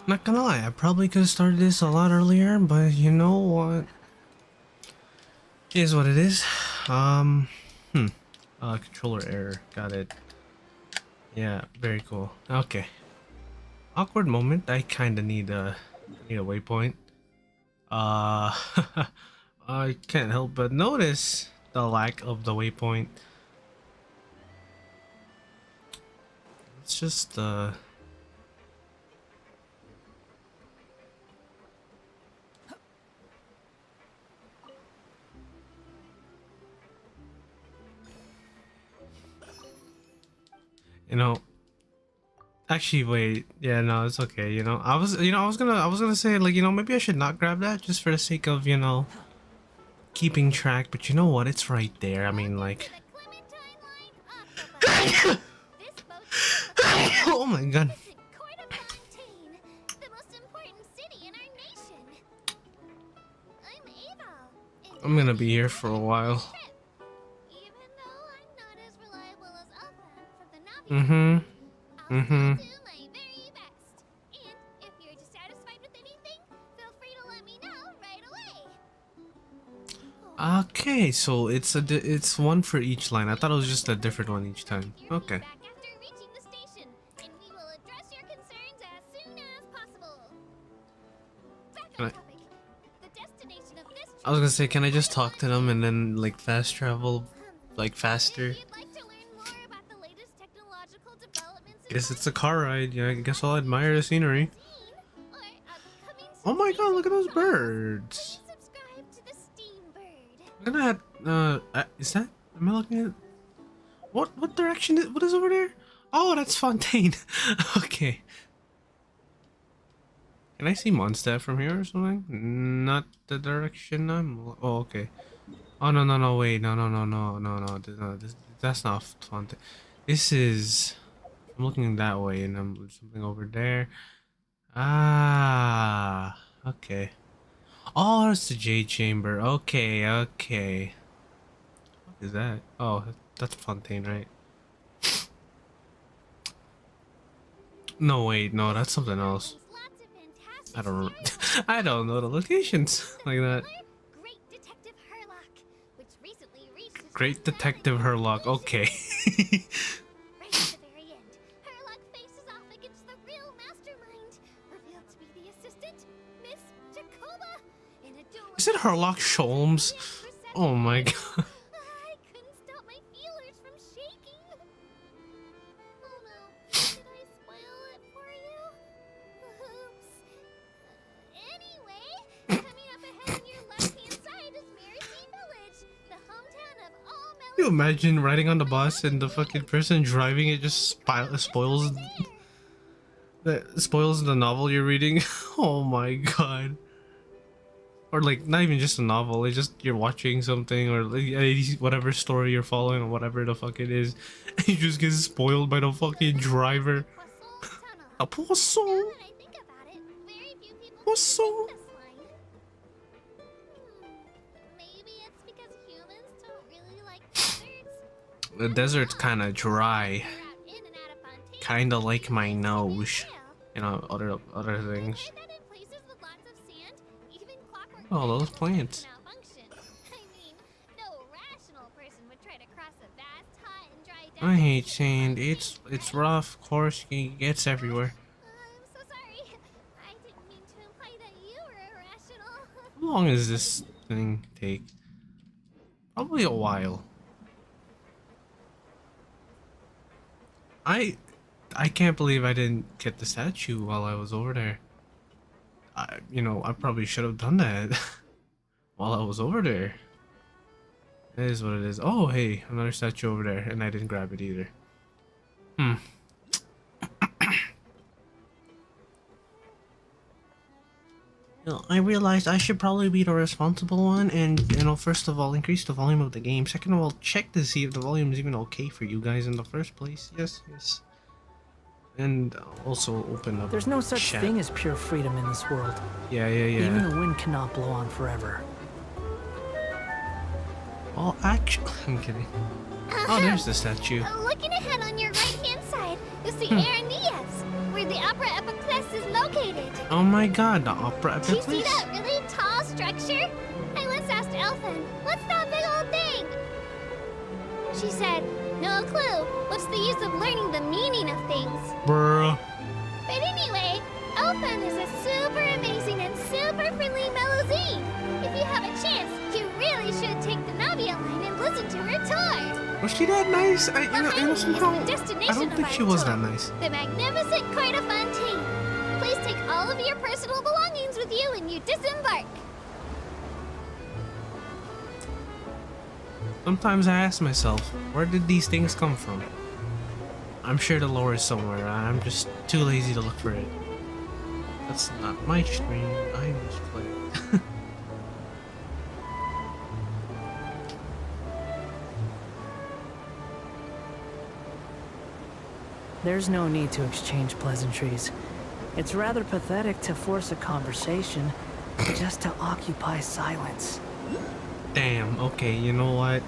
Not gonna lie, I probably could have started this a lot earlier, but you know what? It is what it is. Hmm. Controller error. Got it. Yeah, very cool. Okay. Awkward moment. I kinda need a waypoint. Uh, I can't help but notice the lack of the waypoint. It's just you know. Actually, wait. Yeah, no, it's okay. I was gonna say like, maybe I should not grab that just for the sake of, keeping track. But you know what? It's right there. I mean, like, oh my god. I'm gonna be here for a while. Mm-hmm. Mm-hmm. Okay, so it's one for each line. I thought it was just a different one each time. Okay. Can I was gonna say, can I just talk to them and then like fast travel, like faster? Guess it's a car ride. Yeah, I guess I'll admire the scenery. Oh my god, look at those birds. Look at that. Is that? Am I looking at? What direction is? What is over there? Oh, that's Fontaine. Okay. Can I see Mondstadt from here or something? Not the direction I'm. Oh, okay. Oh no, wait, no. That's not Fontaine. This is. I'm looking that way, and I'm something over there. Ah, okay. Oh, it's the Jade Chamber. Okay. What is that? Oh, that's Fontaine, right? No, wait, no, that's something else. I don't. I don't know the locations like that. Great Detective Herlock. Okay. Is it Herlock Sholmes? Oh my god. Can you imagine riding on the bus and the fucking person driving it just spoils the novel you're reading? Oh my god. Or like not even just a novel, it's just you're watching something or like whatever story you're following or whatever the fuck it is, and you just get spoiled by the fucking driver. A poisson. Poisson. The desert's kind of dry, kind of like my nose, other things. Oh, those plants. I hate sand. It's rough, coarse, it gets everywhere. How long does this thing take? Probably a while. I can't believe I didn't get the statue while I was over there. I probably should have done that while I was over there. It is what it is. Oh, hey, another statue over there, and I didn't grab it either. I realized I should probably be the responsible one and, first of all, increase the volume of the game. Second of all, check to see if the volume is even okay for you guys in the first place. Yes. And also open up. There's no such thing as pure freedom in this world. Yeah. Even the wind cannot blow on forever. Well, actually, I'm kidding. Oh, there's the statue. Looking ahead on your right-hand side, you'll see Aeneas, where the opera epic Fest is located. Oh my god, the opera Do you epic see place? that really tall structure? I once asked Elfin, what's that big old thing? She said, no clue. What's the use of learning the meaning of things? Bruh. But anyway, Elfin is a super amazing and super friendly Melusine. If you have a chance, you really should take the Navia line and listen to her tour. Was she that nice? Behind me is somehow, the I destination don't of think our she was tour, that nice. the magnificent court of Fontaine. Please take all of your personal belongings with you when you disembark. Sometimes I ask myself, where did these things come from? I'm sure the lore is somewhere. I'm just too lazy to look for it. That's not my stream. I'm just playing. There's no need to exchange pleasantries. It's rather pathetic to force a conversation just to occupy silence. Damn, okay, you know what?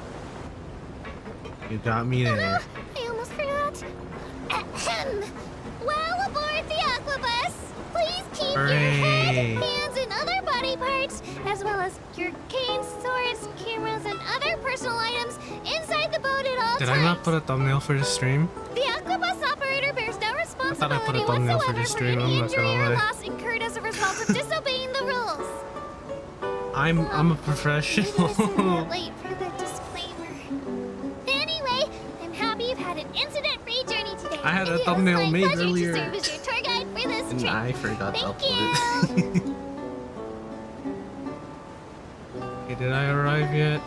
You got me there. I almost forgot. Ahem. Well, aboard the Aquabus. Please keep your head, hands, and other body parts, as well as your canes, swords, cameras, and other personal items inside the boat at all Did times. I not put a thumbnail for this stream? The Aquabus operator bears no thought I put a responsibility thumbnail for whatsoever this for stream, any I'm not injury gonna or lie. loss incurred as a result of disobeying the rules. I'm a I gotta professional. send that late for the disclaimer. Anyway, I'm happy you've had an incident-free journey today. I had a It was thumbnail my made pleasure earlier. to serve as your tour guide for this And trip. I forgot to Thank upload it. you. Okay, did I arrive yet?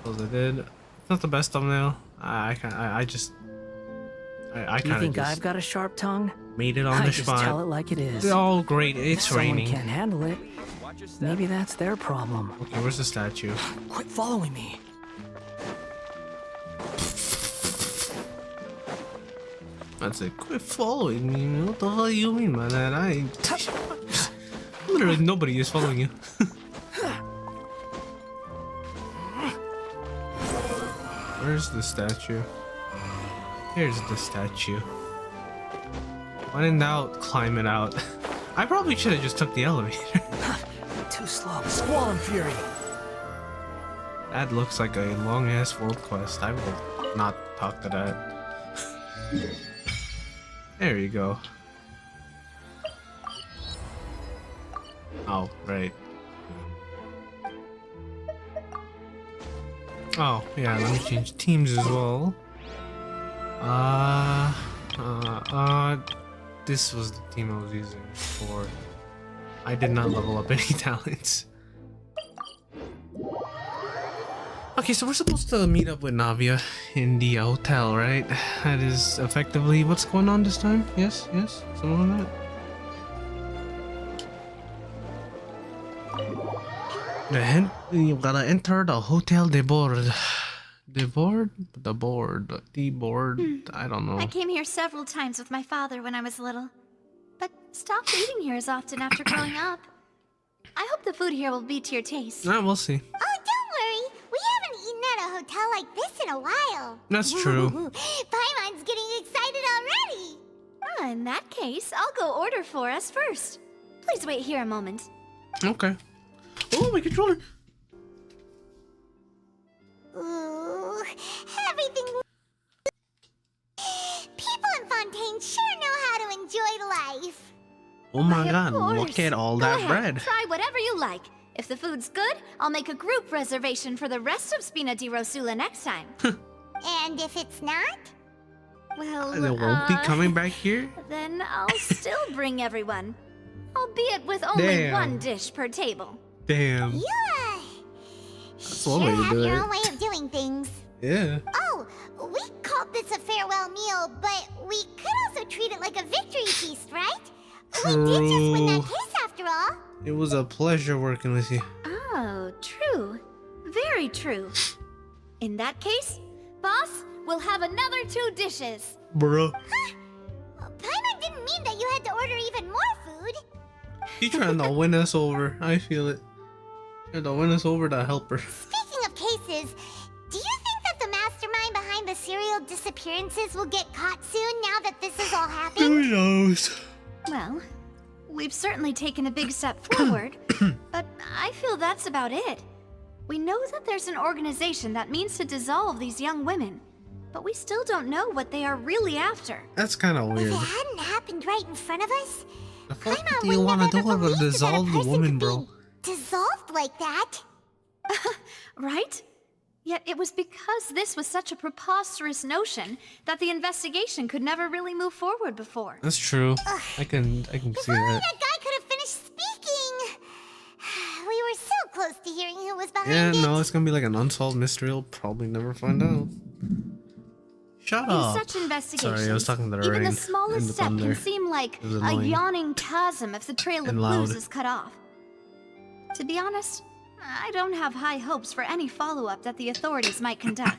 Suppose I did. It's not the best thumbnail. I Do you kind of think just I've got a sharp tongue? made it on I the just spot. tell it like it is. Oh great, If it's someone raining. can't handle it, maybe that's their problem. Okay, where's the statue? Quit following me. That's it. Quit following me. What the hell you mean by that? Literally nobody is following you. Where's the statue? Here's the statue. When in doubt, climb it out. I probably should have just took the elevator. Too slow. Squall and fury. That looks like a long ass world quest. I will not talk to that. There you go. Oh, right. Oh, yeah, let me change teams as well. This was the team I was using before. I did not level up any talents. Okay, so we're supposed to meet up with Navia in the hotel, right? That is effectively what's going on this time? Yes, yes, something like that. You gotta enter the hotel de board. The board? The board. The board. I don't know. I came here several times with my father when I was little, but stopped eating here as often after growing up. I hope the food here will be to your taste. We'll see. Oh, don't worry. We haven't eaten at a hotel like this in a while. That's true. Paimon's getting excited already. Oh, in that case, I'll go order for us first. Please wait here a moment. Okay. Oh, my controller. Ooh, everything. People in Fontaine sure know how to enjoy life. Oh my Why, of god, look course. at all Go that ahead, bread. Try whatever you like. If the food's good, I'll make a group reservation for the rest of Spina di Rosula next time. And if it's not? Well, They won't be coming back here? Then I'll still bring everyone. Albeit with only Damn. one dish per table. Damn. Yeah. That's one Sure way to have do your it. own way of doing things. Yeah. Oh, we called this a farewell meal, but we could also treat it like a victory feast, right? We did just win that True. case after all. It was a pleasure working with you. Oh, true. Very true. In that case, boss, we'll have another 2 dishes. Bruh. Paimon didn't mean that you had to order even more food. He trying to win us over. I feel it. Trying to win us over to help her. Speaking of cases, do you think that the mastermind behind the serial disappearances will get caught soon now that this has all Who happened? knows? Well, we've certainly taken a big step forward, but I feel that's about it. We know that there's an organization that means to dissolve these young women, but we still don't know what they are really after. That's kind of If weird. it hadn't happened right in front of us, The fuck Paimon do you would want never to do have with a believed that a dissolved person woman, could bro? be dissolved like that. Right? Yet it was because this was such a preposterous notion that the investigation could never really move forward before. That's true. I can If see only that. that guy could have finished speaking. We were so close to hearing who was behind Yeah, it. no, it's gonna be like an unsolved mystery. We'll probably never find out. Shut In up. such investigations, Sorry, I was talking to the even rain the smallest and the step thunder. can seem like It was a annoying. yawning chasm if the trail of And clues loud. is cut off. To be honest, I don't have high hopes for any follow-up that the authorities might conduct.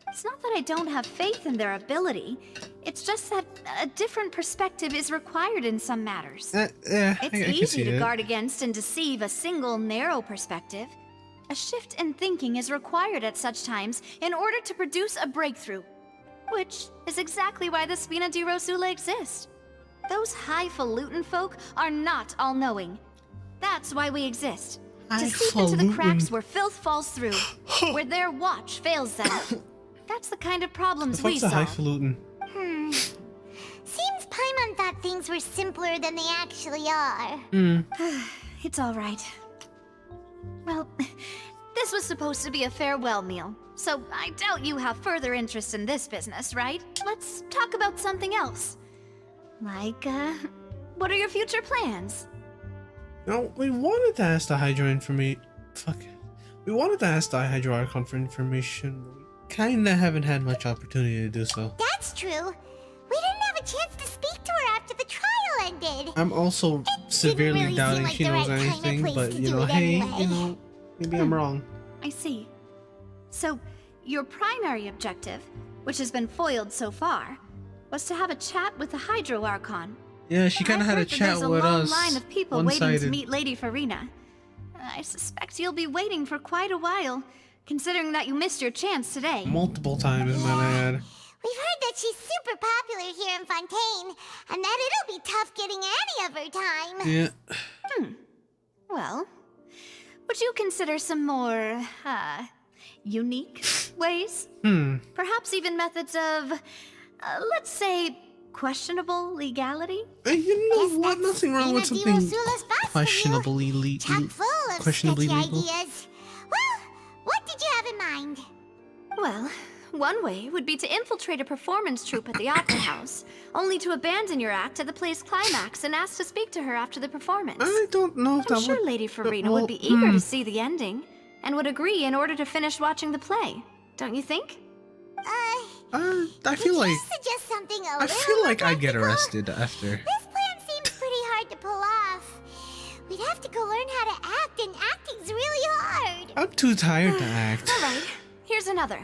It's not that I don't have faith in their ability. It's just that a different perspective is required in some matters. Yeah, I It's can easy see to it. guard against and deceive a single narrow perspective. A shift in thinking is required at such times in order to produce a breakthrough, which is exactly why the Spina di Rosula exist. Those highfalutin folk are not all-knowing. That's why we exist. To seep into the cracks where filth falls through, where their watch fails them. That's the kind of problems The we fuck's a solve. highfalutin? Seems Paimon thought things were simpler than they actually are. It's all right. Well, this was supposed to be a farewell meal, so I doubt you have further interest in this business, right? Let's talk about something else. Like, what are your future plans? No, we wanted to ask the Hydro information. Fuck. We wanted to ask the Hydro Archon for information, but we kinda haven't had much opportunity to do so. That's true. We didn't have a chance to speak to her after the trial ended. I'm also severely really seem doubting like she the knows right time and anything, place but to you do know, it hey, anyway. you know, maybe I'm wrong. I see. So, your primary objective, which has been foiled so far, was to have a chat with the Hydro Archon. Yeah, she kinda I've had a heard that chat there's with a long us. line of people waiting to One-sided. meet Lady Furina. I suspect you'll be waiting for quite a while, considering that you missed your chance today. Multiple times, my lad. We've heard that she's super popular here in Fontaine, and that it'll be tough getting any of her time. Yeah. Well, would you consider some more, unique ways? Perhaps even methods of, let's say, questionable legality? Hey, you know Guess what? that's Nothing wrong with Spina di something Rosula's boss for you. questionably legal. Chock full of Questionably sketchy legal. ideas. Well, what did you have in mind? Well, one way would be to infiltrate a performance troupe at the Opera House, only to abandon your act at the play's climax and ask to speak to her after the performance. I don't know if I'm that sure would... Lady Furina well, would be eager to see the ending, and would agree in order to finish watching the play. Don't you think? I Could feel you like... suggest something a I little feel more like I'd get practical? arrested after. This plan seems pretty hard to pull off. We'd have to go learn how to act, and acting's really hard. I'm too tired to act. All right, here's another.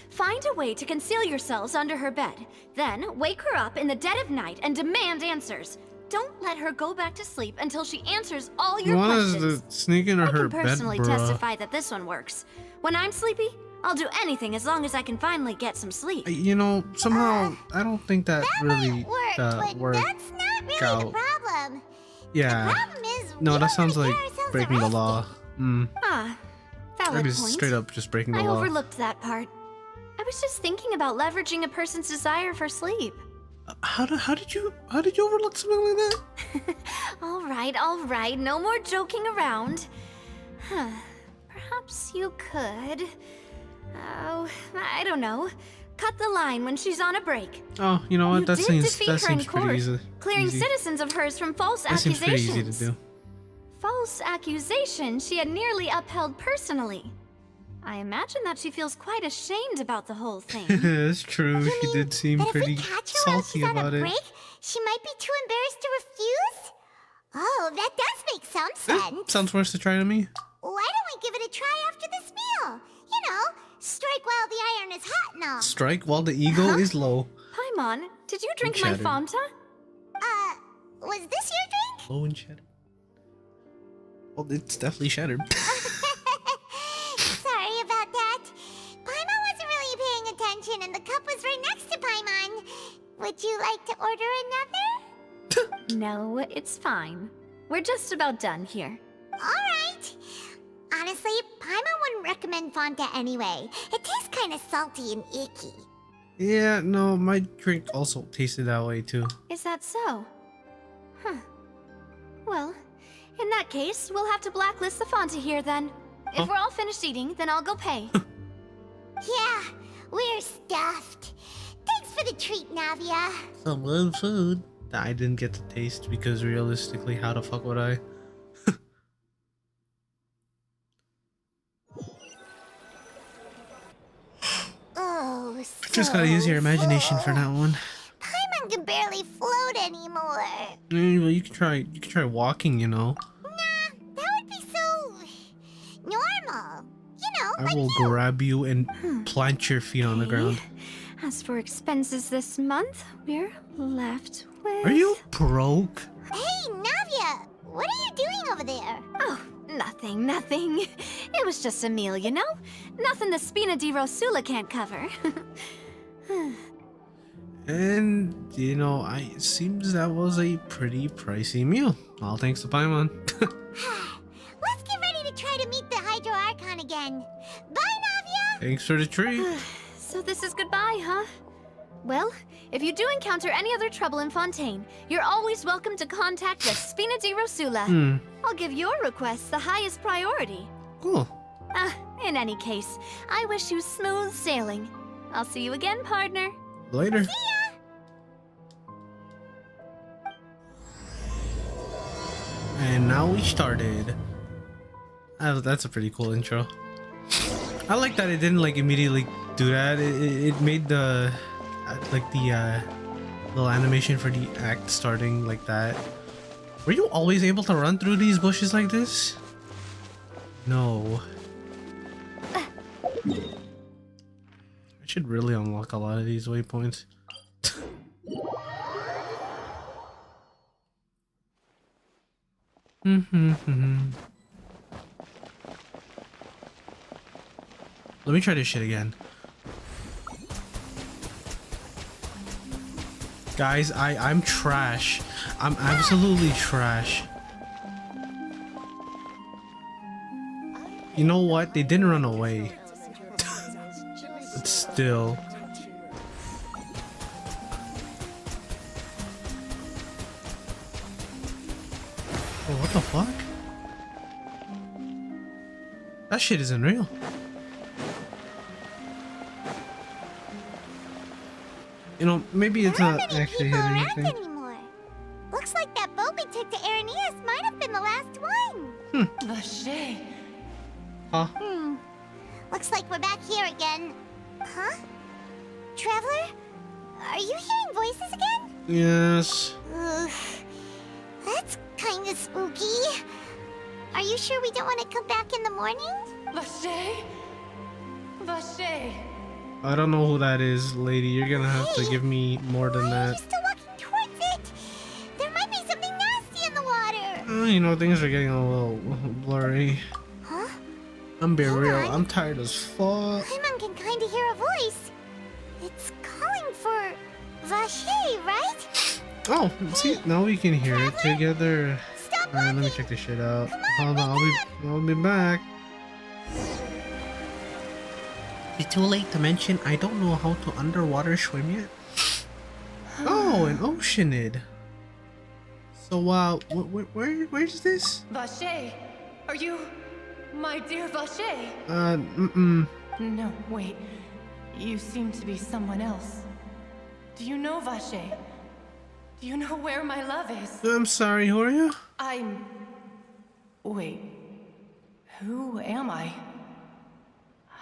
Find a way to conceal yourselves under her bed. Then wake her up in the dead of night and demand answers. Don't let her go back to sleep until she answers all You your want us questions. to sneak into I her can bed, personally bruh? testify that this one works. When I'm sleepy, I'll do anything as long as I can finally get some sleep. You know, somehow, I don't think that really Might work, but worked that's not really out. the problem. Yeah. Problem is, No, we that don't sounds wanna like get ourselves breaking the law. arrested. Ah, valid Maybe point. straight up just breaking the I law. overlooked that part. I was just thinking about leveraging a person's desire for sleep. How did you overlook something like that? All right, no more joking around. Huh. Perhaps you could... Oh, I don't know. Cut the line when she's on a break. Oh, you know what? You That did seems defeat that her in seems pretty court, easy. clearing easy. citizens of hers from false That seems accusations. pretty easy to do. False accusations she had nearly upheld personally. I imagine that she feels quite ashamed about the whole thing. It's true. You She mean did seem that pretty if we catch her while salty she's on about a it. break, she might be too embarrassed to refuse? Oh, that does make some sense. Sounds worse to try to me. Why don't we give it a try after this meal? You know, strike while the iron is hot and all. Strike while the ego is low. Paimon, did you drink my Shattered. Fanta? Was this your drink? Low and shattered. Well, it's definitely shattered. Sorry about that. Paimon wasn't really paying Genshin and the cup was right next to Paimon. Would you like to order another? No, it's fine. We're just about done here. Alright. Honestly, Paimon wouldn't recommend Fontaine anyway. It tastes kind of salty and icky. Yeah, no, my drink also tasted that way too. Is that so? Huh. Well, in that case, we'll have to blacklist the Fonta here then. If we're all finished eating, then I'll go pay. Yeah, we're stuffed. Thanks for the treat, Navia. Some good food that I didn't get to taste because realistically, how the fuck would I? Oh, Just gotta use your imagination for that one. Paimon can barely float anymore. Well, you can try. You can try walking. You know. Nah, that would be so normal. You know, I like will you. grab you and plant your feet on the ground. As for expenses this month, we're left with... Are you broke? Hey, Navia, what are you doing over there? Oh, nothing. It was just a meal, you know? Nothing the Spina di Rosula can't cover. And you know, it seems that was a pretty pricey meal. All thanks to Paimon. Let's get ready to try to meet the Hydro Archon again. Bye, Navia! Thanks for the treat. So this is goodbye, huh? Well, if you do encounter any other trouble in Fontaine, you're always welcome to contact the Spina di Rosula. I'll give your request the highest priority. Cool. In any case, I wish you smooth sailing. I'll see you again, partner. Later. See ya! And now we started. That's a pretty cool intro. I like that it didn't like immediately do that. It made the like the little animation for the act starting like that. Were you always able to run through these bushes like this? No. I should really unlock a lot of these waypoints. Let me try this shit again. Guys, I'm trash. I'm absolutely trash. You know what? They didn't run away. But still. Oh, what the fuck? That shit isn't real. You know, maybe it's not actually hitting anything. Anymore. Looks like that boat we took to Araneas might have been the last one. Vache. Huh? Looks like we're back here again. Huh? Traveler? Are you hearing voices again? Yes. Ugh. That's kind of spooky. Are you sure we don't want to come back in the morning? Vache. Vache. I don't know who that is, lady. You're gonna have to give me more than Why are you that. still walking towards it? There might be something nasty in the water. You know, things are getting a little blurry. Huh? I'm being Hold real. on. I'm tired as fuck. Paimon can kind of hear a voice. It's calling for Vache, right? Oh, see, now we can hear it together. Stop Alright, let me walking. check this shit out. Come on, Hold on, wake I'll be back. It's too late to mention I don't know how to underwater swim yet. Oh, an oceanid. So, where's this? Vache. Are you my dear Vache? No, wait. You seem to be someone else. Do you know Vache? Do you know where my love is? I'm sorry, who are you? Wait. Who am I?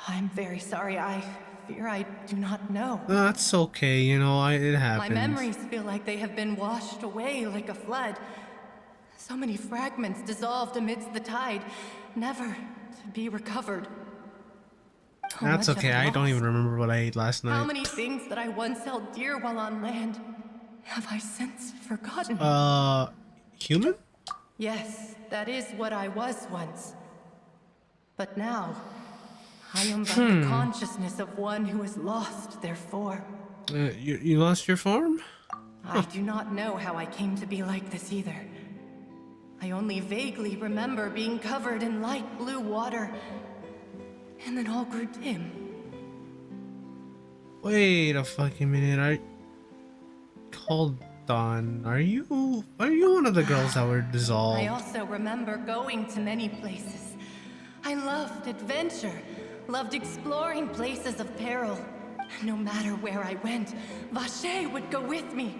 I'm very sorry. I fear I do not know. That's okay, you know, it happens. My memories feel like they have been washed away like a flood. So many fragments dissolved amidst the tide, never to be recovered. So That's much okay, I've I don't lost. even remember what I ate last How night. many things that I once held dear while on land have I since forgotten? Human? Yes, that is what I was once. But now, I am but the consciousness of one who has lost their form. You lost your form? I do not know how I came to be like this either. I only vaguely remember being covered in light blue water, and then all grew dim. Wait a fucking minute. Hold on. Are you one of the girls that were dissolved? I also remember going to many places. I loved adventure, loved exploring places of peril. No matter where I went, Vacher would go with me.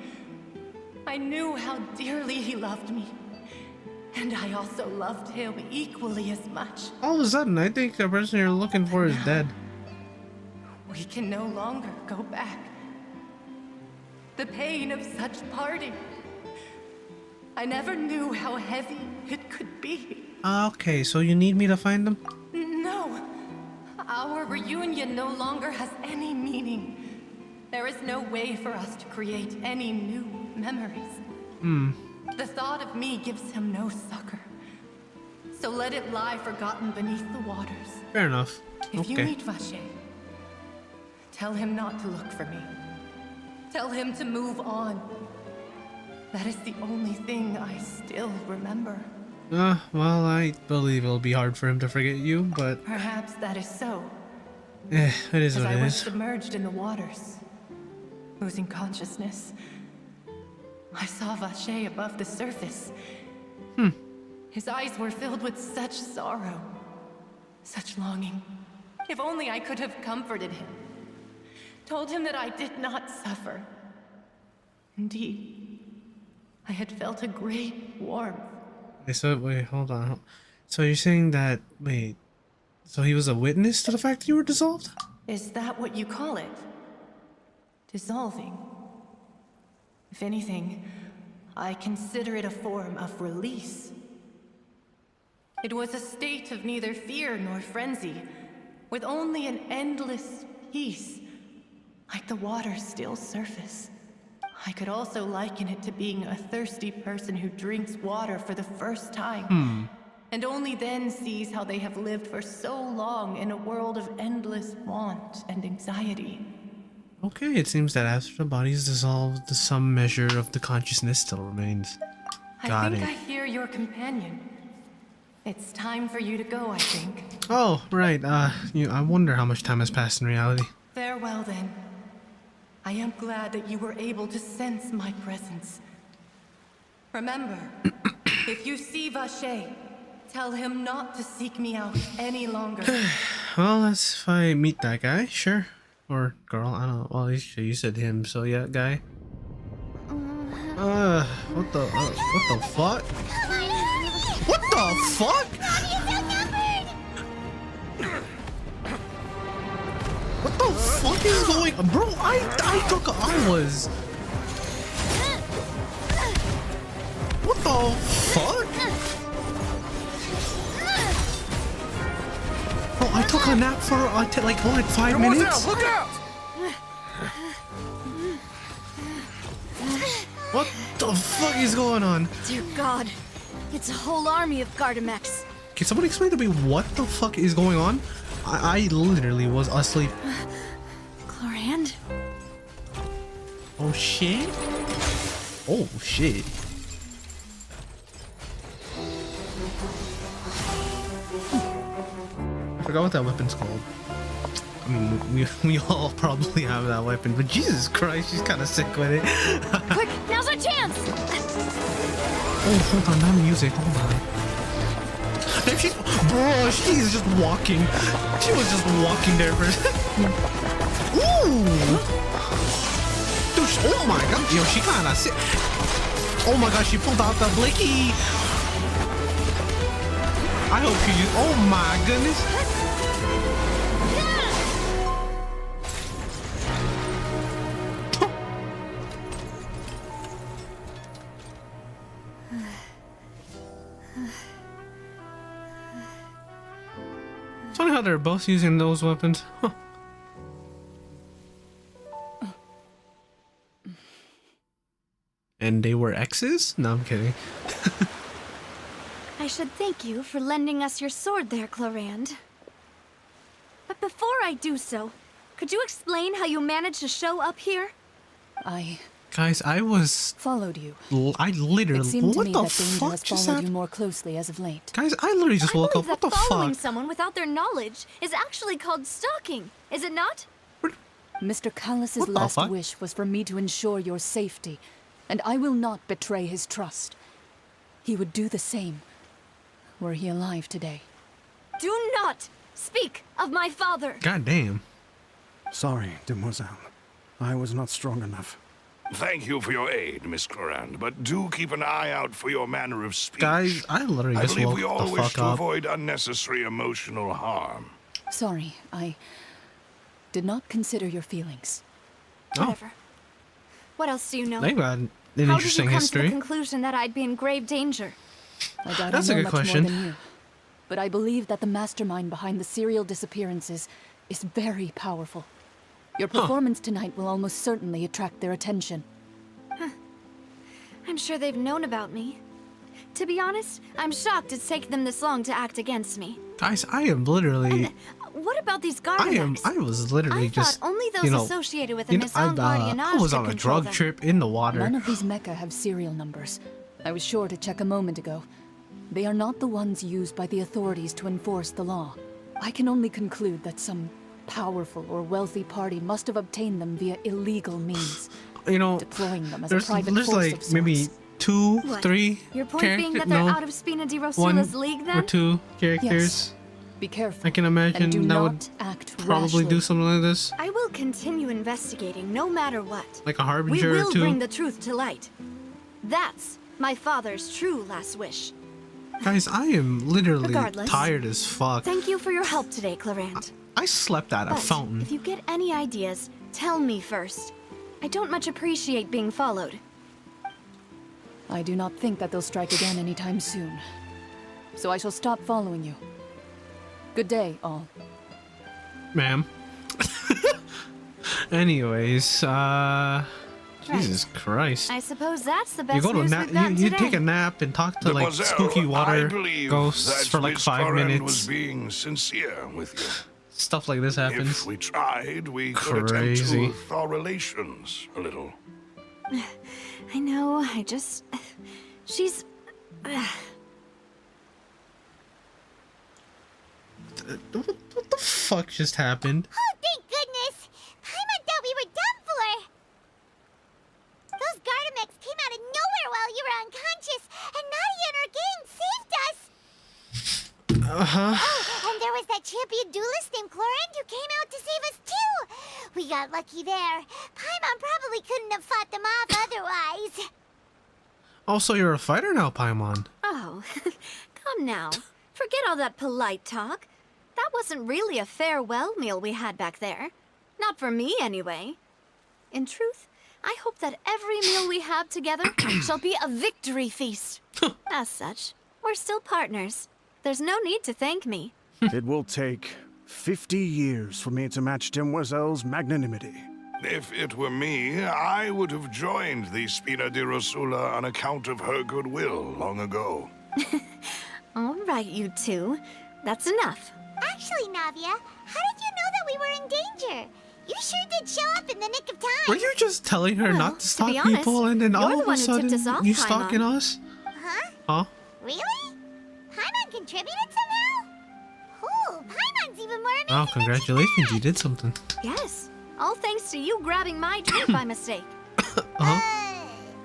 I knew how dearly he loved me. And I also loved him equally as much. All of a sudden, I think the person you're looking for is dead. We can no longer go back. The pain of such parting. I never knew how heavy it could be. Okay, so you need me to find them? No. Our reunion no longer has any meaning. There is no way for us to create any new memories. The thought of me gives him no succor. So let it lie forgotten beneath the waters. Fair enough. If you meet Vacher, tell him not to look for me. Tell him to move on. That is the only thing I still remember. Well, I believe it'll be hard for him to forget you, but... Perhaps that is so. it is As what I it was is. submerged in the waters, losing consciousness, I saw Vacher above the surface. His eyes were filled with such sorrow, such longing. If only I could have comforted him. Told him that I did not suffer. Indeed, I had felt a great warmth. Wait, hold on. So you're saying that, so he was a witness to the fact that you were dissolved? Is that what you call it? Dissolving? If anything, I consider it a form of release. It was a state of neither fear nor frenzy, with only an endless peace, like the water's still surface. I could also liken it to being a thirsty person who drinks water for the first time, and only then sees how they have lived for so long in a world of endless want and anxiety. Okay, it seems that after the body is dissolved, some measure of the consciousness still remains. I think I hear your companion. It's time for you to go, I think. Oh, right. I wonder how much time has passed in reality. Farewell, then. I am glad that you were able to sense my presence. Remember, if you see Vacher, tell him not to seek me out any longer. Well, that's if I meet that guy, sure. Or girl, I don't know. Well, you said him, so yeah, guy. What the fuck? What the fuck? What the fuck is going on? Bro, I thought I was. What the fuck? Bro, I took a nap for like what, 5 minutes? Look out! What the fuck is going on? Dear God, it's a whole army of Gardamex. Can someone explain to me what the fuck is going on? I literally was asleep. Chlorand? Oh shit? Oh shit. I forgot what that weapon's called. I mean, we all probably have that weapon, but Jesus Christ, she's kind of sick with it. Quick, now's our chance! Oh, hold on, that music, hold on. Damn, bro, she's just walking. She was just walking there for a second. Ooh! Dude, oh my god, yo, she kind of sick. Oh my god, she pulled out the blicky. I hope she used, oh my goodness. It's funny how they're both using those weapons. Huh. And they were exes? No, I'm kidding. I should thank you for lending us your sword there, Chlorand. But But before I do so, could you explain how you managed to show up here? Guys, I was followed you. I literally. It seemed to What me the that danger fuck has just followed happened? you more closely as of late. Guys, I literally just woke up. I What believe the that following fuck? someone without their knowledge is actually called stalking, is it not? Mr. Callus's What the last fuck? wish was for me to ensure your safety, and I will not betray his trust. He would do the same, were he alive today. Do not speak of my father. God damn. Sorry, demoiselle. I was not strong enough. Thank you for your aid, Miss Clorand, but do keep an eye out for your manner of speech. Guys, I literally I just believe woke we the all wish fuck to up. avoid unnecessary emotional harm. Sorry, I did not consider your feelings. Oh, Whatever. What else do you know? they've got an How did you interesting come to history. the conclusion that I'd be in grave danger? I doubt That's I a know good much question. more than you. But I believe that the mastermind behind the serial disappearances is very powerful. Your performance tonight will almost certainly attract their attention. I'm sure they've known about me. To be honest, I'm shocked it's taken them this long to act against me. Guys, I am literally. What about these I Gardenex? was literally I just. thought only those you know, associated with the you know, Nissan Guardianage I was could on a control drug them. trip in the water. None of these mecha have serial numbers. I was sure to check a moment ago. They are not the ones used by the authorities to enforce the law. I can only conclude that some powerful or wealthy party must have obtained them via illegal means, You know, deploying them as a there's private like force of maybe sorts. 2, What? 3 Your point characters. being that they're No, out of Spina di one Rosula's league or then? 2 characters. Be careful. I can and imagine do that not would act probably rashly. do something like this, I will continue investigating no matter what. like a We harbinger or will 2. bring the truth to light. That's my father's true last wish. Guys, I am literally Regardless, tired as fuck. Thank you for your help today, Clorand. I slept at a But fountain. if you get any ideas, tell me first. I don't much appreciate being followed. I do not think that they'll strike again anytime soon. So I shall stop following you. Good day, all. Ma'am. Anyways, Jesus Christ. I suppose that's the best You go to news nap. we've gotten You today. take a nap and talk to like Demoiselle, spooky I water believe ghosts that for like Miss 5 Clorand minutes. was being sincere with you. Stuff like this happens. If we tried, we could attempt Crazy. to thaw relations a little. I know, I just... She's... What the fuck just happened? Oh, thank goodness! Paimon thought we were done for! Those Gardemex came out of nowhere while you were unconscious, and Nadia and her gang saved us! Uh-huh. Oh, and there was that champion duelist named Clorand who came out to save us too! We got lucky there. Paimon probably couldn't have fought them off otherwise. Also, you're a fighter now, Paimon. Oh, come now. Forget all that polite talk. That wasn't really a farewell meal we had back there. Not for me, anyway. In truth, I hope that every meal we have together shall be a victory feast. As such, we're still partners. There's no need to thank me. It will take 50 years for me to match Demoiselle's magnanimity. If it were me, I would have joined the Spina di Rosula on account of her goodwill long ago. All right, you two. That's enough. Actually, Navia, how did you know that we were in danger? You sure did show up in the nick of time. Were you just telling her Well, not to to stalk be honest, people and then you're all the of a one who tipped sudden us off, you Paimon. stalking us? Huh? Huh? Really? Paimon contributed somehow? Ooh, Paimon's even more amazing Oh, than congratulations, you did something. Yes. All thanks to you grabbing my drink by mistake. Uh-huh.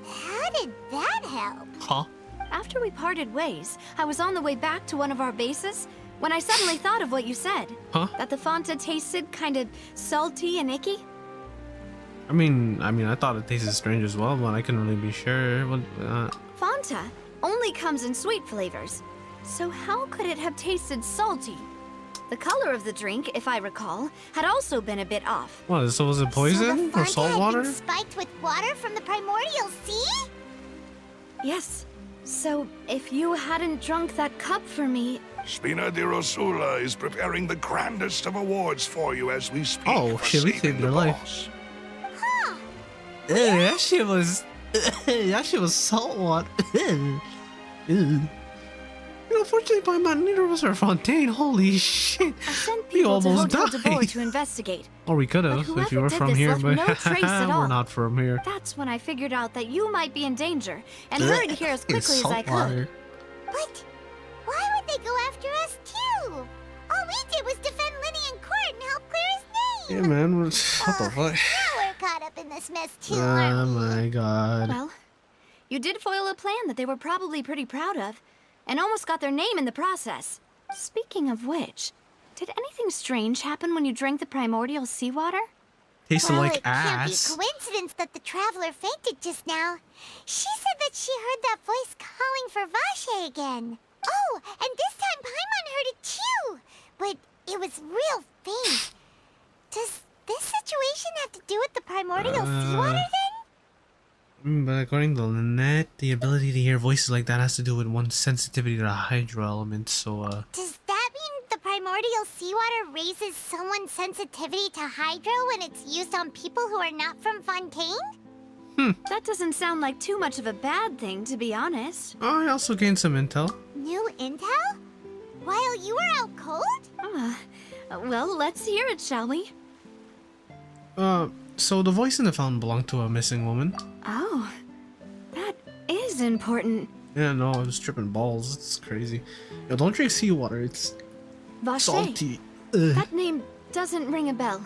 How did that help? Huh? After we parted ways, I was on the way back to one of our bases when I suddenly thought of what you said. Huh? That the Fanta tasted kind of salty and icky. I mean, I thought it tasted strange as well, but I couldn't really be sure. Fanta only comes in sweet flavors. So how could it have tasted salty? The color of the drink, if I recall, had also been a bit off. What, so was it poison So the or Fanta salt had water? been spiked with water from the primordial sea? Yes. So if you hadn't drunk that cup for me, Spina di Rosula is preparing the grandest of awards for you as we speak. Oh, for shit, we saving saved the your life. boss. Huh. That shit was... that shit was salt water. Ew. You know unfortunately, Paimon, neither of us are Fontaine. Holy shit. I sent We people to almost Hotel de Boer died. to investigate. Or we could have if whoever you were did from this here, left but no trace at all. we're not from here. That's when I figured out that you might be in danger and hurried here as quickly as I could. But why would they go after us too? All we did was defend Linny in court and help clear his name. Yeah, man. What the fuck? Now we're caught up in this mess too, Oh aren't we? my god. Well, you did foil a plan that they were probably pretty proud of, and almost got their name in the process. Speaking of which, did anything strange happen when you drank the primordial seawater? Tasted Well, like it can't be ass. coincidence that the traveler fainted just now. She said that she heard that voice calling for Vache again. Oh, and this time Paimon heard it too, but it was real faint. Does this situation have to do with the primordial seawater then? But according to Lynette, the ability to hear voices like that has to do with one's sensitivity to the hydro element, so Does that mean the primordial seawater raises someone's sensitivity to hydro when it's used on people who are not from Fontaine? That doesn't sound like too much of a bad thing, to be honest. I also gained some intel. New intel? While you were out cold? Well, let's hear it, shall we? So the voice in the fountain belonged to a missing woman. Oh, that is important. Yeah, no, I was tripping balls. It's crazy. Yo, don't drink seawater. It's Vache. salty. Ugh. That name doesn't ring a bell.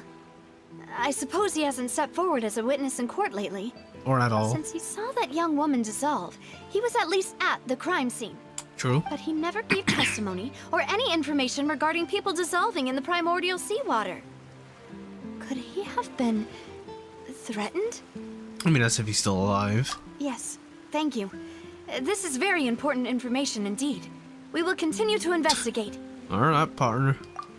I suppose he hasn't stepped forward as a witness in court lately. Or at all. Since he saw that young woman dissolve, he was at least at the crime scene. True. But he never gave testimony or any information regarding people dissolving in the primordial seawater. Could he have been threatened? I mean, that's if he's still alive. Yes, thank you. This is very important information indeed. We will continue to investigate. Alright, partner.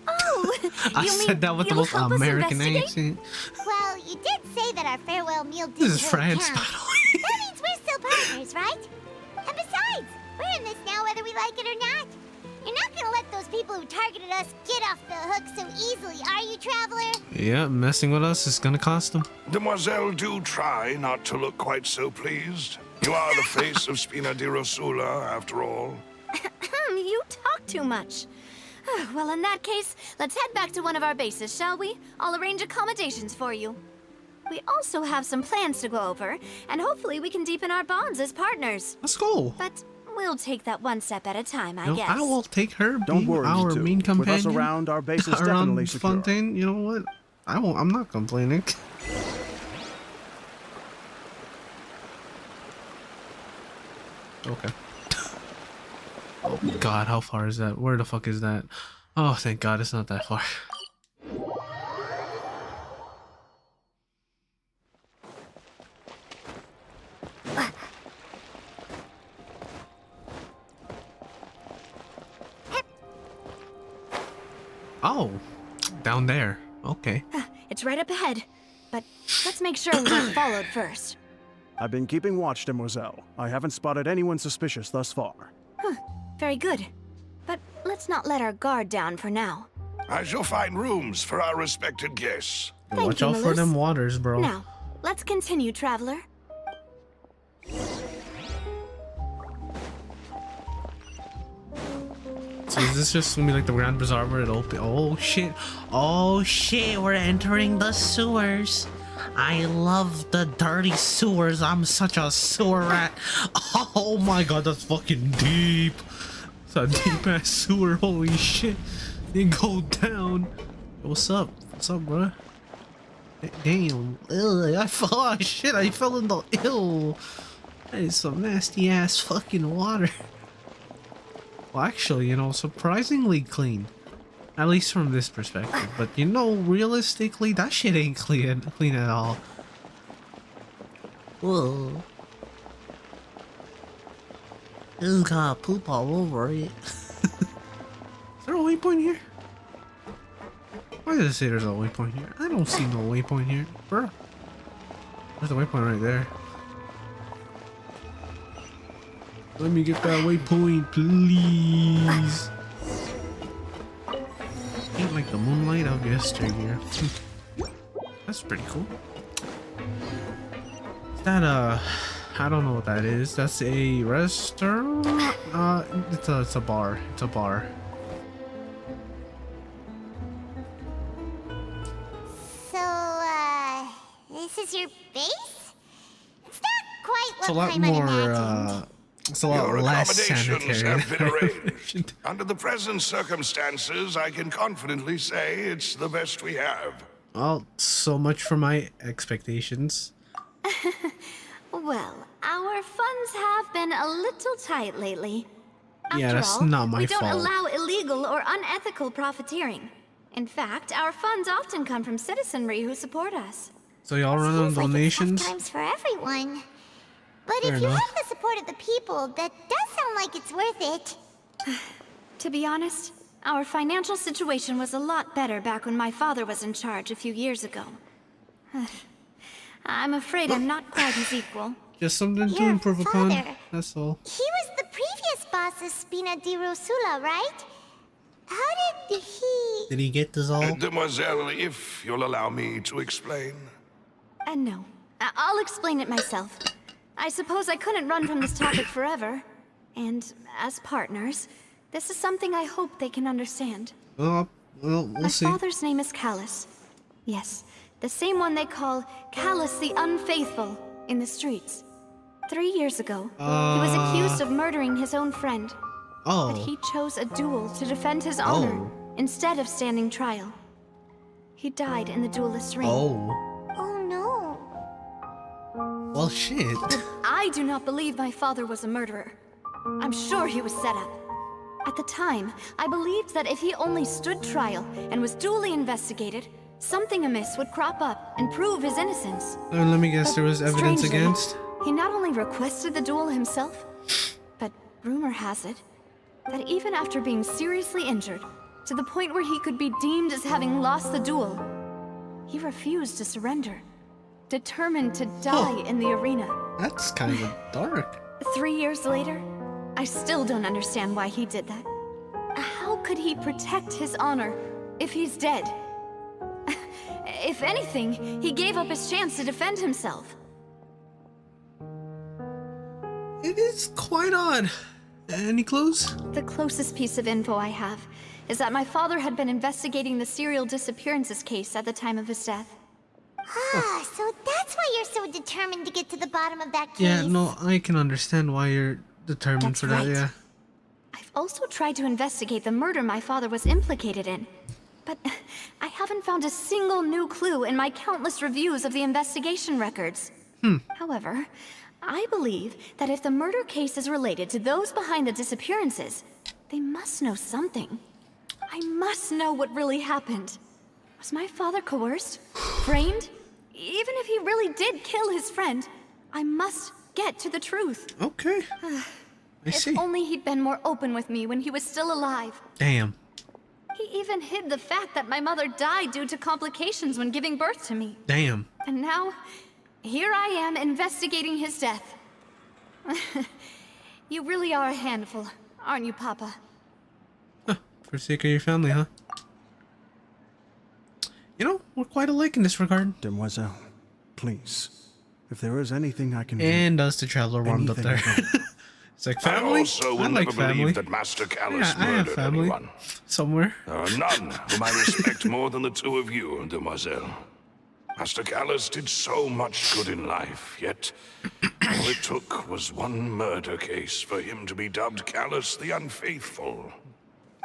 Oh, I you said mean that with the you'll most help us American investigate? accent. Well, you did say that our farewell meal didn't This is really France, count. by the way. That means we're still partners, right? And besides, we're in this now whether we like it or not. You're not gonna let those people who targeted us get off the hook so easily, are you, Traveler? Yeah, messing with us is gonna cost him. Demoiselle, do try not to look quite so pleased. You are the face of Spina di Rosula, after all. You talk too much. Well, in that case, let's head back to one of our bases, shall we? I'll arrange accommodations for you. We also have some plans to go over, and hopefully we can deepen our bonds as partners. Let's go. But we'll take that one step at a time, I You know, guess. I will take her Don't being worry, our you two. main companion. With us around, our base is around definitely secure. Fontaine, you know what? I won't. I'm not complaining. Okay. Oh God, how far is that? Where the fuck is that? Oh, thank God, it's not that far. Oh, down there. Okay. It's right up ahead. But let's make sure we aren't followed first. I've been keeping watch, Demoiselle. I haven't spotted anyone suspicious thus far. Very good. But let's not let our guard down for now. I shall find rooms for our respected guests. Thank Watch you, out for Melissa. them waters, bro. Now, let's continue, Traveler. So is this just gonna be like the Grand Bazaar where it open? Oh shit! Oh shit! We're entering the sewers. I love the dirty sewers. I'm such a sewer rat. Oh my God, that's fucking deep. It's a deep ass sewer. Holy shit! You go down. What's up? What's up, bro? Damn. Ugh, I fell. Oh shit! I fell in the ill. That is some nasty ass fucking water. Well, actually, you know, surprisingly clean. At least from this perspective. But, you know, realistically, that shit ain't clean at all. Whoa. It's got poop all over it. Is there a waypoint here? Why does it say there's a waypoint here? I don't see no waypoint here. Bro. There's a waypoint right there. Let me get that waypoint, please. Ain't like the moonlight of yesteryear. That's pretty cool. Is that I don't know what that is. That's a restaurant? It's a bar. It's a bar. So, this is your base? It's not quite It's a what lot Paimon more, imagined. it's a lot Your less accommodations sanitary. have been arranged. Under the present circumstances, I can confidently say it's the best we have. Well, so much for my expectations. Well, our funds have been a little tight lately. After Yeah, that's all, not my we don't fault. allow illegal or unethical profiteering. In fact, our funds often come from citizenry who support us. So y'all run on Seems like it's donations? tough times for everyone. But Fair if you enough. have the support of the people, that does sound like it's worth it. To be honest, our financial situation was a lot better back when my father was in charge a few years ago. I'm afraid I'm not quite his equal. Just something to Your improve upon. father. That's all. He was the previous boss of Spina di Rosula, right? How did he... Did he get this all? Demoiselle, if you'll allow me to explain. No. I'll explain it myself. I suppose I couldn't run from this topic forever. And as partners, this is something I hope they can understand. Well, we'll My see. father's name is Callus. Yes, the same one they call Callus the Unfaithful in the streets. 3 years ago, he was accused of murdering his own friend. But Oh. he chose a duel to defend his honor Oh. instead of standing trial. He died in the duelist's ring. Oh. Oh no. Well, shit. I do not believe my father was a murderer. I'm sure he was set up. At the time, I believed that if he only stood trial and was duly investigated, something amiss would crop up and prove his innocence. Let me guess, there was evidence Strangely, against? he not only requested the duel himself, but rumor has it that even after being seriously injured, to the point where he could be deemed as having lost the duel, he refused to surrender, determined to die in the arena. That's kind of dark. 3 years later, I still don't understand why he did that. How could he protect his honor if he's dead? If anything, he gave up his chance to defend himself. It is quite odd. Any clues? The closest piece of info I have is that my father had been investigating the serial disappearances case at the time of his death. Ah, so that's why you're so determined to get to the bottom of that case. Yeah, no, I can understand why you're determined That's for that, right. yeah. I've also tried to investigate the murder my father was implicated in, but I haven't found a single new clue in my countless reviews of the investigation records. However, I believe that if the murder case is related to those behind the disappearances, they must know something. I must know what really happened. Was my father coerced? Framed? Even if he really did kill his friend, I must get to the truth. Okay. I see. If only he'd been more open with me when he was still alive. Damn. He even hid the fact that my mother died due to complications when giving birth to me. Damn. And now, here I am investigating his death. You really are a handful, aren't you, Papa? For the sake of your family, huh? You know, we're quite alike in this regard. Demoiselle, please, if there is anything I can do... And us, the traveler, warmed up there. Anything at all. It's like I family? also will I like never family. believe that Master Callus Yeah, I have murdered family. anyone. Somewhere. There are none whom I respect more than the two of you, Demoiselle. Master Callus did so much good in life, yet all it took was one murder case for him to be dubbed Callus the Unfaithful.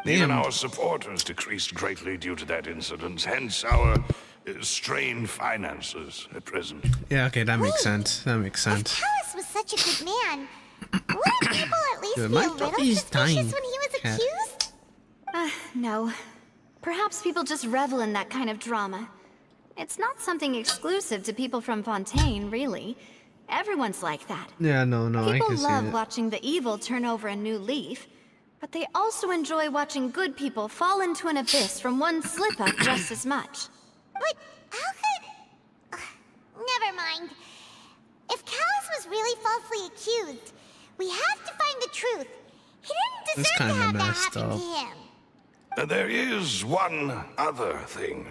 Even Damn. our supporters decreased greatly due to that incident, hence our strained finances at present. Yeah, okay, that makes sense. That makes If sense. Callus was such a good man, wouldn't people at least Dude, be my a little puppy's suspicious dying. when he was Cat. accused? No. Perhaps people just revel in that kind of drama. It's not something exclusive to people from Fontaine, really. Everyone's like that. Yeah, no, I People can see love it. watching the evil turn over a new leaf, but they also enjoy watching good people fall into an abyss from one slip-up just as much. But how could... never mind. If Callus was really falsely accused, we have to find the truth. He didn't That's deserve to kinda have that messed happen up. to him. There is one other thing.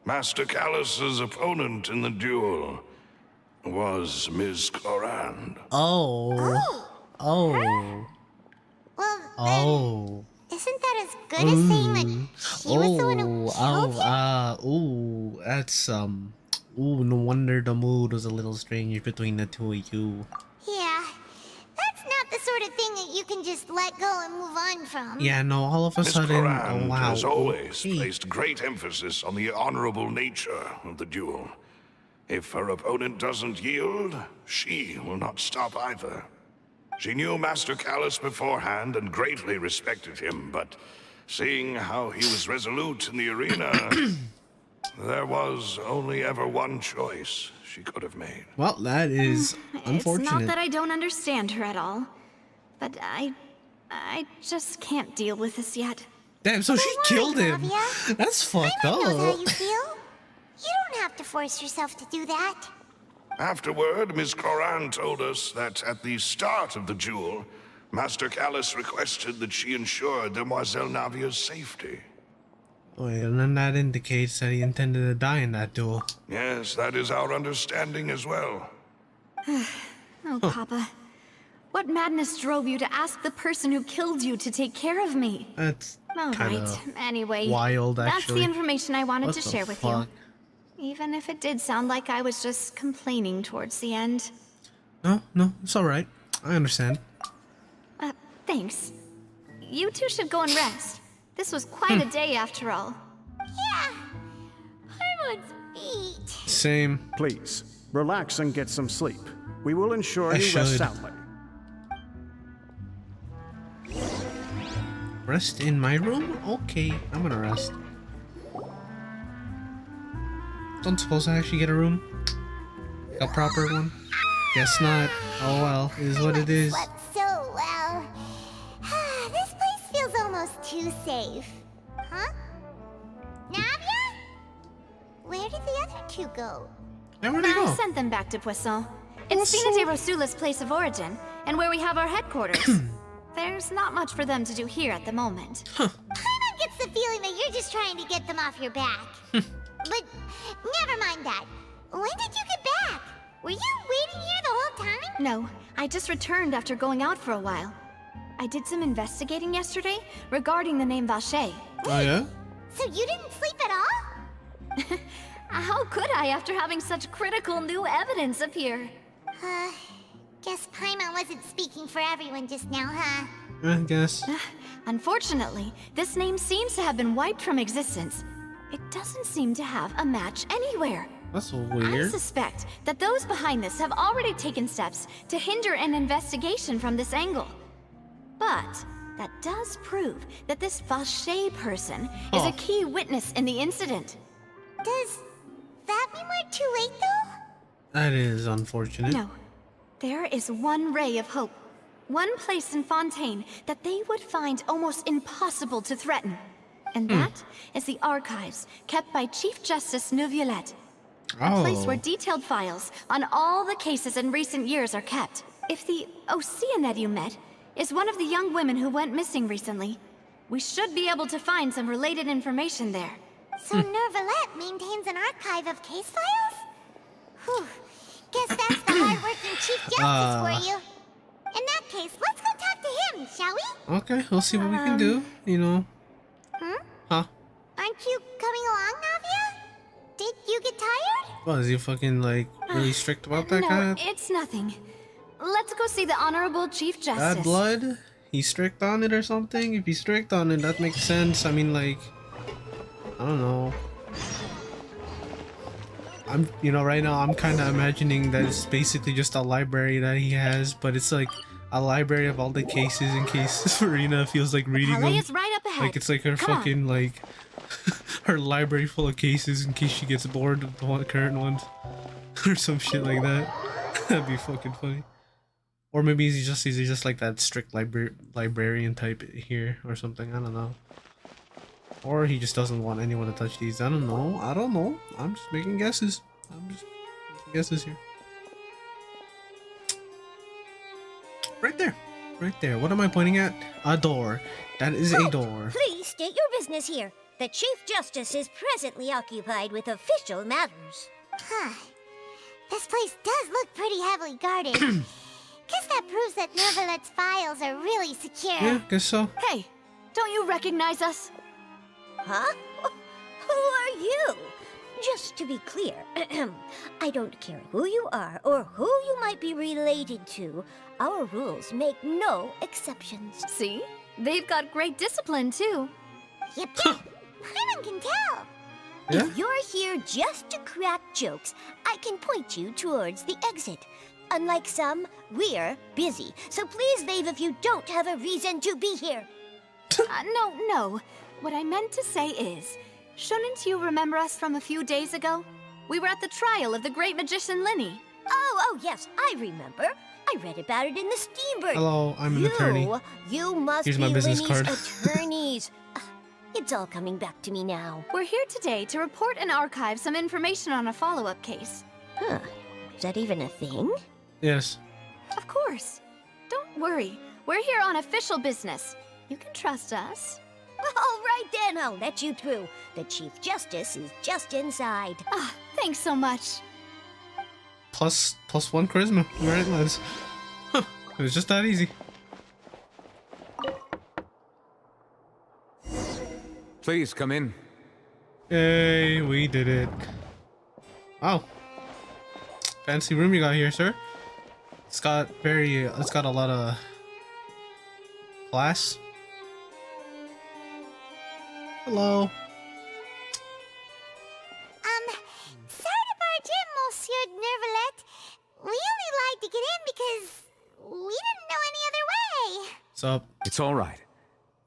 Master Callus's opponent in the duel was Ms. Clorand. Oh. Oh. Well, then, Oh. isn't that as good as saying that she was the one who killed him? Ooh, that's ooh, no wonder the mood was a little strange between the two of you. Yeah, that's not the sort of thing that you can just let go and move on from. Yeah, no, all of a Miss sudden, Clorand oh wow. has always okay. placed great emphasis on the honorable nature of the duel. If her opponent doesn't yield, she will not stop either. She knew Master Callus beforehand and greatly respected him, but seeing how he was resolute in the arena, there was only ever one choice she could have made. Well, that is unfortunate. It's not that I don't understand her at all, but I just can't deal with this yet. Damn, so she killed him. Navia. That's fucked Paimon knows how you up. feel. You don't have to force yourself to do that. Afterward, Ms. Clorand told us that at the start of the duel, Master Callus requested that she ensure Demoiselle Navia's safety. Wait, and then that indicates that he intended to die in that duel. Yes, that is our understanding as well. Oh, Papa. What madness drove you to ask the person who killed you to take care of me? That's All kind right. of Anyway, wild, that's actually. the information I wanted What to the share with fuck? you. Even if it did sound like I was just complaining towards the end. No, it's all right. I understand. Thanks. You two should go and rest. This was quite a day after all. Yeah. Paimon's beat. Same. Please, relax and get some sleep. We will ensure I you rest should. soundly. Rest in my room? Okay, I'm gonna rest. Don't suppose I actually get a room? A proper one? Guess not. Oh well, it is what it is. Slept so well. This place feels almost too safe. Huh? Navia? Where did the other two go? Hey, where'd they I go? sent them back to Poisson. It's Fina de Rosula's place of origin, and where we have our headquarters. There's not much for them to do here at the moment. Paimon gets the feeling that you're just trying to get them off your back. But never mind that. When did you get back? Were you waiting here the whole time? No, I just returned after going out for a while. I did some investigating yesterday regarding the name Vache. Oh yeah? So you didn't sleep at all? How could I after having such critical new evidence appear? Guess Paimon wasn't speaking for everyone just now, huh? I guess. Unfortunately, this name seems to have been wiped from existence. It doesn't seem to have a match anywhere. That's I weird. suspect that those behind this have already taken steps to hinder an investigation from this angle. But that does prove that this Vache person is a key witness in the incident. Does that mean we're too late, though? That is unfortunate. No, there is one ray of hope. One place in Fontaine that they would find almost impossible to threaten. And that is the archives kept by Chief Justice Neuvillette. A place where detailed files on all the cases in recent years are kept. If the Oceanette you met is one of the young women who went missing recently, we should be able to find some related information there. So Neuvillette maintains an archive of case files? Whew. Guess that's the hard-working Chief Justice for you. In that case, let's go talk to him, shall we? Okay, we'll see what we can do. You know. Huh? Aren't you coming along, Navia? Did you get tired? What, is he fucking like really strict about that No, kind of it's nothing. Let's go see the Honorable Chief Justice. bad blood? He's strict on it or something? If he's strict on it, that makes sense. I mean, like, I don't know. Right now I'm kind of imagining that it's basically just a library that he has, but it's like a library of all the cases in case Furina feels like reading Palais them. is right up ahead. Like it's like her Come on. fucking like her library full of cases in case she gets bored of the current ones or some shit like that. That'd be fucking funny. Or maybe he's just like that strict librarian type here or something. I don't know. Or he just doesn't want anyone to touch these. I don't know. I'm just making guesses. Here. Right there. What am I pointing at? A door. That is a door. Please state your business here. The Chief Justice is presently occupied with official matters. Huh. This place does look pretty heavily guarded. Guess that proves that Neuvillette files are really secure. Yeah, guess so. Hey, don't you recognize us? Huh? Who are you? Just to be clear, I don't care who you are or who you might be related to. Our rules make no exceptions. See? They've got great discipline, too. Yep. Paimon can tell. Yeah? If you're here just to crack jokes, I can point you towards the exit. Unlike some, we're busy, so please leave if you don't have a reason to be here. No. What I meant to say is, shouldn't you remember us from a few days ago? We were at the trial of the great magician Linny. Oh, yes, I remember. I read about it in the Steambird. Hello, I'm an attorney. You must Here's be my business Linny's card. attorneys. It's all coming back to me now. We're here today to report and archive some information on a follow-up case. Huh. Is that even a thing? Yes. Of course. Don't worry. We're here on official business. You can trust us. All right then, I'll let you through. The Chief Justice is just inside. Ah, thanks so much. Plus 1 charisma. Alright, lads. Huh. It was just that easy. Please come in. Yay, we did it. Wow. Fancy room you got here, sir. It's got a lot of class. Hello. Sorry to barge in, Monsieur Neuvillette. We only lied to get in because we didn't know any other way. What's up? It's all right.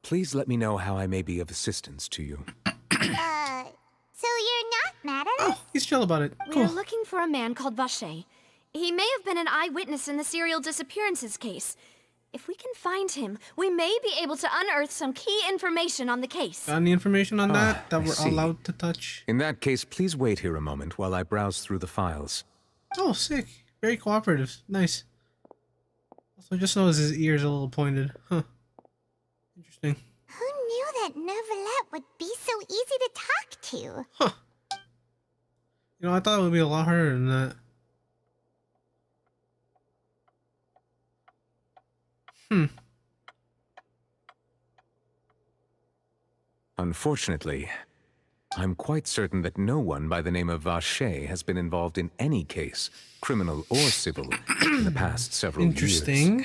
Please let me know how I may be of assistance to you. So you're not mad at us? Oh, he's chill about it. We are Cool. looking for a man called Vacher. He may have been an eyewitness in the serial disappearances case. If we can find him, we may be able to unearth some key information on the case. Got any information on that I we're see. allowed to touch? In that case, please wait here a moment while I browse through the files. Oh, sick. Very cooperative. Nice. Also, just noticed his ears a little pointed. Huh. Interesting. Who knew that Neuvillette would be so easy to talk to? Huh. You know, I thought it would be a lot harder than that. Unfortunately, I'm quite certain that no one by the name of Vacher has been involved in any case, criminal or civil, in the past several years. Interesting.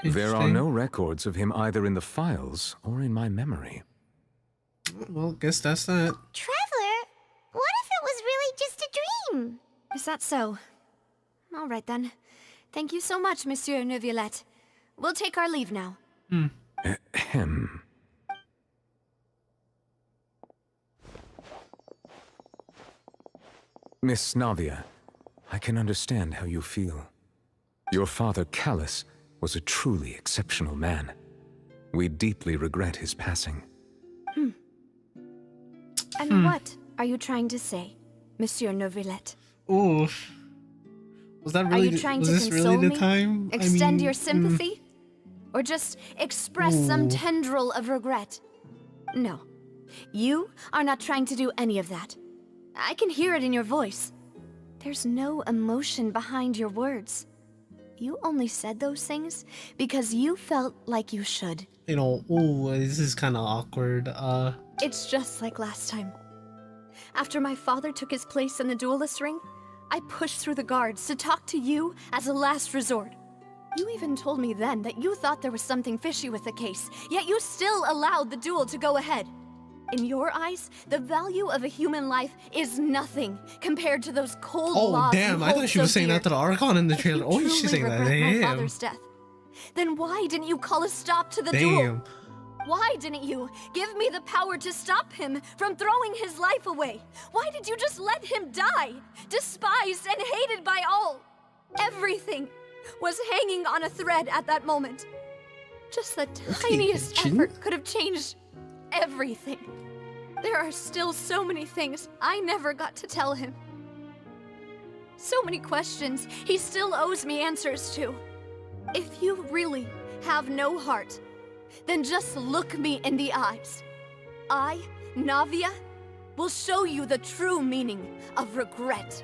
There are no records of him either in the files or in my memory. Well, guess that's that. Traveler, what if it was really just a dream? Is that so? All right then. Thank you so much, Monsieur Neuvillette. We'll take our leave now. Ahem. Miss Navia, I can understand how you feel. Your father, Callus, was a truly exceptional man. We deeply regret his passing. And what are you trying to say, Monsieur Neuvillette? Ooh. Was that Are really? you trying Was to this console really the me? time? Extend your sympathy? Or just express some Ooh. tendril of regret? No. You are not trying to do any of that. I can hear it in your voice. There's no emotion behind your words. You only said those things because you felt like you should. You know, ooh, this is kind of awkward. It's just like last time. After my father took his place in the duelist ring, I pushed through the guards to talk to you as a last resort. You even told me then that you thought there was something fishy with the case, yet you still allowed the duel to go ahead. In your eyes, the value of a human life is nothing compared to those cold Oh, laws you damn, I hold thought she so was saying dear. that to the Archon in the If you trailer. Oh, she's truly saying that. regret my Damn. father's death, then why didn't you call a stop to the duel? Damn. Why didn't you give me the power to stop him from throwing his life away? Why did you just let him die, despised and hated by all? Everything was hanging on a thread at that moment. Just the tiniest Genshin? effort could have changed everything. There are still so many things I never got to tell him. So many questions he still owes me answers to. If you really have no heart, then just look me in the eyes. I, Navia, will show you the true meaning of regret.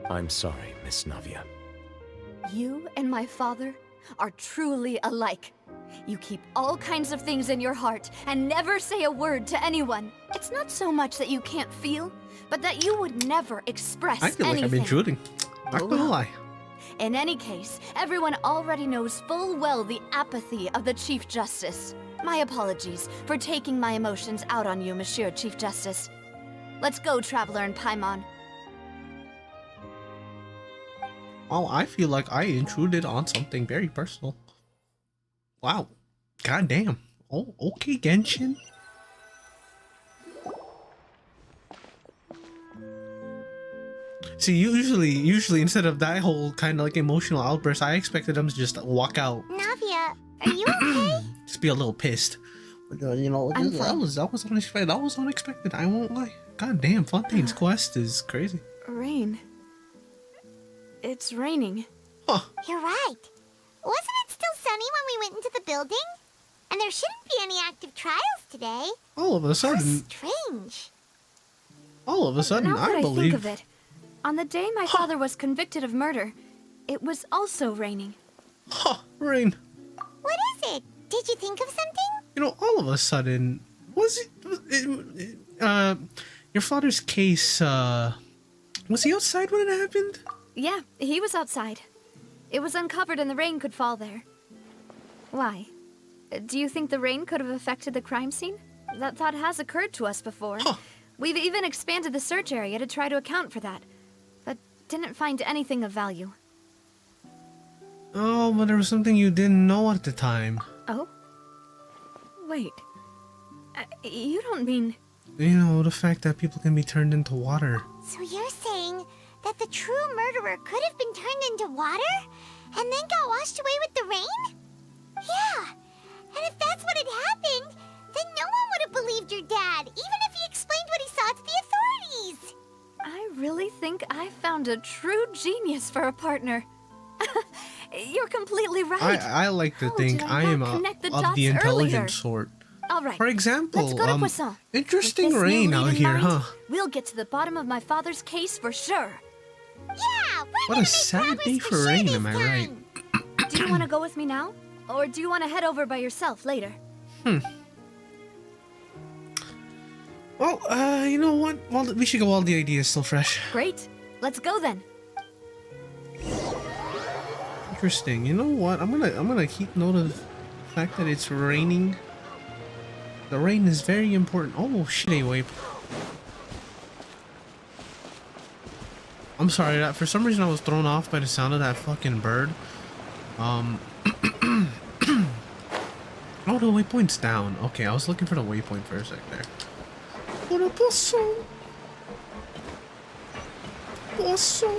I'm sorry, Miss Navia. You and my father are truly alike. You keep all kinds of things in your heart and never say a word to anyone. It's not so much that you can't feel, but that you would never express I feel anything. like I'm intruding. Not gonna lie. In any case, everyone already knows full well the apathy of the Chief Justice. My apologies for taking my emotions out on you, Monsieur Chief Justice. Let's go, Traveler and Paimon. Well, I feel like I intruded on something very personal. Wow. God damn. Oh, okay, Genshin. See, usually instead of that whole kind of like emotional outburst, I expected them to just walk out. Navia, are you okay? Just be a little pissed. But, you know, I'm that was unexpected. That was unexpected. I won't lie. God damn, Fontaine's quest is crazy. Rain. It's raining. Huh. You're right. Wasn't it still sunny when we went into the building? And there shouldn't be any active trials today. All of a How sudden, strange. all of a sudden, Now that I I believe. think of it, on the day my father was convicted of murder, it was also raining. Huh, rain. What is it? Did you think of something? You know, all of a sudden, your father's case, was he outside when it happened? Yeah, he was outside. It was uncovered and the rain could fall there. Why? Do you think the rain could have affected the crime scene? That thought has occurred to us before. Huh. We've even expanded the search area to try to account for that, but didn't find anything of value. Oh, but there was something you didn't know at the time. Oh? Wait. You don't mean... You know, the fact that people can be turned into water. So you're saying that the true murderer could have been turned into water and then got washed away with the rain? Yeah. And if that's what had happened, then no one would have believed your dad, even if he explained what he saw to the authorities. I really think I found a true genius for a partner. You're completely right. I like to How think did I not am connect the of dots the intelligent earlier? sort. All right. For example, Let's go to Poisson. interesting With this rain new out lead in here, mind, huh? We'll get to the bottom of my father's case for sure. Yeah, we're What gonna a make sad progress day for for sure rain, this am I right? time. Do you want to go with me now? Or do you want to head over by yourself later? Well, you know what? Well, we should go while the idea is still fresh. Great. Let's go then. Interesting. You know what? I'm gonna keep note of the fact that it's raining. The rain is very important. Oh shit! Wait. I'm sorry. That for some reason I was thrown off by the sound of that fucking bird. Oh, the waypoint's down. Okay, I was looking for the waypoint for a sec there. What a poisson! Poisson!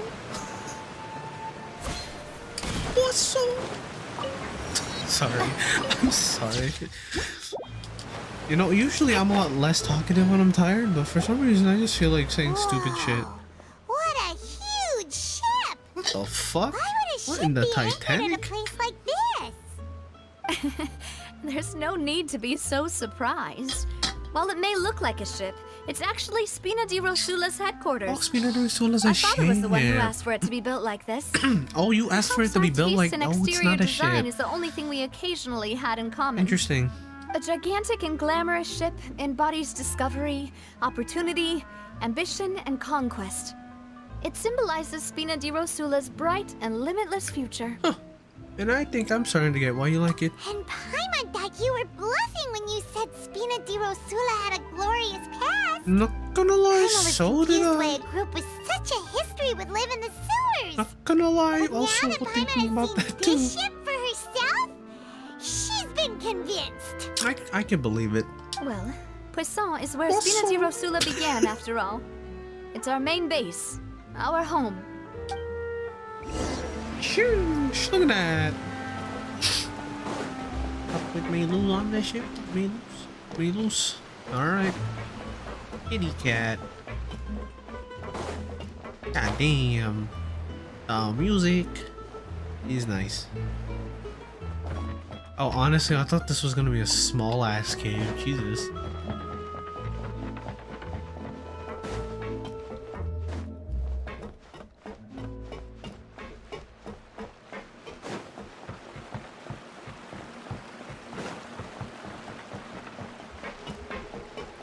Poisson! Sorry. I'm sorry. You know, usually I'm a lot less talkative when I'm tired, but for some reason I just feel like saying stupid shit. What a huge ship! What the fuck? Why would a What ship in the be anchored in a Titanic? place like this? There's no need to be so surprised. While it may look like a ship, it's actually Spina di Rosula's headquarters. Oh, Spina di Rosula's a My father was the one who ship. asked for it to be built like this. Oh, you asked for it to be built like... Taste in Oh, it's exterior not a design ship. is the only thing we occasionally had in common. Interesting. A gigantic and glamorous ship embodies discovery, opportunity, ambition, and conquest. It symbolizes Spina di Rosula's bright and limitless future. Huh. And I think I'm starting to get why you like it. And Paimon thought you were bluffing when you said Spina di Rosula had a glorious past. Not gonna lie, Paimon was so did confused why I. a group with such a history would live in the sewers. Not gonna lie, But also now that Paimon thinking about has that seen too. this ship for herself, she's been convinced. I can believe it. Well, Poisson is where Spina di Rosula began, after all. It's our main base, our home. Shoosh, look at that. Up with me loose on this ship. Me loose. Me loose. Alright. Kitty cat. God damn. Music is nice. Oh, honestly, I thought this was gonna be a small ass cave. Jesus.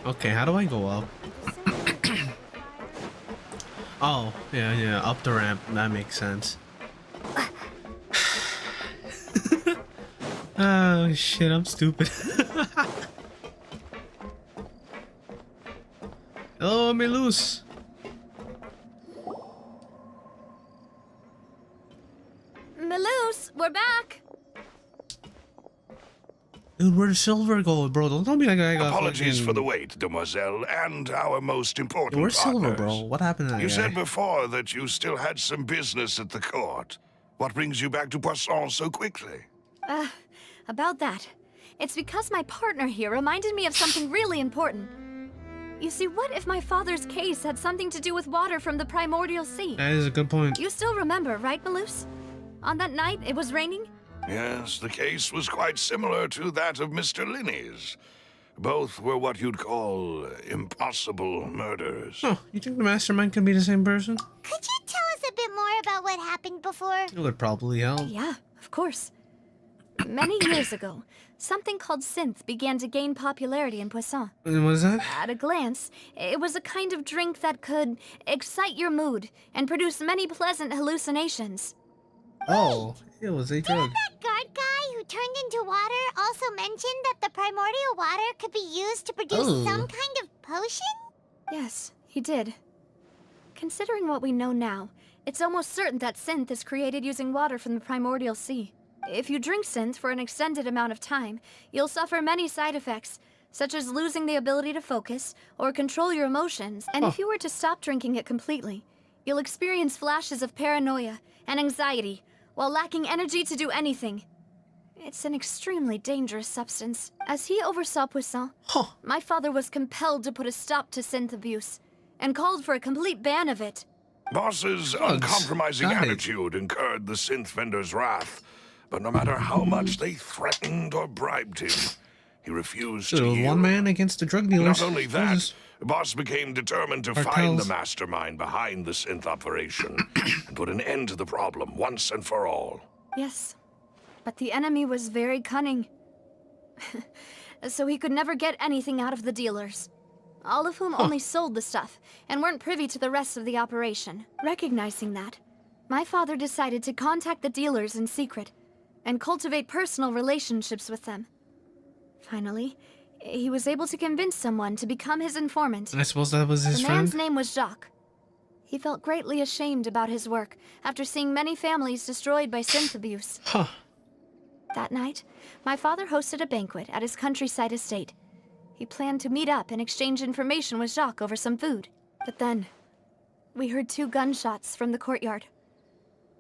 Okay, how do I go up? Oh, yeah, up the ramp. That makes sense. Oh shit, I'm stupid. Oh, me loose. Melus, we're back. Dude, where'd silver go, bro? Don't tell me I got Apologies fucking... for the wait, demoiselle, and our most important Where's silver, bro? partners. What happened to that You guy? said before that you still had some business at the court. What brings you back to Poisson so quickly? About that. It's because my partner here reminded me of something really important. You see, what if my father's case had something to do with water from the primordial sea? That is a good point. You still remember, right, Melus? On that night, it was raining? Yes, the case was quite similar to that of Mr. Linney's. Both were what you'd call impossible murders. Oh, you think the mastermind can be the same person? Could you tell us a bit more about what happened before? It would probably help. Yeah, of course. Many years ago, something called synth began to gain popularity in Poisson. And what is that? At a glance, it was a kind of drink that could excite your mood and produce many pleasant hallucinations. Oh, it was a drug. Didn't that guard guy who turned into water also mention that the primordial water could be used to produce some kind of potion? Yes, he did. Considering what we know now, it's almost certain that synth is created using water from the primordial sea. If you drink synth for an extended amount of time, you'll suffer many side effects, such as losing the ability to focus or control your emotions. And if you were to stop drinking it completely, you'll experience flashes of paranoia and anxiety while lacking energy to do anything. It's an extremely dangerous substance. As he oversaw Poisson, my father was compelled to put a stop to synth abuse and called for a complete ban of it. Boss's uncompromising attitude incurred the synth vendor's wrath, but no matter how much they threatened or bribed him, he refused to yield. One man against the drug dealers. Not only that, Boss became determined to find the mastermind behind the synth operation and put an end to the problem once and for all. Yes, but the enemy was very cunning. So he could never get anything out of the dealers, all of whom only sold the stuff and weren't privy to the rest of the operation. Recognizing that, my father decided to contact the dealers in secret and cultivate personal relationships with them. Finally, he was able to convince someone to become his informant. I suppose that was his friend? The man's name was Jacques. He felt greatly ashamed about his work after seeing many families destroyed by synth abuse. That night, my father hosted a banquet at his countryside estate. He planned to meet up and exchange information with Jacques over some food. But then, we heard 2 gunshots from the courtyard.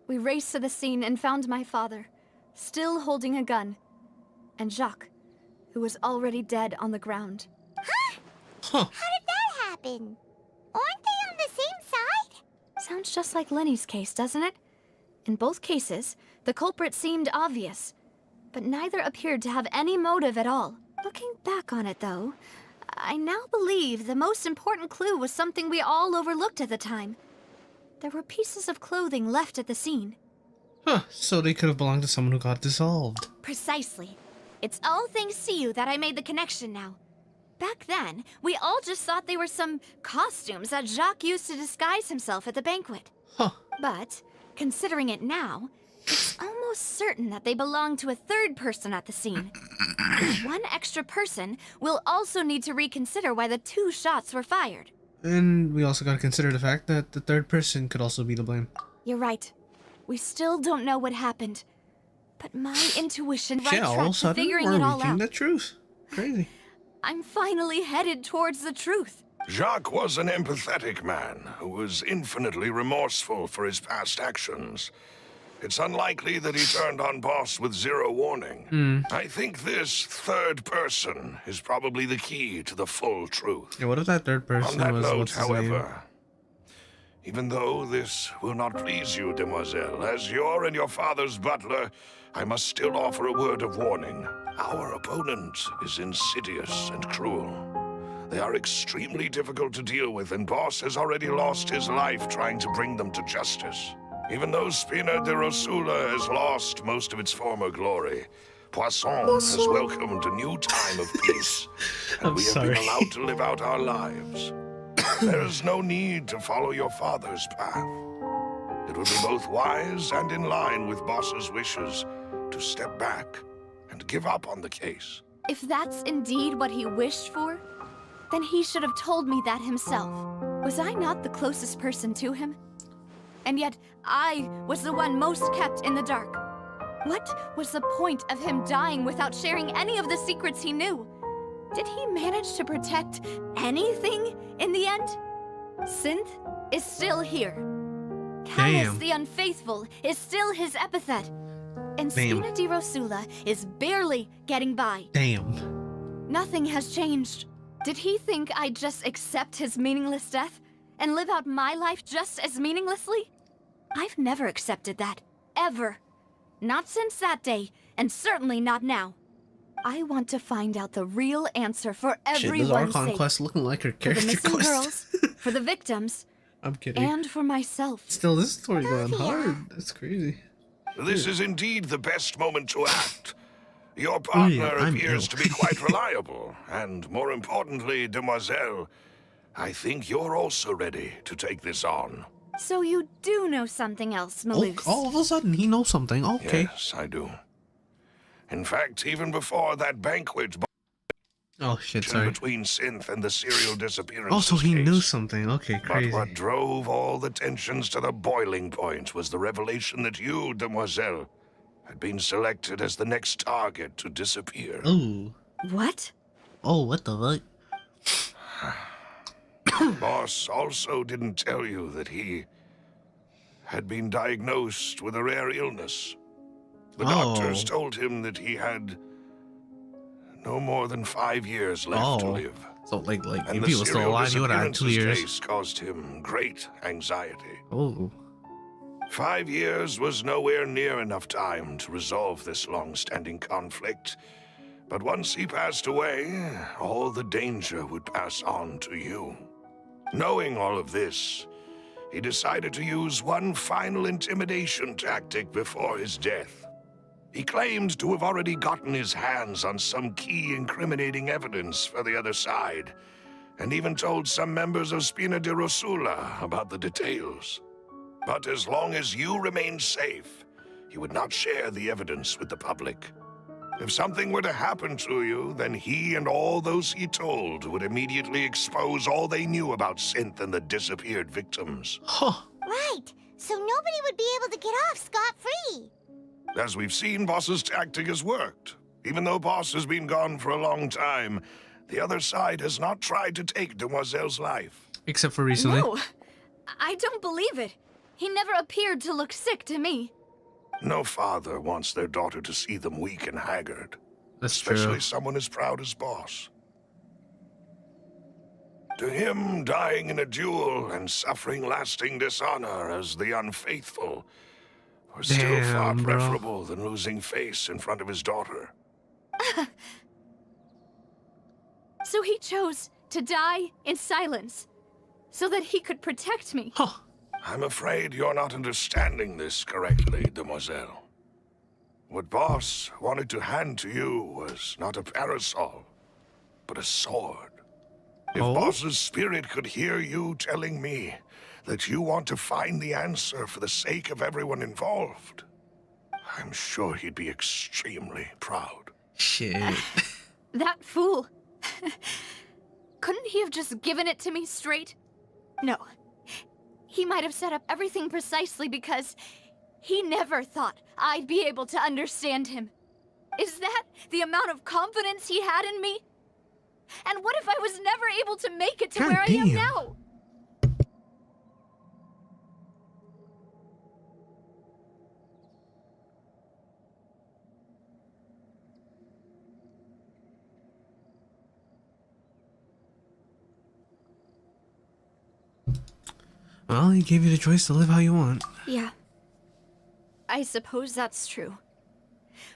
We raced to the scene and found my father, still holding a gun, and Jacques, who was already dead on the ground. How did that happen? Aren't they on the same side? Sounds just like Lenny's case, doesn't it? In both cases, the culprit seemed obvious, but neither appeared to have any motive at all. Looking back on it, though, I now believe the most important clue was something we all overlooked at the time. There were pieces of clothing left at the scene. So they could have belonged to someone who got dissolved. Precisely. It's all thanks to you that I made the connection now. Back then, we all just thought they were some costumes that Jacques used to disguise himself at the banquet. But, considering it now, it's almost certain that they belong to a third person at the scene. One extra person will also need to reconsider why the 2 shots were fired. And we also gotta consider the fact that the third person could also be to blame. You're right. We still don't know what happened. But my intuition right track to figuring it all out. The truth. Crazy. I'm finally headed towards the truth. Jacques was an empathetic man who was infinitely remorseful for his past actions. It's unlikely that he turned on Boss with 0 warning. I think this third person is probably the key to the full truth. Yeah, what if that third person on that was, note, what's his name? however, even though this will not please you, demoiselle, as your and your father's butler, I must still offer a word of warning. Our opponent is insidious and cruel. They are extremely difficult to deal with, and Boss has already lost his life trying to bring them to justice. Even though Spina de Rosula has lost most of its former glory, Poisson has welcomed a new time of peace, and I'm we have sorry. been allowed to live out our lives. There is no need to follow your father's path. It would be both wise and in line with Boss's wishes to step back and give up on the case. If that's indeed what he wished for, then he should have told me that himself. Was I not the closest person to him? And yet, I was the one most kept in the dark. What was the point of him dying without sharing any of the secrets he knew? Did he manage to protect anything in the end? Synth is still here. Callus Damn. the Unfaithful is still his epithet. And Damn. Spina di Rosula is barely getting by. Damn. Nothing has changed. Did he think I'd just accept his meaningless death and live out my life just as meaninglessly? I've never accepted that. Ever. Not since that day, and certainly not now. I want to find out the real answer for Shit, this everyone's Archon sake. quest looking like her For the character missing quest. girls, for the victims, I'm kidding. and for myself. Still, this story going hard. That's crazy. This is indeed the best moment to act. Your partner I'm appears ill. to be quite reliable, and more importantly, demoiselle, I think you're also ready to take this on. So you do know something else, Oh, Maloose. all of a sudden, he knows something. Okay. Yes, I do. In fact, even before that banquet Oh, shit, sorry. between Synth and the serial disappearance Oh, so he case. knew something. Okay, But crazy. what drove all the tensions to the boiling point was the revelation that you, demoiselle, had been selected as the next target to disappear. Oh. What? Oh, what the fuck? Boss also didn't tell you that he had been diagnosed with a rare illness. The doctors told him that he had no more than 5 years left to live. So, like, And if the he was still serial alive, he would have had 2 disappearances years. case caused him great anxiety. Oh. 5 years was nowhere near enough time to resolve this long-standing conflict. But once he passed away, all the danger would pass on to you. Knowing all of this, he decided to use one final intimidation tactic before his death. He claimed to have already gotten his hands on some key incriminating evidence for the other side, and even told some members of Spina di Rosula about the details. But as long as you remained safe, he would not share the evidence with the public. If something were to happen to you, then he and all those he told would immediately expose all they knew about Synth and the disappeared victims. Huh. Right, so nobody would be able to get off scot-free. As we've seen, Boss's tactic has worked. Even though Boss has been gone for a long time, the other side has not tried to take Demoiselle's life. Except for recently. No, I don't believe it. He never appeared to look sick to me. No father wants their daughter to see them weak and haggard. That's Especially true. someone as proud as Boss. To him, dying in a duel and suffering lasting dishonor as the unfaithful was still far Damn, bro. preferable than losing face in front of his daughter. So he chose to die in silence, so that he could protect me. Huh. I'm afraid you're not understanding this correctly, demoiselle. What Boss wanted to hand to you was not a parasol, but a sword. If Oh? Boss's spirit could hear you telling me that you want to find the answer for the sake of everyone involved, I'm sure he'd be extremely proud. Shit. That fool. Couldn't he have just given it to me straight? No. He might have set up everything precisely because he never thought I'd be able to understand him. Is that the amount of confidence he had in me? And what if I was never able to make it to God where I am damn. now? Well, he gave you the choice to live how you want. Yeah. I suppose that's true.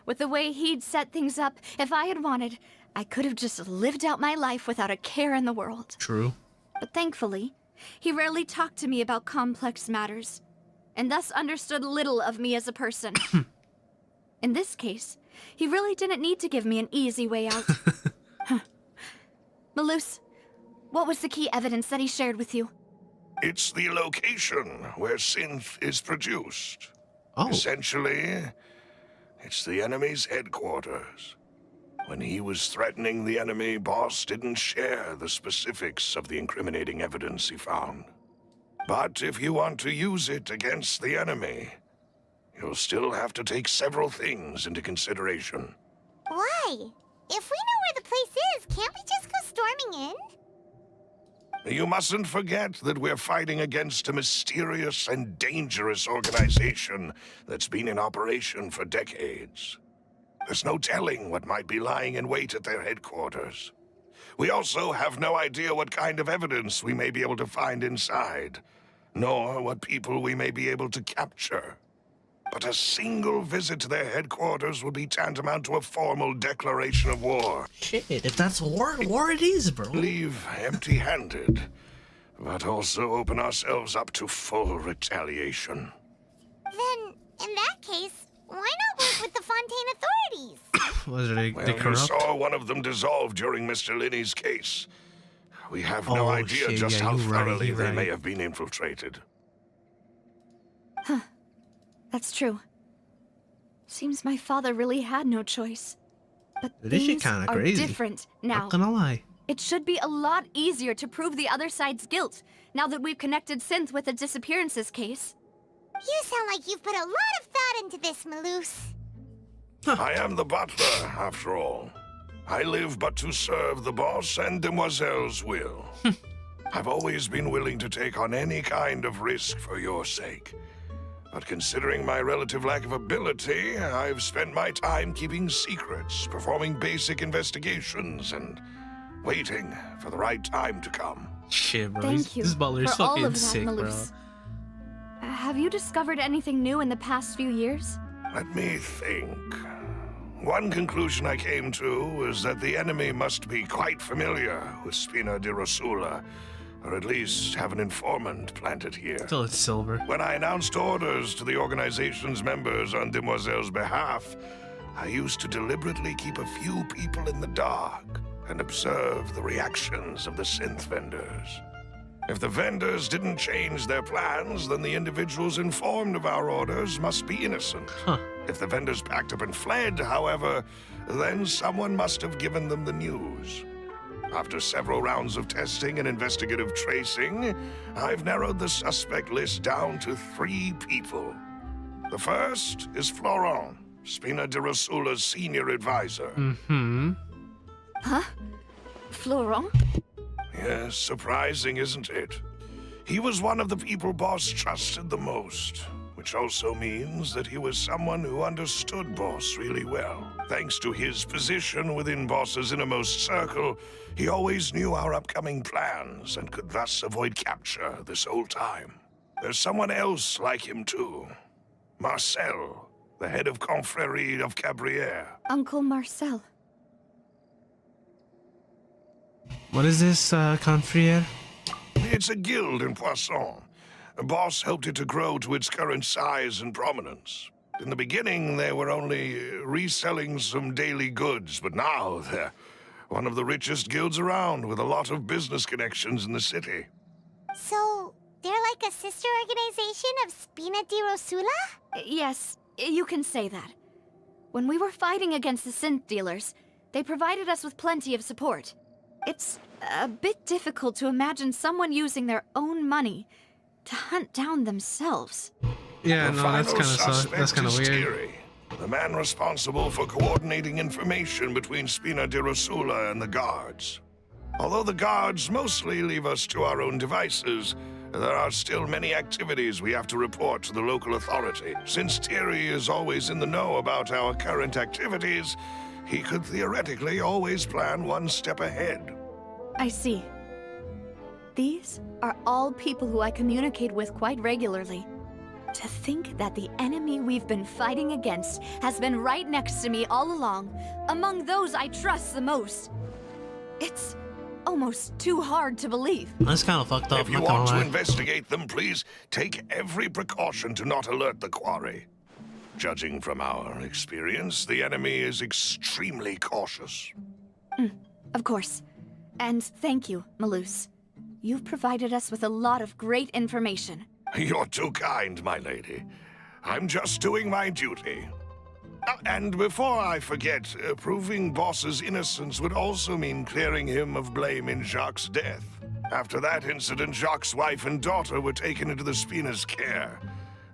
With the way he'd set things up, if I had wanted, I could have just lived out my life without a care in the world. True. But thankfully, he rarely talked to me about complex matters, and thus understood little of me as a person. In this case, He really didn't need to give me an easy way out. Huh. Malus, what was the key evidence that he shared with you? It's the location where synth is produced. Oh. Essentially, it's the enemy's headquarters. When he was threatening the enemy, Boss didn't share the specifics of the incriminating evidence he found. But if you want to use it against the enemy, you'll still have to take several things into consideration. Why? If we know where the place is, can't we just go storming in? You mustn't forget that we're fighting against a mysterious and dangerous organization that's been in operation for decades. There's no telling what might be lying in wait at their headquarters. We also have no idea what kind of evidence we may be able to find inside, nor what people we may be able to capture. But a single visit to their headquarters will be tantamount to a formal declaration of war. Shit, if that's war it is, bro. Leave empty-handed, but also open ourselves up to full retaliation. Then, in that case, why not work with the Fontaine authorities? Was they Well, we corrupt? saw one of them dissolve during Mr. Linney's case. We have no idea shit, just yeah, how you're right, thoroughly you're they right. may have been infiltrated. That's true. Seems my father really had no choice. But This shit things kinda are crazy. different now. Not gonna lie. It should be a lot easier to prove the other side's guilt, now that we've connected Synth with the disappearances case. You sound like you've put a lot of thought into this, Malus. I am the butler, after all. I live but to serve the boss and Demoiselle's will. I've always been willing to take on any kind of risk for your sake. But considering my relative lack of ability, I've spent my time keeping secrets, performing basic investigations, and waiting for the right time to come. Shit, bro. Thank you This butler is for all fucking of that, sick, bro. Malus. Have you discovered anything new in the past few years? Let me think. One conclusion I came to is that the enemy must be quite familiar with Spina di Rosula, or at least have an informant planted here. Till it's silver. When I announced orders to the organization's members on Demoiselle's behalf, I used to deliberately keep a few people in the dark and observe the reactions of the synth vendors. If the vendors didn't change their plans, then the individuals informed of our orders must be innocent. Huh. If the vendors packed up and fled, however, then someone must have given them the news. After several rounds of testing and investigative tracing, I've narrowed the suspect list down to 3 people. The first is Florent, Spina di Rosula's senior advisor. Mm-hmm. Huh? Florent? Yes, surprising, isn't it? He was one of the people Boss trusted the most, which also means that he was someone who understood Boss really well. Thanks to his position within Boss's innermost circle, he always knew our upcoming plans and could thus avoid capture this whole time. There's someone else like him too. Marcel, the head of Confrérie of Cabrières. Uncle Marcel. What is this, Confriere? It's a guild in Poisson. Boss helped it to grow to its current size and prominence. In the beginning, they were only reselling some daily goods, but now they're one of the richest guilds around, with a lot of business connections in the city. So, they're like a sister organization of Spina di Rosula? Yes, you can say that. When we were fighting against the synth dealers, they provided us with plenty of support. It's a bit difficult to imagine someone using their own money to hunt down themselves. Yeah, The no, that's final kind of suspect that's kind of is weird. Thierry, the man responsible for coordinating information between Spina di Rosula and the guards. Although the guards mostly leave us to our own devices, there are still many activities we have to report to the local authority. Since Thierry is always in the know about our current activities, he could theoretically always plan one step ahead. I see. These are all people who I communicate with quite regularly. To think that the enemy we've been fighting against has been right next to me all along, among those I trust the most. It's almost too hard to believe. That's kind of fucked up. If you not gonna want to lie. investigate them, please take every precaution to not alert the quarry. Judging from our experience, the enemy is extremely cautious. Of course. And thank you, Malus. You've provided us with a lot of great information. You're too kind, my lady. I'm just doing my duty. And before I forget, proving Boss's innocence would also mean clearing him of blame in Jacques' death. After that incident, Jacques' wife and daughter were taken into the Spina's care.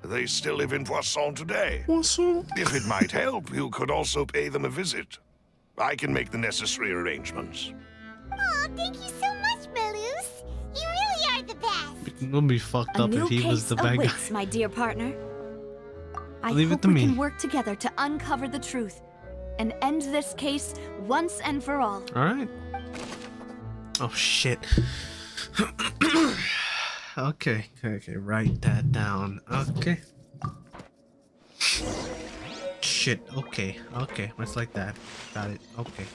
They still live in Poisson today. Poisson? If it might help, you could also pay them a visit. I can make the necessary arrangements. Aw, thank you so much, Malus. You really are the best. It would be fucked A up new if he was case the bad guy. awaits, my dear partner. I Leave it hope to we me. can work together to uncover the truth and end this case once and for all. Alright. Oh shit. Okay, write that down. Okay. Shit, okay, it's like that. Got it, okay.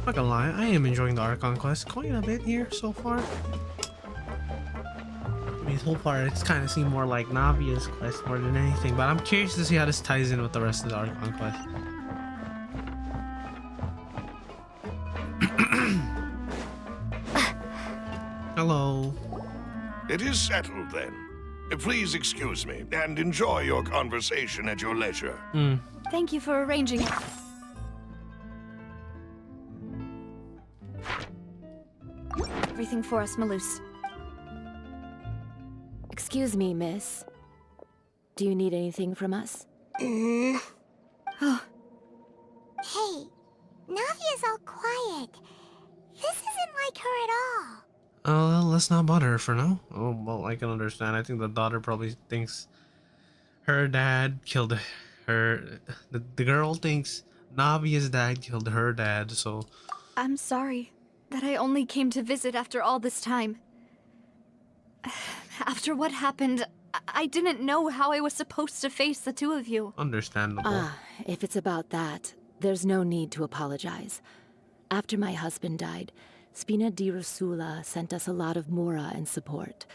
Not gonna lie, I am enjoying the Archon quest quite a bit here so far. I mean, so far it's kind of seemed more like Navia's quest more than anything, but I'm curious to see how this ties in with the rest of the Archon quest. Hello. It is settled then. Please excuse me, and enjoy your conversation at your leisure. Thank you for arranging it. Everything for us, Malus. Excuse me, miss. Do you need anything from us? Hey, Navia's all quiet. This isn't like her at all. Let's not bother her for now. Oh, well, I can understand. I think the daughter probably thinks her dad killed her. The girl thinks Navia's dad killed her dad, so... I'm sorry that I only came to visit after all this time. After what happened, I didn't know how I was supposed to face the two of you. Understandable. If it's about that, there's no need to apologize. After my husband died, Spina di Rosula sent us a lot of mora and support.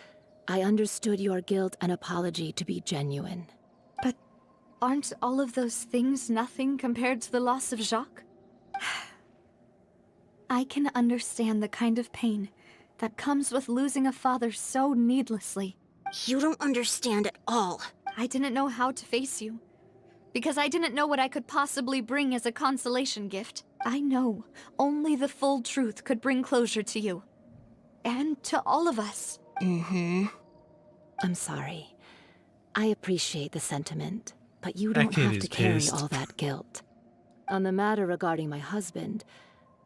I understood your guilt and apology to be genuine. But aren't all of those things nothing compared to the loss of Jacques? I can understand the kind of pain that comes with losing a father so needlessly. You don't understand at all. I didn't know how to face you, because I didn't know what I could possibly bring as a consolation gift. I know only the full truth could bring closure to you. And to all of us. I'm sorry. I appreciate the sentiment, but you don't have to carry all that guilt. On the matter regarding my husband,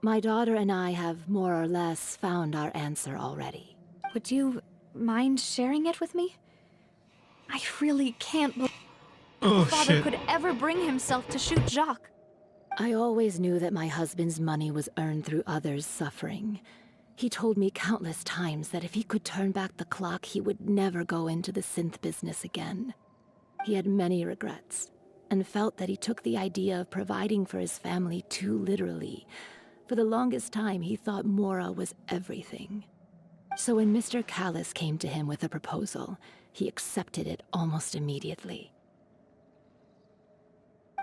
my daughter and I have more or less found our answer already. Would you mind sharing it with me? I really can't believe my father could ever bring himself to shoot Jacques. I always knew that my husband's money was earned through others' suffering. He told me countless times that if he could turn back the clock, he would never go into the synth business again. He had many regrets, and felt that he took the idea of providing for his family too literally. For the longest time, he thought Mora was everything. So when Mr. Callis came to him with a proposal, he accepted it almost immediately.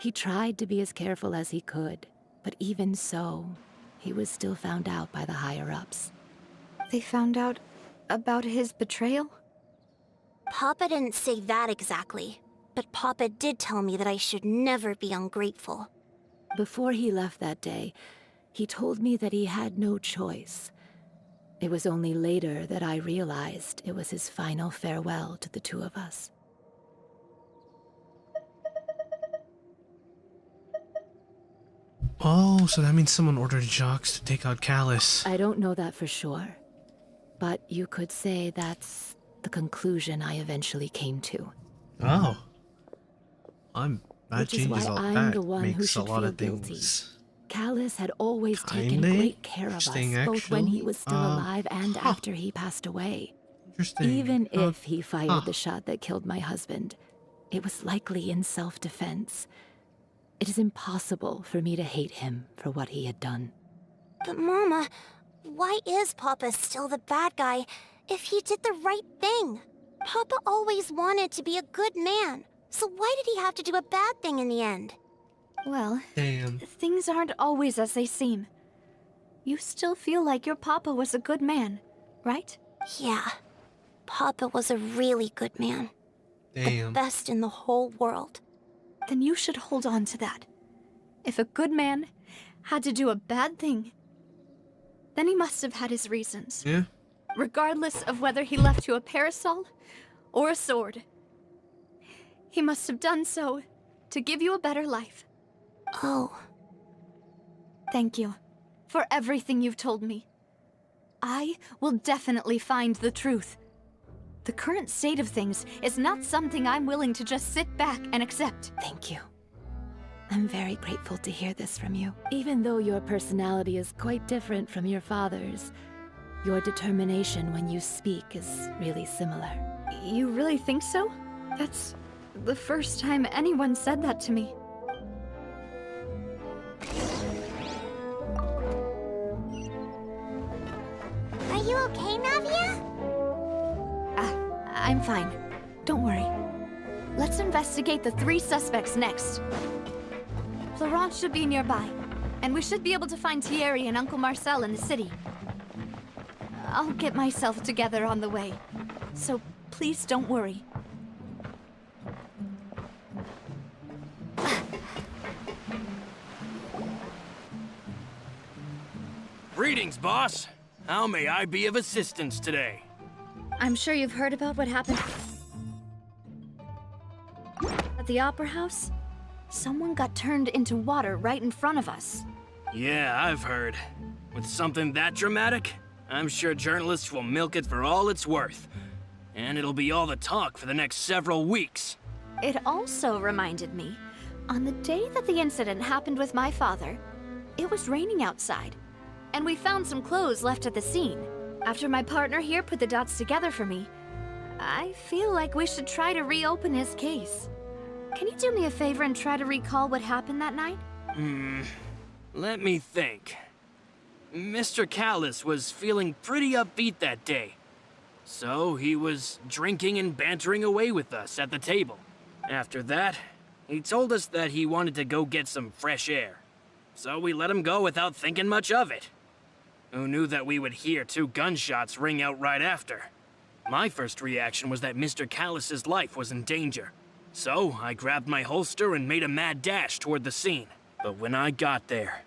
He tried to be as careful as he could, but even so, he was still found out by the higher-ups. They found out about his betrayal? Papa didn't say that exactly, but Papa did tell me that I should never be ungrateful. Before he left that day, he told me that he had no choice. It was only later that I realized it was his final farewell to the two of us. Oh, so that means someone ordered Jacques to take out Callus. I don't know that for sure, but you could say that's the conclusion I eventually came to. Oh. That Which is why changes I'm the one who makes a should lot feel of guilty. things. Callus had always taken Kinda great care of us, interesting, both when he actually. was still alive and after he passed away. Interesting. Even if he fired the shot that killed my husband, it was likely in self-defense. It is impossible for me to hate him for what he had done. But Mama, why is Papa still the bad guy if he did the right thing? Papa always wanted to be a good man, so why did he have to do a bad thing in the end? Well, Damn. things aren't always as they seem. You still feel like your papa was a good man, right? Yeah, Papa was a really good man. The Damn. best in the whole world. Then you should hold on to that. If a good man had to do a bad thing, then he must have had his reasons. Yeah. Regardless of whether he left you a parasol or a sword. He must have done so to give you a better life. Oh. Thank you for everything you've told me. I will definitely find the truth. The current state of things is not something I'm willing to just sit back and accept. Thank you. I'm very grateful to hear this from you. Even though your personality is quite different from your father's, your determination when you speak is really similar. You really think so? That's the first time anyone said that to me. Are you okay, Navia? I'm fine. Don't worry. Let's investigate the 3 suspects next. Florence should be nearby, and we should be able to find Thierry and Uncle Marcel in the city. I'll get myself together on the way, so please don't worry. Greetings, boss. How may I be of assistance today? I'm sure you've heard about what happened at the Opera House. Someone got turned into water right in front of us. Yeah, I've heard. With something that dramatic, I'm sure journalists will milk it for all it's worth. And it'll be all the talk for the next several weeks. It also reminded me, on the day that the incident happened with my father, it was raining outside, and we found some clothes left at the scene. After my partner here put the dots together for me, I feel like we should try to reopen his case. Can you do me a favor and try to recall what happened that night? Let me think. Mr. Callus was feeling pretty upbeat that day. So he was drinking and bantering away with us at the table. After that, he told us that he wanted to go get some fresh air. So we let him go without thinking much of it. Who knew that we would hear 2 gunshots ring out right after? My first reaction was that Mr. Callus's life was in danger. So I grabbed my holster and made a mad dash toward the scene. But when I got there,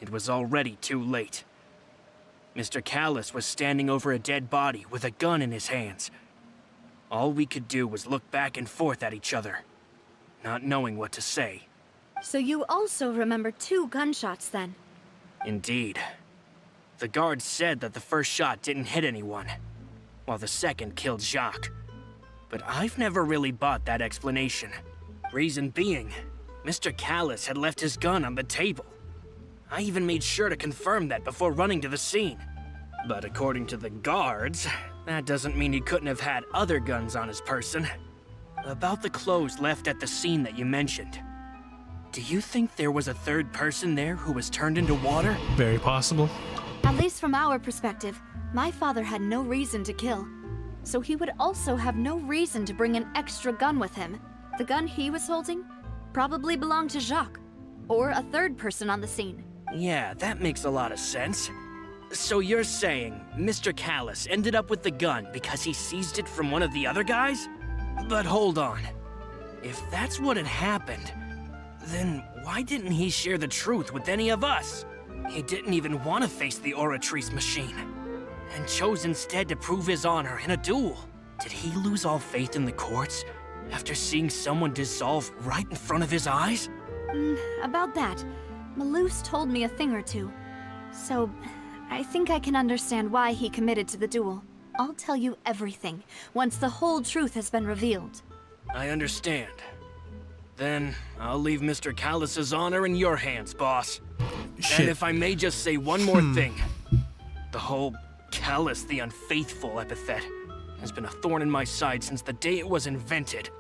it was already too late. Mr. Callus was standing over a dead body with a gun in his hands. All we could do was look back and forth at each other, not knowing what to say. So you also remember 2 gunshots then? Indeed. The guard said that the first shot didn't hit anyone, while the second killed Jacques. But I've never really bought that explanation. Reason being, Mr. Callus had left his gun on the table. I even made sure to confirm that before running to the scene. But according to the guards, that doesn't mean he couldn't have had other guns on his person. About the clothes left at the scene that you mentioned, do you think there was a third person there who was turned into water? Very possible. At least from our perspective, my father had no reason to kill. So he would also have no reason to bring an extra gun with him. The gun he was holding probably belonged to Jacques, or a third person on the scene. Yeah, that makes a lot of sense. So you're saying Mr. Callus ended up with the gun because he seized it from one of the other guys? But hold on. If that's what had happened, then why didn't he share the truth with any of us? He didn't even want to face the Oratrice machine. and chose instead to prove his honor in a duel. Did he lose all faith in the courts after seeing someone dissolve right in front of his eyes? About that, Malus told me a thing or two. So, I think I can understand why he committed to the duel. I'll tell you everything, once the whole truth has been revealed. I understand. Then, I'll leave Mr. Callus's honor in your hands, boss. Shit. And if I may just say one more thing. The whole Callus the Unfaithful epithet has been a thorn in my side since the day it was invented.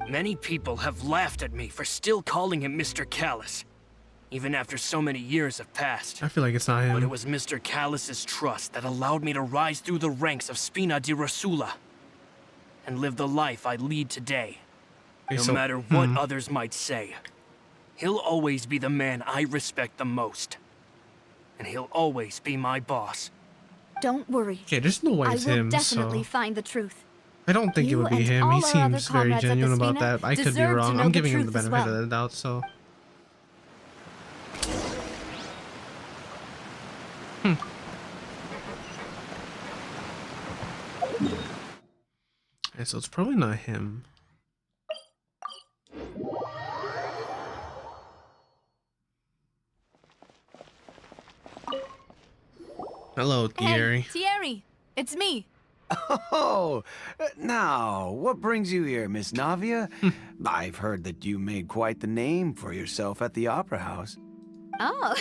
Many people have laughed at me for still calling him Mr. Callus, even after so many years have passed. I feel like it's not him. But it was Mr. Callus's trust that allowed me to rise through the ranks of Spina di Rosula and live the life I lead today. No matter what others might say, he'll always be the man I respect the most. And he'll always be my boss. Don't worry. Okay, there's no way it's I will him, definitely so... find the truth. I don't think it You would be and him. all He our seems other very comrades at the genuine about Spina that. I could be deserve to wrong. know I'm the giving him the truth as benefit well. of the doubt, so... Yeah, so it's probably not him. Hello, Thierry. Hey, Thierry! It's me! Oh, now, what brings you here, Miss Navia? I've heard that you made quite the name for yourself at the Opera House. Oh,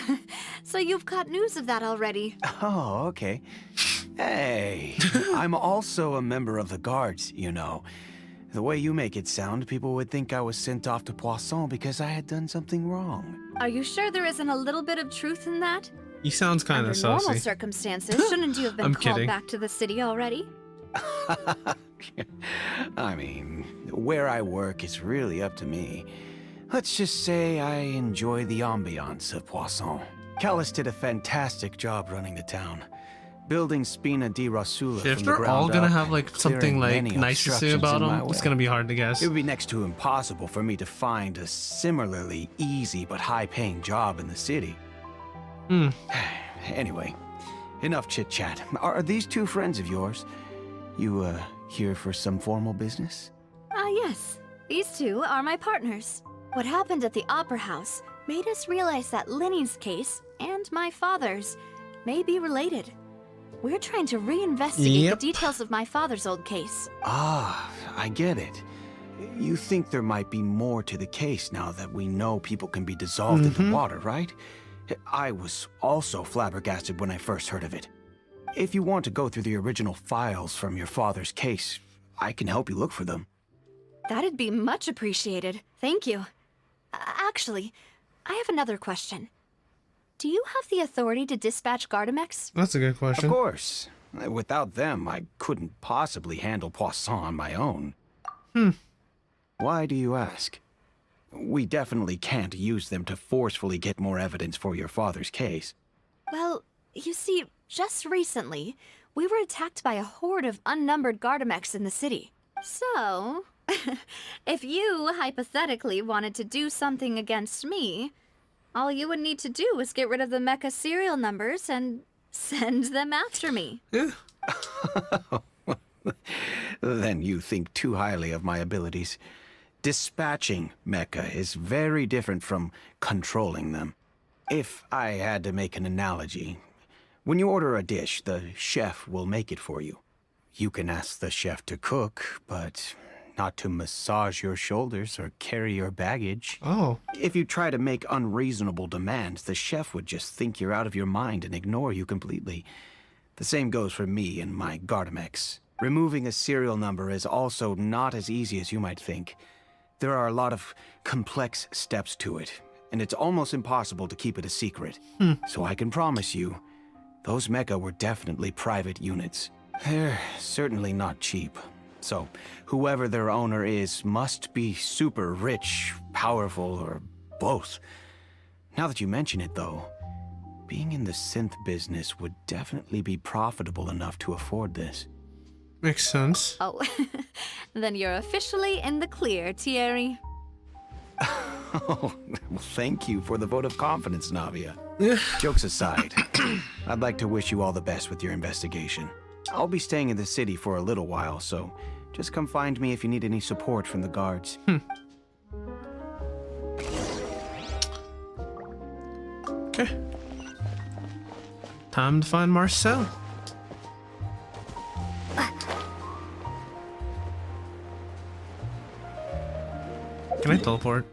so you've caught news of that already. Oh, okay. Hey, I'm also a member of the Guards, you know. The way you make it sound, people would think I was sent off to Poisson because I had done something wrong. Are you sure there isn't a little bit of truth in that? He sounds kind Under of normal saucy. circumstances, shouldn't you have been I'm called kidding. back to the city already? I mean, where I work is really up to me. Let's just say I enjoy the ambiance of Poisson. Callus did a fantastic job running the town, building Spina di Rosula If from the they're ground all gonna up, have like something clearing like many nice to say obstructions about in my him, it's way. gonna be hard to guess. It would be next to impossible for me to find a similarly easy but high-paying job in the city. Anyway, enough chit-chat. Are these two friends of yours? You, here for some formal business? Yes. These two are my partners. What happened at the Opera House made us realize that Linny's case and my father's may be related. We're trying to reinvestigate the details of my father's old case. Ah, I get it. You think there might be more to the case now that we know people can be dissolved into water, right? I was also flabbergasted when I first heard of it. If you want to go through the original files from your father's case, I can help you look for them. That'd be much appreciated. Thank you. Actually, I have another question. Do you have the authority to dispatch Gardamex? That's a good question. Of course. Without them, I couldn't possibly handle Poisson on my own. Why do you ask? We definitely can't use them to forcefully get more evidence for your father's case. Well, you see, just recently, we were attacked by a horde of unnumbered Gardamex in the city. So, if you hypothetically wanted to do something against me, all you would need to do is get rid of the mecha serial numbers and send them after me. Then you think too highly of my abilities. Dispatching mecha is very different from controlling them. If I had to make an analogy, when you order a dish, the chef will make it for you. You can ask the chef to cook, but not to massage your shoulders or carry your baggage. Oh. If you try to make unreasonable demands, the chef would just think you're out of your mind and ignore you completely. The same goes for me and my Gardamex. Removing a serial number is also not as easy as you might think. There are a lot of complex steps to it, and it's almost impossible to keep it a secret. So I can promise you, those mecha were definitely private units. They're certainly not cheap. So whoever their owner is must be super rich, powerful, or both. Now that you mention it, though, being in the synth business would definitely be profitable enough to afford this. Makes sense. Oh, then you're officially in the clear, Thierry. Oh, well, thank you for the vote of confidence, Navia. Yeah. Jokes aside, I'd like to wish you all the best with your investigation. I'll be staying in the city for a little while, so just come find me if you need any support from the guards. Okay. Time to find Marcel. Can I teleport?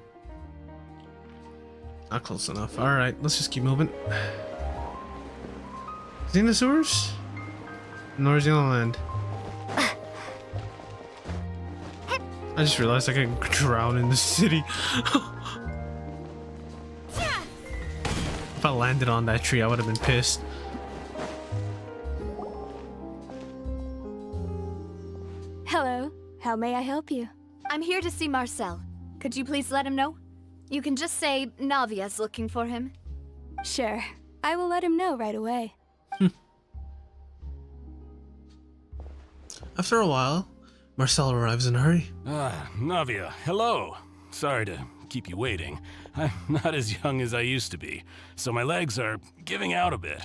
Not close enough. Alright, let's just keep moving. Is he in the sewers? New Zealand land. I just realized I can drown in the city. If I landed on that tree, I would have been pissed. Hello. How may I help you? I'm here to see Marcel. Could you please let him know? You can just say Navia's looking for him. Sure. I will let him know right away. After a while, Marcel arrives in a hurry. Navia, hello. Sorry to keep you waiting. I'm not as young as I used to be, so my legs are giving out a bit.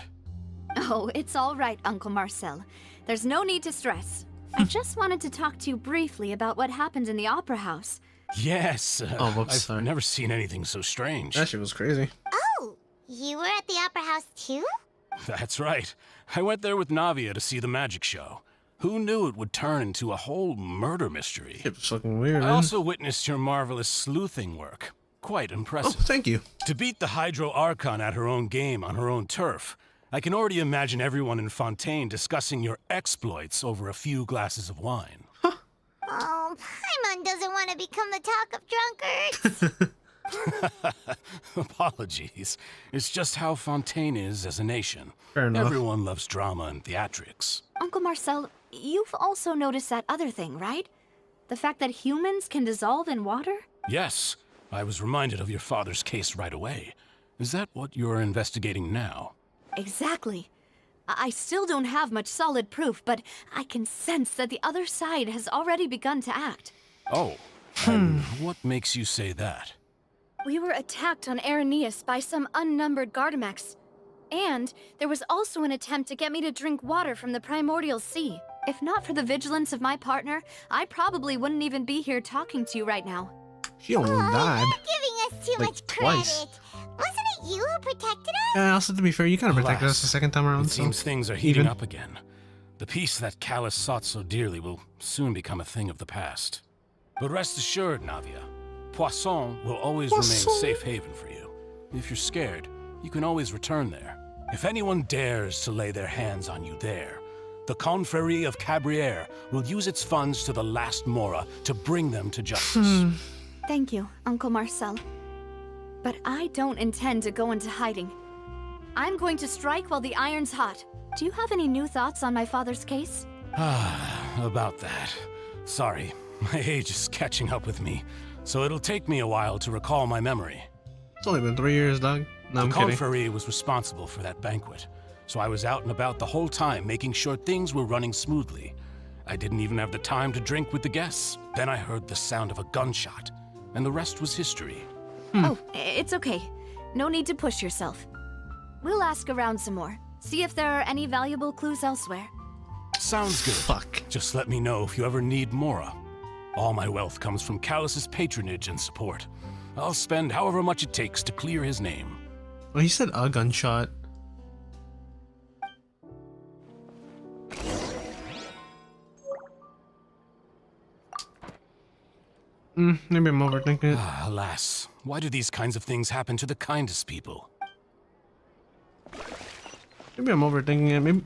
Oh, it's all right, Uncle Marcel. There's no need to stress. I just wanted to talk to you briefly about what happened in the Opera House. Yes, whoops, I've sorry. never seen anything so strange. That shit was crazy. Oh, you were at the Opera House too? That's right. I went there with Navia to see the magic show. Who knew it would turn into a whole murder mystery? It was fucking weird, I man. also witnessed your marvelous sleuthing work. Quite impressive. Oh, thank you. To beat the Hydro Archon at her own game on her own turf, I can already imagine everyone in Fontaine discussing your exploits over a few glasses of wine. Oh, Paimon doesn't want to become the talk of drunkards. Apologies. It's just how Fontaine is as a nation. Fair enough. Everyone loves drama and theatrics. Uncle Marcel, you've also noticed that other thing, right? The fact that humans can dissolve in water? Yes, I was reminded of your father's case right away. Is that what you're investigating now? Exactly. I still don't have much solid proof, but I can sense that the other side has already begun to act. Oh, and what makes you say that? We were attacked on Araneus by some unnumbered Gardamex. And there was also an attempt to get me to drink water from the primordial sea. If not for the vigilance of my partner, I probably wouldn't even be here talking to you right now. She almost died. You're giving us too Like, much credit. twice. Wasn't it you who protected us? And also, to be fair, you kind of protected us the second time around. It seems so things are heating even. up again. The peace that Callus sought so dearly will soon become a thing of the past. But rest assured, Navia, Poisson will always remain a safe haven for you. If you're scared, you can always return there. If anyone dares to lay their hands on you there, the Confrérie of Cabrières will use its funds to the last Mora to bring them to justice. Thank you, Uncle Marcel. But I don't intend to go into hiding. I'm going to strike while the iron's hot. Do you have any new thoughts on my father's case? About that. Sorry, my age is catching up with me, so it'll take me a while to recall my memory. It's only been 3 years, dog. No, I'm The kidding. Confrérie was responsible for that banquet, so I was out and about the whole time making sure things were running smoothly. I didn't even have the time to drink with the guests. Then I heard the sound of a gunshot, and the rest was history. Oh, it's okay. No need to push yourself. We'll ask around some more. See if there are any valuable clues elsewhere. Sounds good. Fuck. Just let me know if you ever need Mora. All my wealth comes from Callus's patronage and support. I'll spend however much it takes to clear his name. Well, he said a gunshot. Maybe I'm overthinking it. Alas, why do these kinds of things happen to the kindest people? Maybe I'm overthinking it.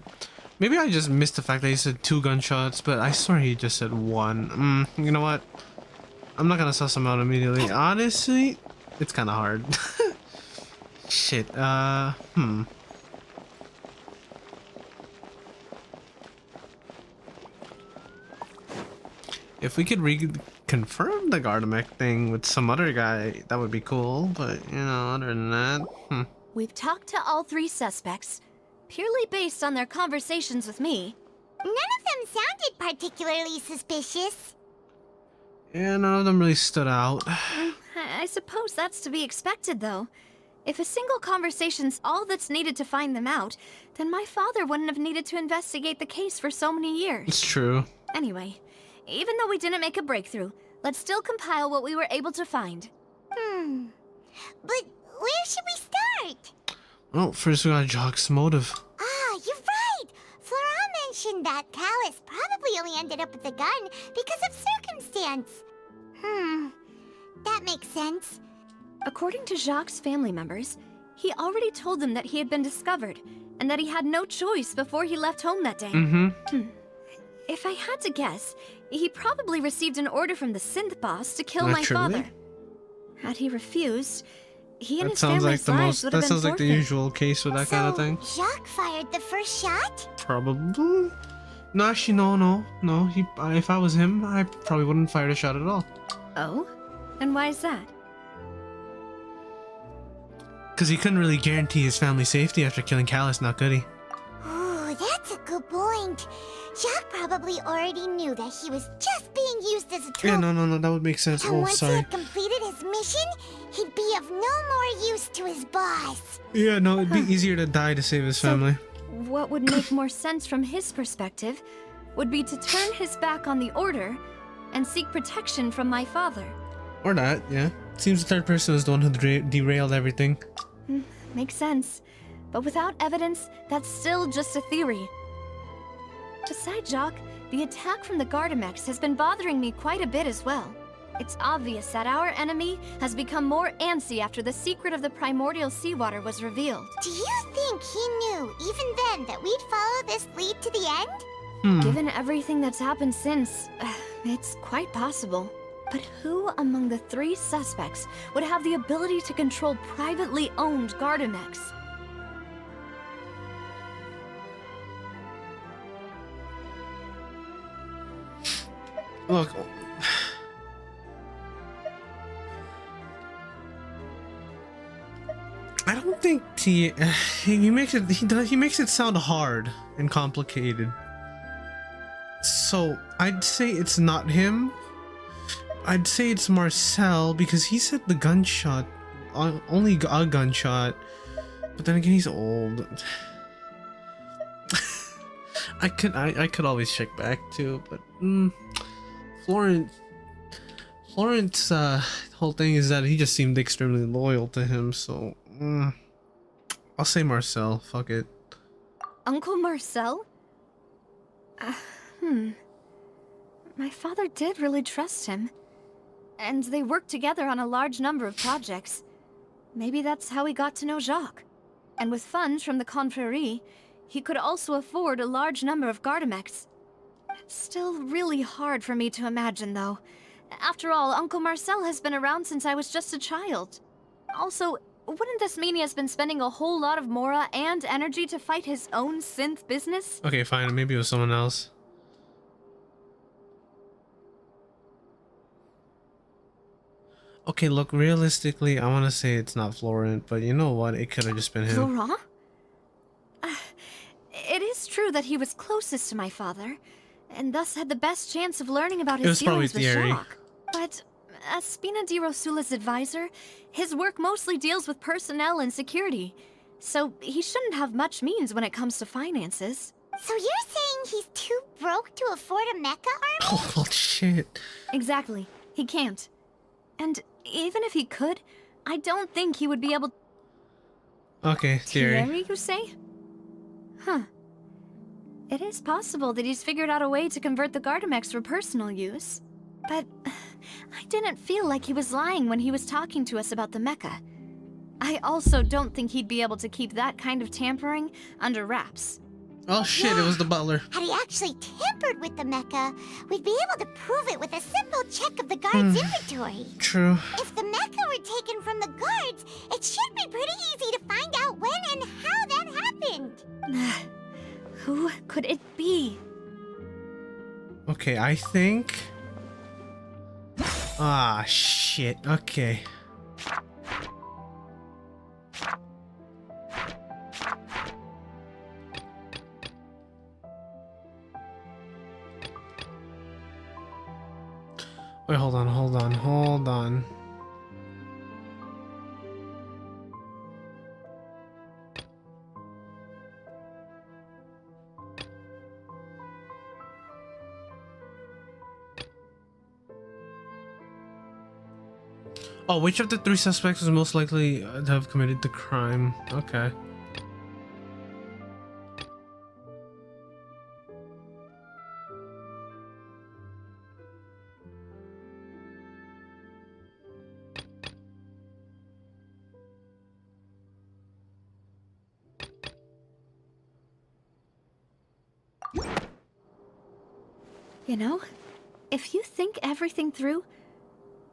Maybe I just missed the fact that he said 2 gunshots, but I swear he just said 1. You know what? I'm not gonna suss him out immediately. Honestly, it's kind of hard. Shit. If we could reconfirm the Gardamek thing with some other guy, that would be cool. But, you know, other than that, We've talked to all 3 suspects, purely based on their conversations with me. None of them sounded particularly suspicious. Yeah, none of them really stood out. I suppose that's to be expected, though. If a single conversation's all that's needed to find them out, then my father wouldn't have needed to investigate the case for so many years. It's true. Anyway, even though we didn't make a breakthrough, let's still compile what we were able to find. But where should we start? Well, first we got Jock's motive. Ah, you're right! Flora mentioned that Callus probably only ended up with the gun because of circumstance. That makes sense. According to Jacques' family members, he already told them that he had been discovered, and that he had no choice before he left home that day. If I had to guess, he probably received an order from the synth boss to kill my father. Had he refused, he and his family's lives would have been like the usual case with that kind of thing. Jacques fired the first shot? Probably. No, actually, no. If I was him, I probably wouldn't fire a shot at all. Oh? And why is that? Because he couldn't really guarantee his family's safety after killing Callus, not could he? Ooh, that's a good point. Jacques probably already knew that he was just being used as a tool. Yeah, no, that would make sense. And Oh, once he sorry. had completed his mission, he'd be of no more use to his boss. Yeah, no, it'd be easier to die to save his family. What would make more sense from his perspective would be to turn his back on the order and seek protection from my father. Or that, yeah. Seems the third person was the one who derailed everything. Makes sense. But without evidence, that's still just a theory. Besides Jacques, the attack from the Gardamex has been bothering me quite a bit as well. It's obvious that our enemy has become more antsy after the secret of the primordial seawater was revealed. Do you think he knew, even then, that we'd follow this lead to the end? Given everything that's happened since, it's quite possible. But who among the three suspects would have the ability to control privately owned Gardamex? Look, I don't think he makes it sound hard and complicated. So I'd say it's not him. I'd say it's Marcel because he said the gunshot, only a gunshot. But then again, he's old. I could always check back too, but Florence whole thing is that he just seemed extremely loyal to him, so I'll say Marcel. Fuck it. Uncle Marcel? My father did really trust him. And they worked together on a large number of projects. Maybe that's how he got to know Jacques. And with funds from the Confrérie, he could also afford a large number of Gardamex. It's still really hard for me to imagine, though. After all, Uncle Marcel has been around since I was just a child. Also, wouldn't this mean he has been spending a whole lot of mora and energy to fight his own synth business? Okay, fine. Maybe it was someone else. Okay, look, realistically, I want to say it's not Florent, but you know what? It could have just been him. Florent? It is true that he was closest to my father, and thus had the best chance of learning about his dealings with Jacques. But as Spina di Rosula's advisor, his work mostly deals with personnel and security, so he shouldn't have much means when it comes to finances. So you're saying he's too broke to afford a mecha army? Oh, well, shit. Exactly. He can't. And even if he could, I don't think he would be able... Okay, theory. Thierry, you say? Huh. It is possible that he's figured out a way to convert the Gardamex for personal use. But I didn't feel like he was lying when he was talking to us about the mecha. I also don't think he'd be able to keep that kind of tampering under wraps. Oh shit, it was the butler. Had he actually tampered with the mecha, we'd be able to prove it with a simple check of the guard's inventory. True. If the mecha were taken from the guards, it should be pretty easy to find out when and how that happened. Who could it be? Okay, I think... Ah, shit. Okay. Wait, hold on. Oh, which of the 3 suspects is most likely to have committed the crime? Okay. You know, if you think everything through,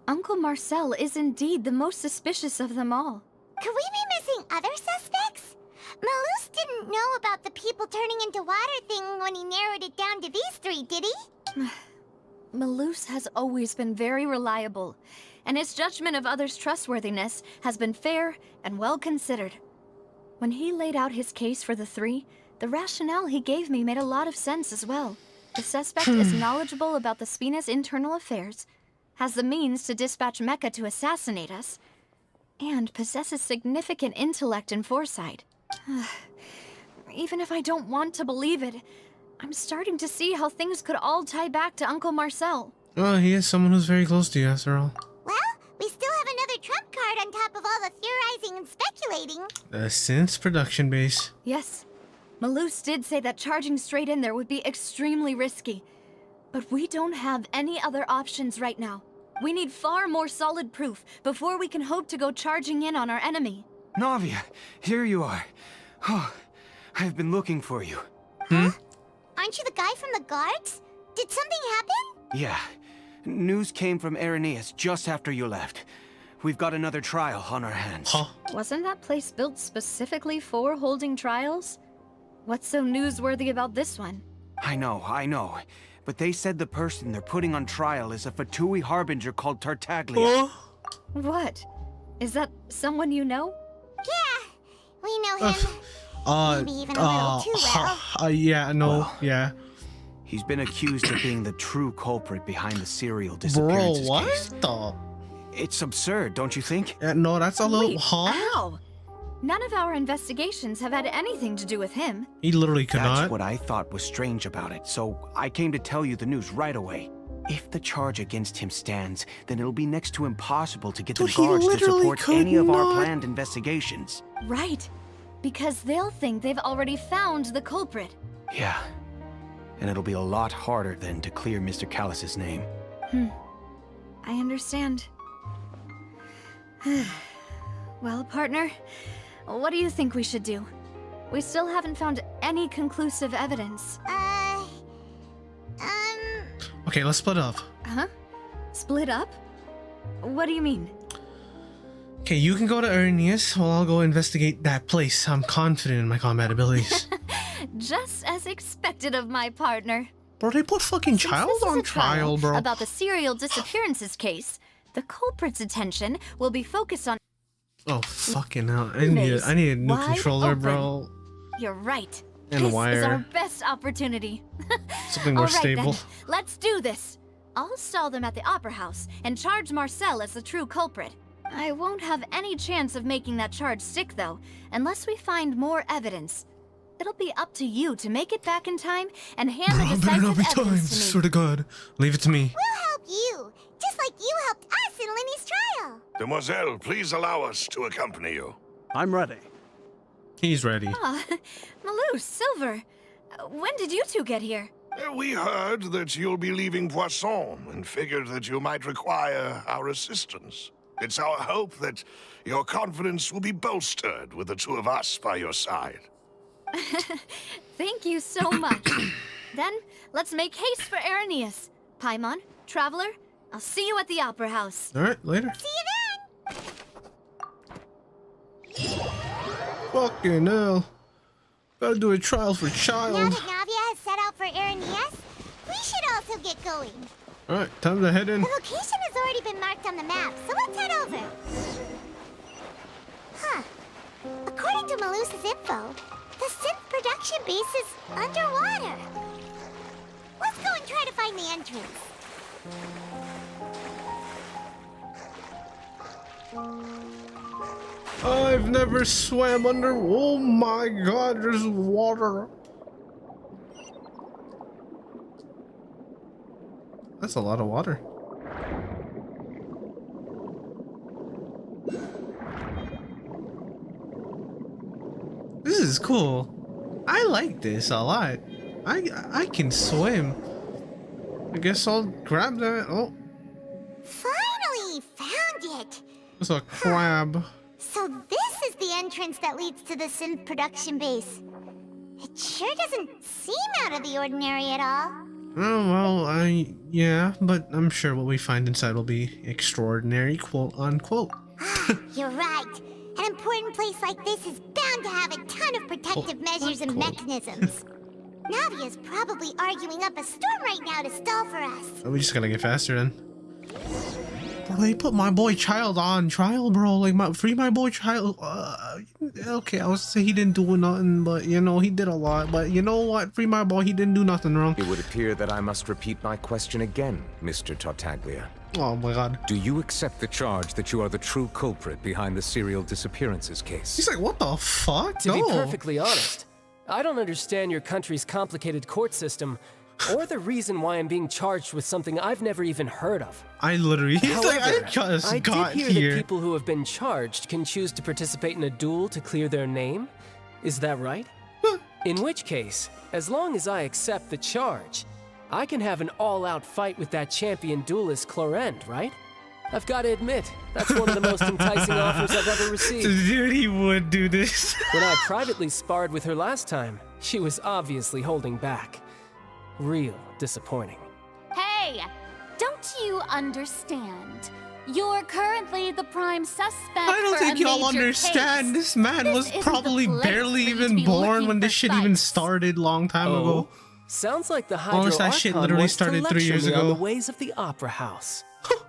Uncle Marcel is indeed the most suspicious of them all. Could we be missing other suspects? Malus didn't know about the people turning into water thing when he narrowed it down to these 3, did he? Malus has always been very reliable, and his judgment of others' trustworthiness has been fair and well considered. When he laid out his case for the 3, the rationale he gave me made a lot of sense as well. The suspect is knowledgeable about the Spina's internal affairs, has the means to dispatch Mecha to assassinate us, and possesses significant intellect and foresight. Even if I don't want to believe it, I'm starting to see how things could all tie back to Uncle Marcel. Well, he is someone who's very close to you, after all. Well, we still have another trump card on top of all the theorizing and speculating. The Synth's production base. Yes. Malus did say that charging straight in there would be extremely risky. But we don't have any other options right now. We need far more solid proof before we can hope to go charging in on our enemy. Navia, here you are. Oh, I've been looking for you. Huh? Aren't you the guy from the guards? Did something happen? Yeah. News came from Irenaeus just after you left. We've got another trial on our hands. Huh? Wasn't that place built specifically for holding trials? What's so newsworthy about this one? I know. But they said the person they're putting on trial is a Fatui harbinger called Tartaglia. What? Is that someone you know? Yeah, we know him. Maybe even a little too well. Yeah, no, Well, yeah. He's been accused of being the true culprit behind the serial disappearances Bro, what case. the? It's absurd, don't you think? Yeah, no, that's a little... Wait, how? None of our investigations have had anything to do with him. He literally could That's not. what I thought was strange about it, so I came to tell you the news right away. If the charge against him stands, then it'll be next to impossible to get the Dude, he guards to literally support could any of our not. planned investigations. Right. Because they'll think they've already found the culprit. Yeah. And it'll be a lot harder then to clear Mr. Callus's name. I understand. Well, partner, what do you think we should do? We still haven't found any conclusive evidence. Okay, let's split up. Huh? Split up? What do you mean? Okay, you can go to Irenaeus while I'll go investigate that place. I'm confident in my combat abilities. Just as expected of my partner. Bro, they put fucking Since child this is on a trial, bro. About the serial disappearances case, the culprit's attention will be focused on... Oh, fucking hell. I need a new Wide controller, open. bro. You're right. And this wire. is our best opportunity. Something more All right, stable. then. Let's do this. I'll stall them at the Opera House and charge Marcel as the true culprit. I won't have any chance of making that charge stick, though, unless we find more evidence. It'll be up to you to make it back in time and hand Bro, the better not decisive be timed. evidence to me. Swear to God. Leave it to me. We'll help you, just like you helped us in Lenny's trial. Demoiselle, please allow us to accompany you. I'm ready. He's ready. Ah, Malus, Silver, when did you two get here? We heard that you'll be leaving Poisson and figured that you might require our assistance. It's our hope that your confidence will be bolstered with the 2 of us by your side. Thank you so much. Then, let's make haste for Irenaeus. Paimon, Traveler, I'll see you at the Opera House. Alright, later. See you then. Fucking hell. Gotta do a trial for Now child. that Navia has set out for Irenaeus, we should also get going. Alright, time to head in. The location has already been marked on the map, so let's head over. Huh. According to Malus's info, the synth production base is underwater. Let's go and try to find the entrance. I've never swam under. Oh my God, there's water. That's a lot of water. is cool. I like this a lot. I can swim. I guess I'll grab that. Oh, Finally found it. it's a crab. So this is the entrance that leads to the synth production base. It sure doesn't seem out of the ordinary at all. Oh, well, yeah, but I'm sure what we find inside will be extraordinary, quote unquote. You're right. An important place like this is bound to have a ton of protective measures and mechanisms. Navia's probably arguing up a storm right now to stall for us. We just gotta get faster then. Bro, they put my boy Child on trial, bro. Like, free my boy Child. Okay, I was say he didn't do nothing, but you know, he did a lot. But you know what? Free my boy, he didn't do nothing wrong. It would appear that I must repeat my question again, Mr. Tartaglia. Oh my god. Do you accept the charge that you are the true culprit behind the serial disappearances case? He's like, what the fuck? To be perfectly honest, I don't understand your country's complicated court system, or the reason why I'm being charged with something I've never even heard of. I literally, However, I got did hear here. that people who have been charged can choose to participate in a duel to clear their name. Is that right? In which case, as long as I accept the charge, I can have an all-out fight with that champion duelist Clorend, right? I've got to admit, that's one of the most enticing offers I've ever received. Dude, he would do this. When I privately sparred with her last time, she was obviously holding back. Real disappointing. Hey, don't you understand? You're currently the prime suspect. I don't think y'all understand. This man was probably barely even born when this shit even started long time ago. Sounds like the Hydro Unless that shit Archon literally wants to started 3 lecture years me on ago. the ways of the Opera House.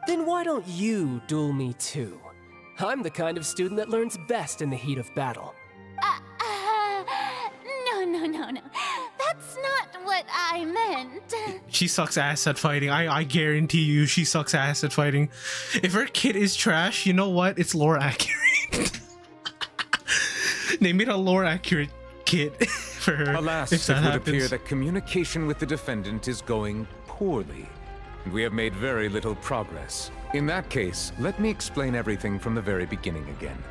Then why don't you duel me too? I'm the kind of student that learns best in the heat of battle. No. That's not what I meant. She sucks ass at fighting. I guarantee you she sucks ass at fighting. If her kit is trash, you know what? It's lore accurate. They made a lore accurate kit for her. Alas, if it that would happens. appear that communication with the defendant is going poorly, and we have made very little progress. In that case, let me explain everything from the very beginning again.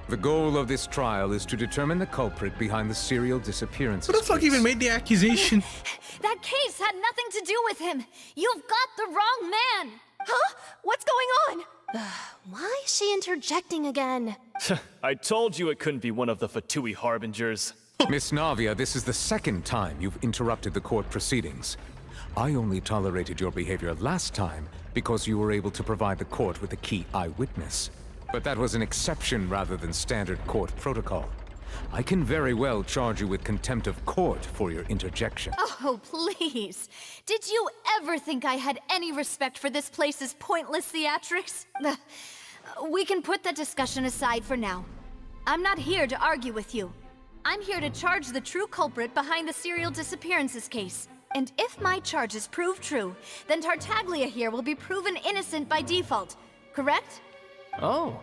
The goal of this trial is to determine the culprit behind the serial disappearances. Who the fuck even made the accusation? That case had nothing to do with him. You've got the wrong man. Huh? What's going on? Why is she interjecting again? I told you it couldn't be one of the Fatui Harbingers. Miss Navia, this is the second time you've interrupted the court proceedings. I only tolerated your behavior last time because you were able to provide the court with a key eyewitness. But that was an exception rather than standard court protocol. I can very well charge you with contempt of court for your interjection. Oh, please. Did you ever think I had any respect for this place's pointless theatrics? We can put that discussion aside for now. I'm not here to argue with you. I'm here to charge the true culprit behind the serial disappearances case. And if my charges prove true, then Tartaglia here will be proven innocent by default, correct? Oh,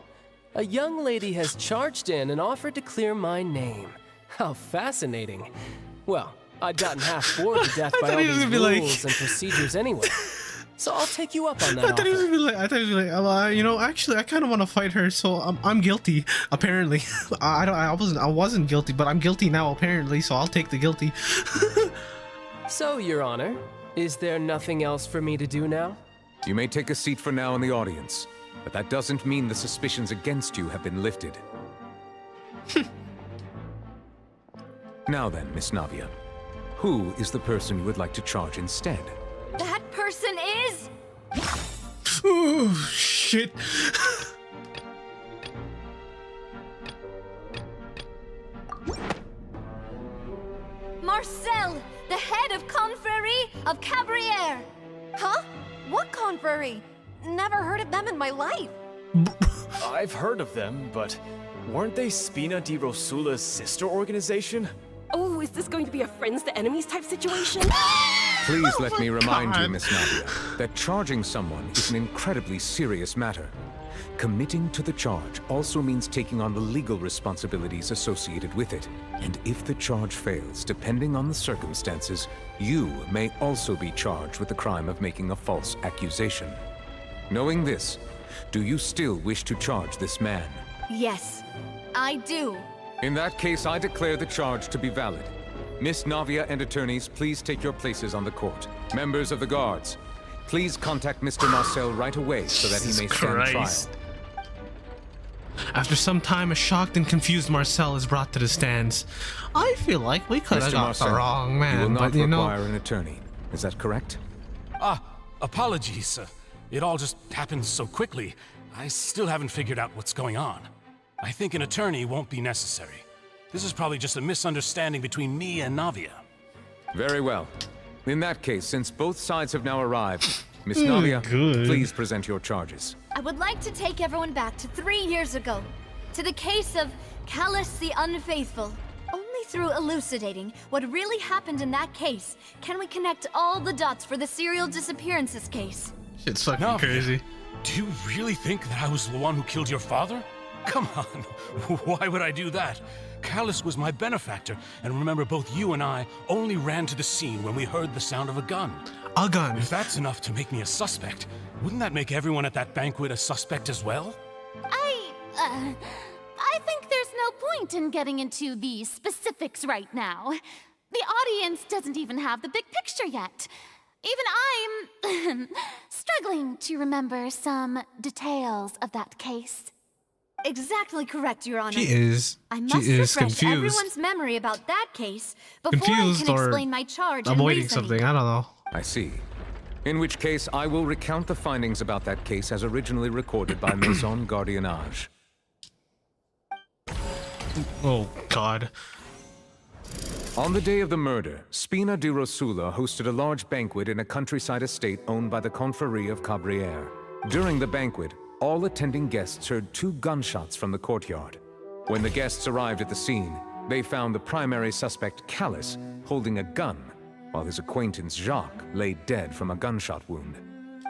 a young lady has charged in and offered to clear my name. How fascinating. Well, I'd gotten half bored to death by all these rules and procedures anyway. So I'll take you up on that I thought he was offer. gonna be like, you know, actually, I kind of want to fight her, so I'm guilty. Apparently, I wasn't guilty, but I'm guilty now. Apparently, so I'll take the guilty. So, Your Honor, is there nothing else for me to do now? You may take a seat for now in the audience, but that doesn't mean the suspicions against you have been lifted. Now then, Miss Navia, who is the person you would like to charge instead? That person is... Oh, shit. Marcel, the head of Confrérie of Cabrières. Huh? What confrérie? Never heard of them in my life. I've heard of them, but weren't they Spina di Rosula's sister organization? Oh, is this going to be a friends to enemies type situation? Please let me remind you, Miss Navia, that charging someone is an incredibly serious matter. Committing to the charge also means taking on the legal responsibilities associated with it. And if the charge fails, depending on the circumstances, you may also be charged with the crime of making a false accusation. Knowing this, do you still wish to charge this man? Yes, I do. In that case, I declare the charge to be valid. Miss Navia and attorneys, please take your places on the court. Members of the guards, please contact Mr. Marcel right away so that he may stand trial. After some time, a shocked and confused Marcel is brought to the stands. I feel like we could have got the wrong man, you will not but you know... require an attorney. Is that correct? Apologies. It all just happened so quickly. I still haven't figured out what's going on. I think an attorney won't be necessary. This is probably just a misunderstanding between me and Navia. Very well. In that case, since both sides have now arrived, Miss Navia, please present your charges. I would like to take everyone back to 3 years ago, to the case of Callus the Unfaithful. Only through elucidating what really happened in that case can we connect all the dots for the serial disappearances case. It's fucking crazy. Do you really think that I was the one who killed your father? Come on, why would I do that? Callus was my benefactor, and remember, both you and I only ran to the scene when we heard the sound of a gun. A gun? If that's enough to make me a suspect, wouldn't that make everyone at that banquet a suspect as well? I think there's no point in getting into the specifics right now. The audience doesn't even have the big picture yet. Even I'm struggling to remember some details of that case. Exactly correct, Your Honor. She is refresh confused. everyone's memory about that case before Confused I can or explain my charge and avoiding reasoning. something. I don't know. I see. In which case, I will recount the findings about that case as originally recorded by Maison Gardiennage. Oh, God. On the day of the murder, Spina di Rosula hosted a large banquet in a countryside estate owned by the Confrérie of Cabrières. During the banquet, all attending guests heard 2 gunshots from the courtyard. When the guests arrived at the scene, they found the primary suspect, Callus, holding a gun, while his acquaintance, Jacques, lay dead from a gunshot wound.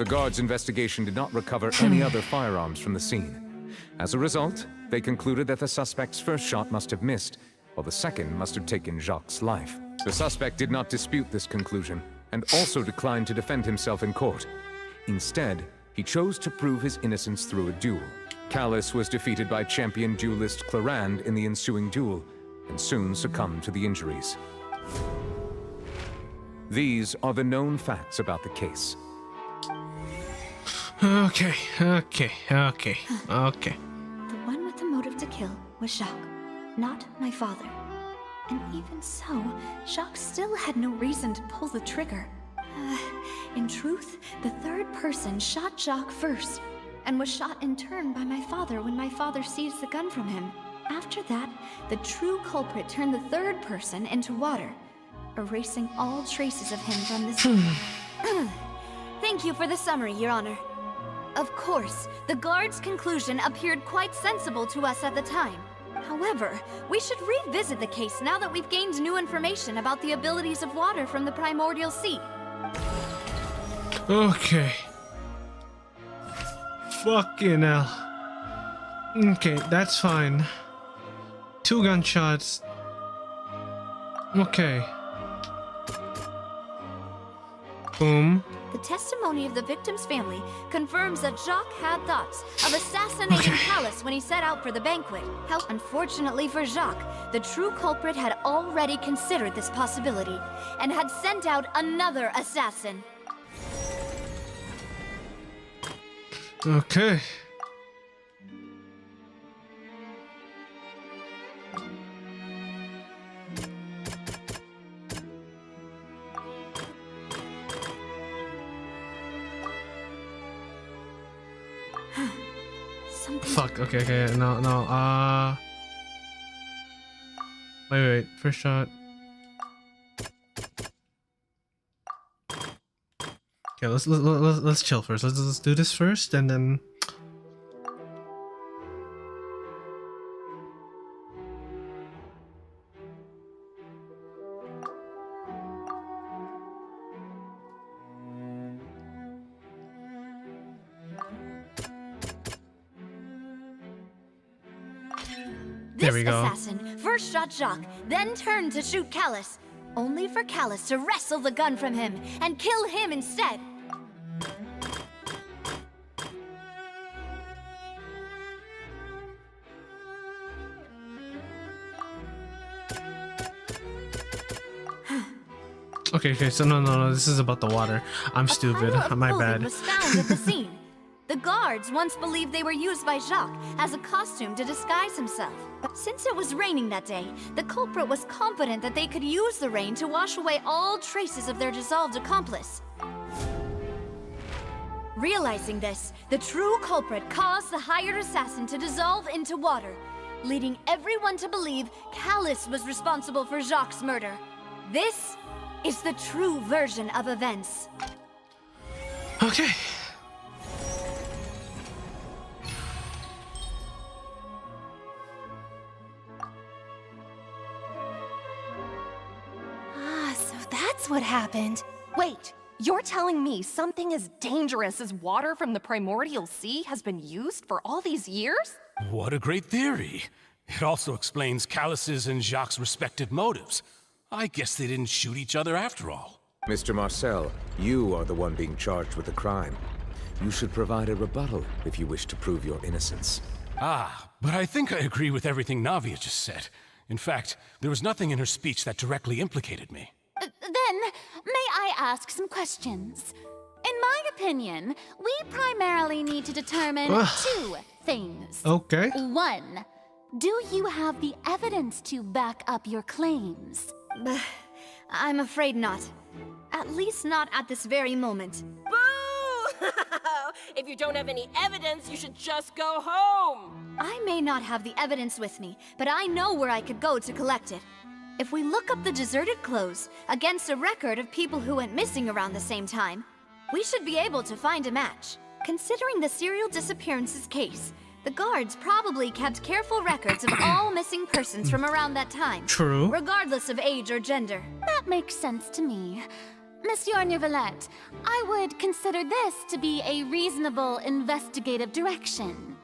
The guards' investigation did not recover any other firearms from the scene. As a result, they concluded that the suspect's first shot must have missed, while the second must have taken Jacques' life. The suspect did not dispute this conclusion, and also declined to defend himself in court. Instead, he chose to prove his innocence through a duel. Callus was defeated by champion duelist Clarande in the ensuing duel, and soon succumbed to the injuries. These are the known facts about the case. Okay. The one with the motive to kill was Jacques, not my father. And even so, Jacques still had no reason to pull the trigger. In truth, the third person shot Jacques first, and was shot in turn by my father when my father seized the gun from him. After that, the true culprit turned the third person into water, erasing all traces of him from the scene. Thank you for the summary, Your Honor. Of course, the guard's conclusion appeared quite sensible to us at the time. However, we should revisit the case now that we've gained new information about the abilities of water from the primordial sea. Okay. Fucking hell. Okay, that's fine. 2 gunshots. Okay. Boom. The testimony of the victim's family confirms that Jacques had thoughts of assassinating Callus when he set out for the banquet. How unfortunately for Jacques, the true culprit had already considered this possibility and had sent out another assassin. Okay. Fuck, okay, no, wait, first shot. Okay, let's chill first. Let's do this first, and then... There we go. This assassin first shot Jacques, then turned to shoot Callus, only for Callus to wrestle the gun from him and kill him instead. Okay, so no, this is about the water. I'm stupid. Pile of My clothing bad. was found at the scene. The guards once believed they were used by Jacques as a costume to disguise himself. But since it was raining that day, the culprit was confident that they could use the rain to wash away all traces of their dissolved accomplice. Realizing this, the true culprit caused the hired assassin to dissolve into water, leading everyone to believe Callus was responsible for Jacques' murder. This is the true version of events. Okay. So that's what happened. Wait, you're telling me something as dangerous as water from the primordial sea has been used for all these years? What a great theory. It also explains Callus's and Jacques' respective motives. I guess they didn't shoot each other after all. Mr. Marcel, you are the one being charged with the crime. You should provide a rebuttal if you wish to prove your innocence. Ah, but I think I agree with everything Navia just said. In fact, there was nothing in her speech that directly implicated me. Then, may I ask some questions? In my opinion, we primarily need to determine two things. Okay. One, do you have the evidence to back up your claims? I'm afraid not. At least not at this very moment. Boo! If you don't have any evidence, you should just go home! I may not have the evidence with me, but I know where I could go to collect it. If we look up the deserted clothes against a record of people who went missing around the same time, we should be able to find a match. Considering the serial disappearances case, the guards probably kept careful records of all missing persons from around that time. True. Regardless of age or gender. That makes sense to me. Monsieur Neuvillette, I would consider this to be a reasonable investigative direction.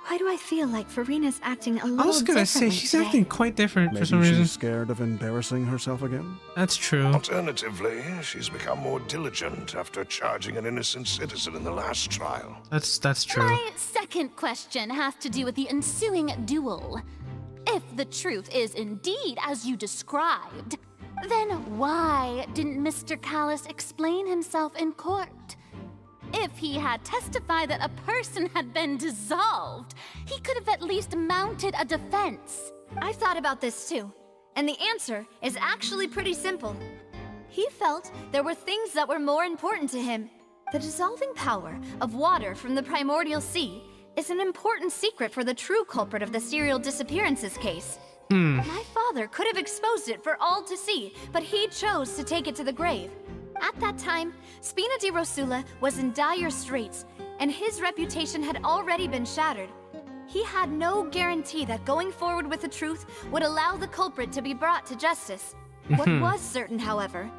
Why do I feel like Furina's acting a little I was gonna say, differently she's today? acting quite different Maybe for some reason. she's scared of embarrassing herself again? That's true. Alternatively, she's become more diligent after charging an innocent citizen in the last trial. That's true. My second question has to do with the ensuing duel. If the truth is indeed as you described, then why didn't Mr. Callus explain himself in court? If he had testified that a person had been dissolved, he could have at least mounted a defense. I've thought about this too, and the answer is actually pretty simple. He felt there were things that were more important to him. The dissolving power of water from the primordial sea is an important secret for the true culprit of the serial disappearances case. My father could have exposed it for all to see, but he chose to take it to the grave. At that time, Spina di Rosula was in dire straits, and his reputation had already been shattered. He had no guarantee that going forward with the truth would allow the culprit to be brought to justice. What was certain, however,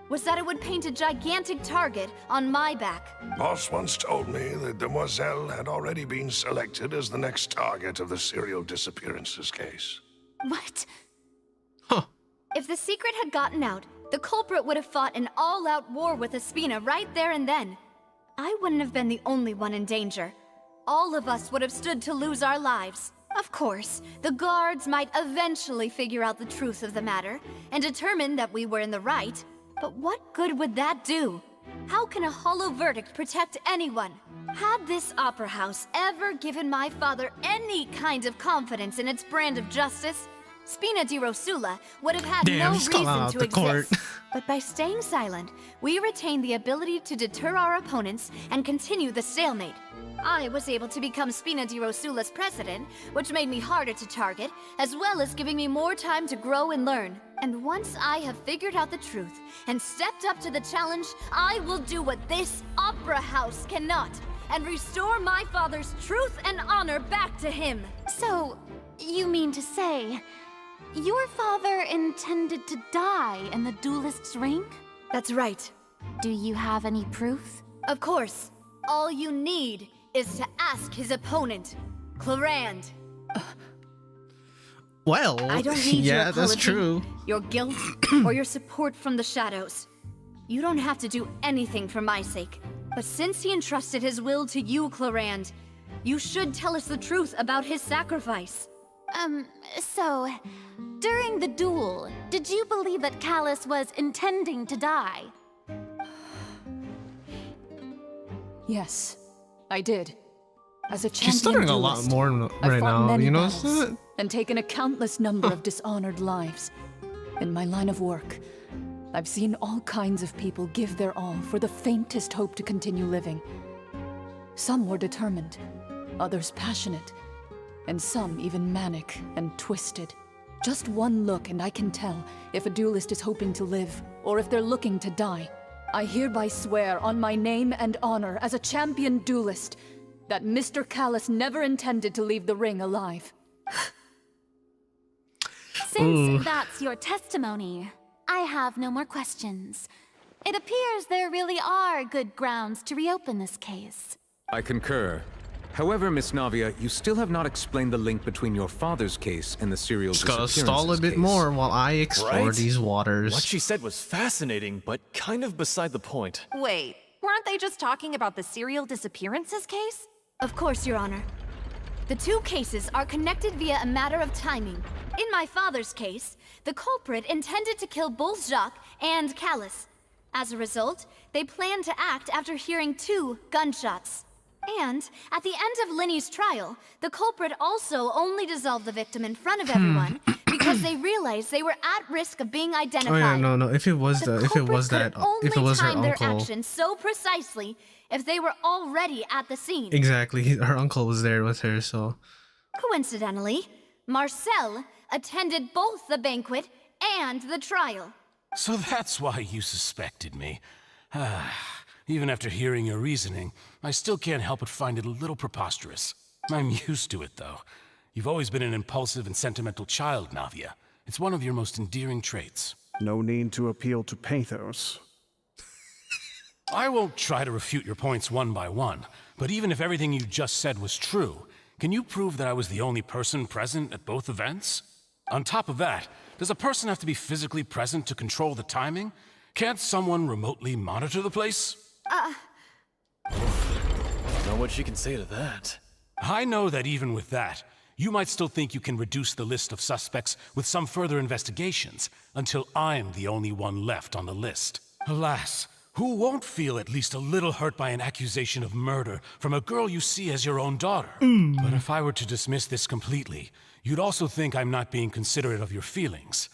was that it would paint a gigantic target on my back. Boss once told me that Demoiselle had already been selected as the next target of the serial disappearances case. What? If the secret had gotten out, the culprit would have fought an all-out war with Espina right there and then. I wouldn't have been the only one in danger. All of us would have stood to lose our lives. Of course, the guards might eventually figure out the truth of the matter and determine that we were in the right. But what good would that do? How can a hollow verdict protect anyone? Had this opera house ever given my father any kind of confidence in its brand of justice, Spina di Rosula would have had no reason to exist. But by staying silent, we retained the ability to deter our opponents and continue the stalemate. I was able to become Spina di Rosula's president, which made me harder to target, as well as giving me more time to grow and learn. And once I have figured out the truth and stepped up to the challenge, I will do what this opera house cannot, and restore my father's truth and honor back to him. So, you mean to say, your father intended to die in the duelist's ring? That's right. Do you have any proof? Of course. All you need is to ask his opponent, Clarand. Well, I don't need your yeah, that's apology, true. your guilt, or your support from the shadows. You don't have to do anything for my sake. But since he entrusted his will to you, Clarand, you should tell us the truth about his sacrifice. So, during the duel, did you believe that Callus was intending to die? Yes, I did. As a champion She's stuttering a lot duelist, more I've right fought now, many you know? battles and taken a countless number of dishonored lives. In my line of work, I've seen all kinds of people give their all for the faintest hope to continue living. Some were determined, others passionate, and some even manic and twisted. Just one look and I can tell if a duelist is hoping to live or if they're looking to die. I hereby swear on my name and honor as a champion duelist that Mr. Callus never intended to leave the ring alive. Since that's your testimony, I have no more questions. It appears there really are good grounds to reopen this case. I concur. However, Miss Navia, you still have not explained the link between your father's case and the serial Just gotta disappearances stall a bit case. more while I explore these waters. What she said was fascinating, but kind of beside the point. Wait, weren't they just talking about the serial disappearances case? Of course, Your Honor. The two cases are connected via a matter of timing. In my father's case, the culprit intended to kill both Jacques and Callus. As a result, they planned to act after hearing 2 gunshots. And at the end of Linny's trial, the culprit also only dissolved the victim in front of everyone because they realized they were at risk of being identified. Oh yeah, no. If it was her Timed their uncle, actions so precisely if they were already at the scene. exactly. Her uncle was there with her, so. Coincidentally, Marcel attended both the banquet and the trial. So that's why you suspected me. Even after hearing your reasoning, I still can't help but find it a little preposterous. I'm used to it, though. You've always been an impulsive and sentimental child, Navia. It's one of your most endearing traits. No need to appeal to pathos. I won't try to refute your points one by one, but even if everything you just said was true, can you prove that I was the only person present at both events? On top of that, does a person have to be physically present to control the timing? Can't someone remotely monitor the place? Know what she can say to that. I know that even with that, you might still think you can reduce the list of suspects with some further investigations, until I'm the only one left on the list. Alas, who won't feel at least a little hurt by an accusation of murder from a girl you see as your own daughter? But if I were to dismiss this completely, you'd also think I'm not being considerate of your feelings.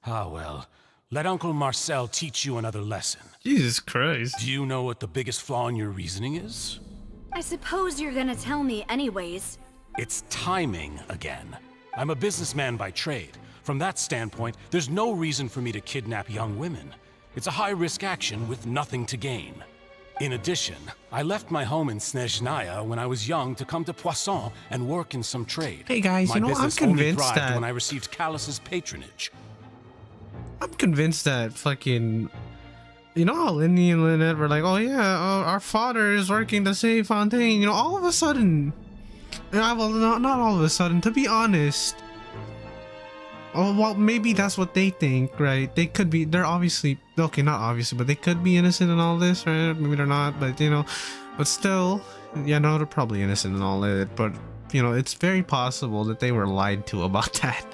Ah well, let Uncle Marcel teach you another lesson. Jesus Christ. Do you know what the biggest flaw in your reasoning is? I suppose you're gonna tell me anyways. It's timing again. I'm a businessman by trade. From that standpoint, there's no reason for me to kidnap young women. It's a high-risk action with nothing to gain. In addition, I left my home in Snezhnaya when I was young to come to Poisson and work in some trade. Hey guys, my you know, I'm business only convinced thrived that when I received Callus's patronage. I'm convinced that fucking, you know how Lindy and Lynette were like, oh yeah, our father is working to save Fontaine. You know, all of a sudden, well, not all of a sudden, to be honest. Oh, well, maybe that's what they think, right? They could be, they're obviously, okay, not obviously, but they could be innocent in all this, right? Maybe they're not, but you know, but still, yeah, no, they're probably innocent in all it, but you know, it's very possible that they were lied to about that.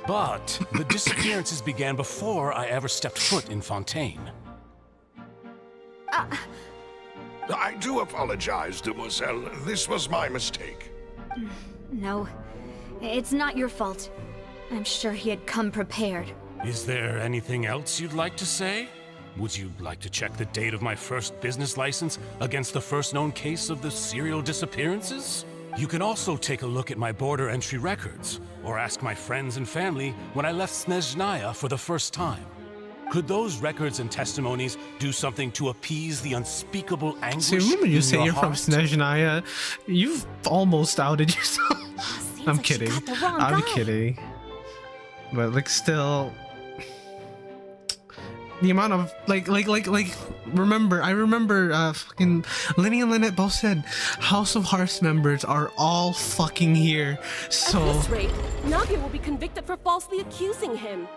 But the disappearances began before I ever stepped foot in Fontaine. I do apologize, demoiselle. This was my mistake. No, it's not your fault. I'm sure he had come prepared. Is there anything else you'd like to say? Would you like to check the date of my first business license against the first known case of the serial disappearances? You can also take a look at my border entry records, or ask my friends and family when I left Snezhnaya for the first time. Could those records and testimonies do something to appease the unspeakable anguish? See, remember you in say your you're from heart? Snezhnaya? You've almost outed yourself. I'm kidding. I'm kidding. But like, still, the amount of remember, I remember fucking Lenny and Lynette both said House of Hearts members are all fucking here. So at this rate, Navia will be convicted for falsely accusing him.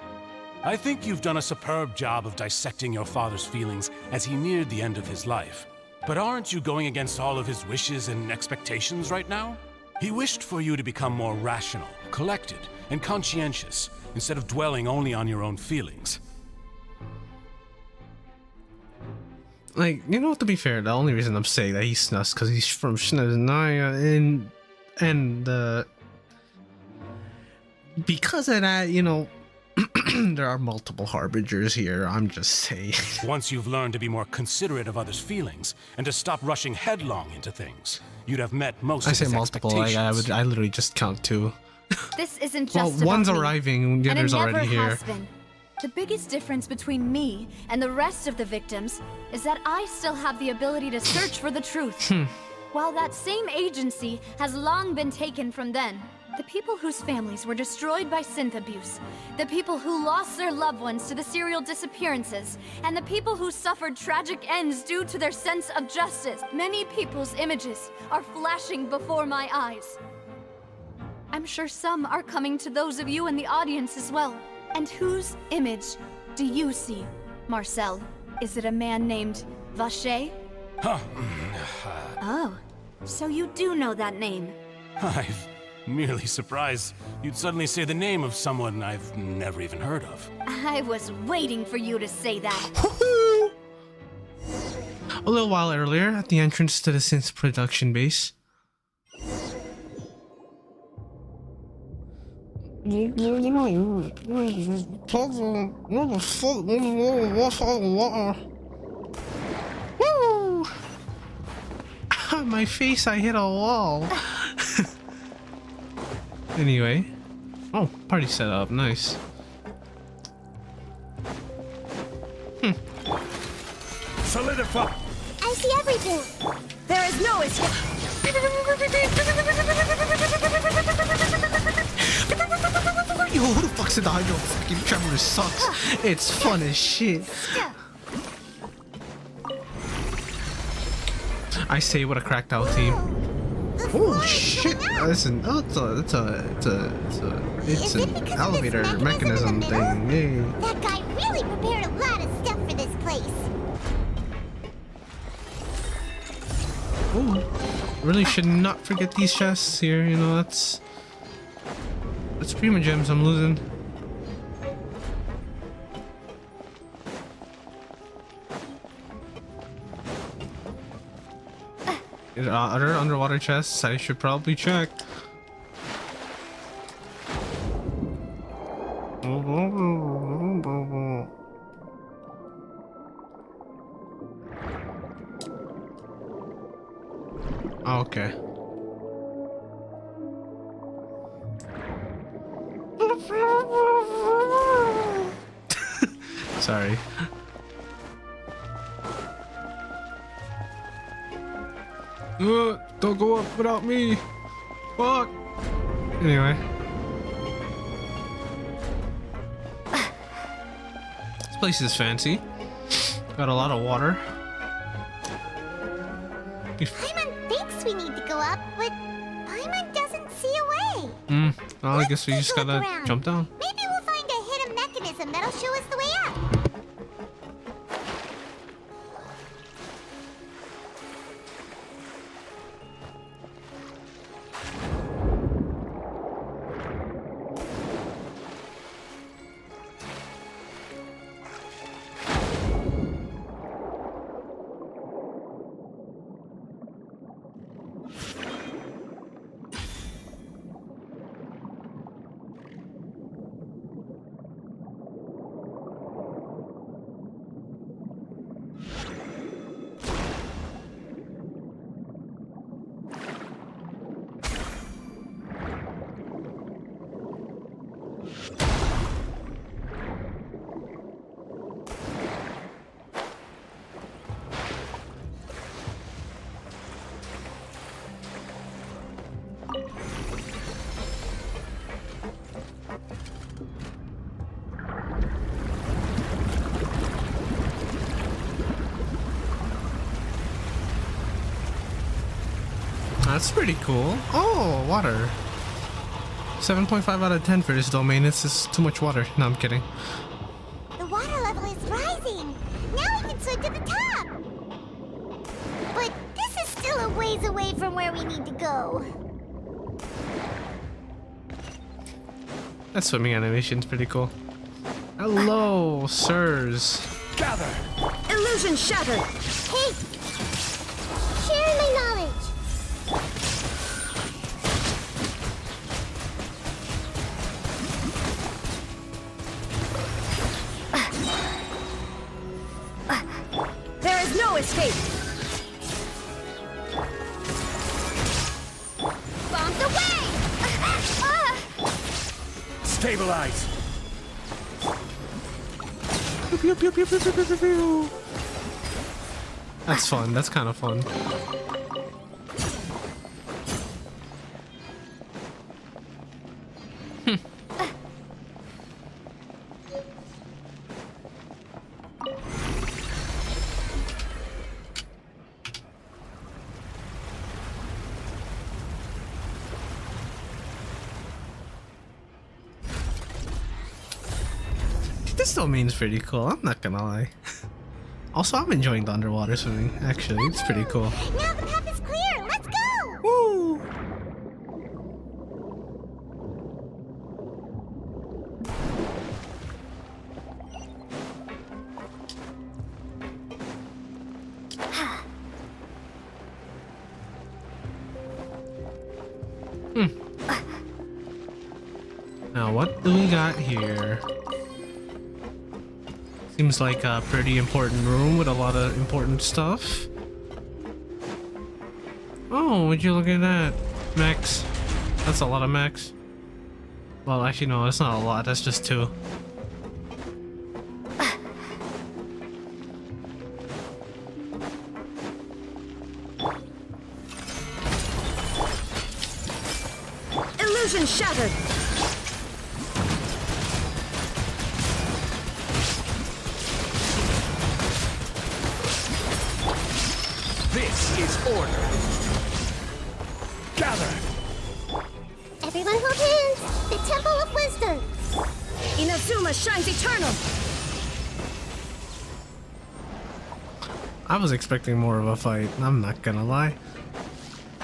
I think you've done a superb job of dissecting your father's feelings as he neared the end of his life. But aren't you going against all of his wishes and expectations right now? He wished for you to become more rational, collected, and conscientious, instead of dwelling only on your own feelings. Like, you know, to be fair, the only reason I'm saying that he's Snus because he's from Snezhnaya, and because of that, you know, there are multiple harbingers here. I'm just saying. Once you've learned to be more considerate of others' feelings and to stop rushing headlong into things, you'd have met most of his multiple. Like, I literally just count 2. This isn't Well, just one's about me, arriving, the and other's it never already here. has been. The biggest difference between me and the rest of the victims is that I still have the ability to search for the truth. While that same agency has long been taken from them. The people whose families were destroyed by synth abuse, the people who lost their loved ones to the serial disappearances, and the people who suffered tragic ends due to their sense of justice. Many people's images are flashing before my eyes. I'm sure some are coming to those of you in the audience as well. And whose image do you see, Marcel? Is it a man named Vacher? Oh, so you do know that name. I'm merely surprised you'd suddenly say the name of someone I've never even heard of. I was waiting for you to say that. A little while earlier, at the entrance to the synth production base. Woo! My face, I hit a wall. Anyway. Oh, party set up. Nice. Solidify! I see everything! There is no escape! Yo, who the fuck said the hydro fucking tremor sucks? It's fun as shit. I say what a cracked out team. Oh shit! Listen, it's an elevator mechanism thing. Yay. That guy really prepared a lot of stuff for this place. Oh, really should not forget these chests here. You know, that's Prima Gems I'm losing. Other underwater chests I should probably check. Okay. Sorry. Don't go up without me. Fuck. Anyway. This place is fancy. Got a lot of water. Paimon thinks we need to go up, but Paimon doesn't see a way. Well, I guess we just gotta jump down. Maybe we'll find a hidden mechanism that'll show us the way up. That's pretty cool. Oh, water. 7.5 out of 10 for this domain. It's just too much water. No, I'm kidding. The water level is rising. Now we can swim to the top. But this is still a ways away from where we need to go. That swimming animation's pretty cool. Hello, sirs. Gather! Illusion shattered! Hey! Share my knowledge! There is no escape! Bombs away! Stabilize! That's fun. That's kind of fun. This domain's pretty cool. I'm not gonna lie. Also, I'm enjoying the underwater swimming. Actually, it's pretty cool. Now the path is clear! Let's go! Woo! Now, what do we got here? Seems like a pretty important room with a lot of important stuff. Oh, would you look at that? Max. That's a lot of max. Well, actually, no, that's not a lot. That's just 2. Illusion shattered! This is order. Gather! Everyone hold hands! The Temple of Wisdom! Inazuma shines eternal! I was expecting more of a fight. I'm not gonna lie.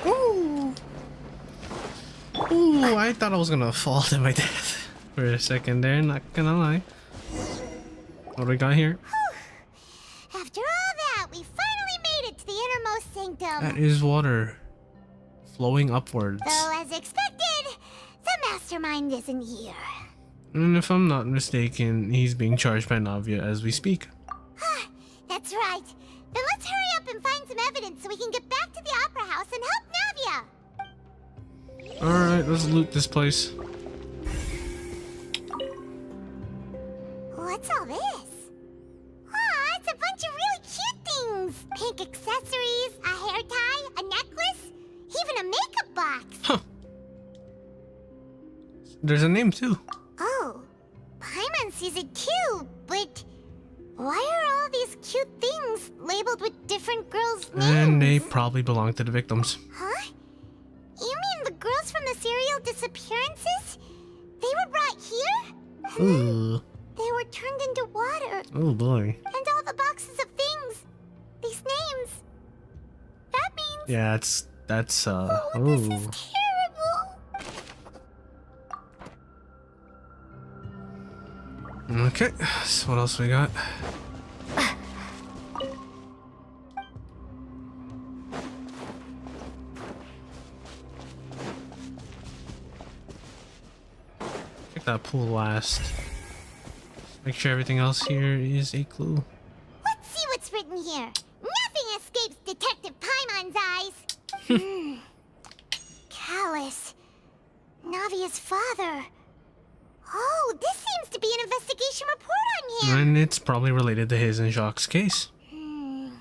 Ooh! Ooh, I thought I was gonna fall to my death for a second there. Not gonna lie. What do we got here? After all that, we finally made it to the innermost sanctum. That is water flowing upwards. Though, as expected, the mastermind isn't here. And if I'm not mistaken, he's being charged by Navia as we speak. That's right. Then let's hurry up and find some evidence so we can get back to the Opera House and help Navia. Alright, let's loot this place. What's all this? Aw, it's a bunch of really cute things. Pink accessories, a hair tie, a necklace, even a makeup box. Huh. There's a name too. Oh, Paimon sees it too, but why are all these cute things labeled with different girls' names? And they probably belong to the victims. Huh? You mean the girls from the serial disappearances? They were brought here? Ooh. They were turned into water. Oh boy. And all the boxes of things. These names. That means... Yeah, that's Oh, this is terrible. Okay, so what else we got? Check that pool last. Make sure everything else here is a clue. Let's see what's written here. Nothing escapes Detective Paimon's eyes. Callus. Navia's father. Oh, this seems to be an investigation report on him. And it's probably related to his and Jacques' case. Yep.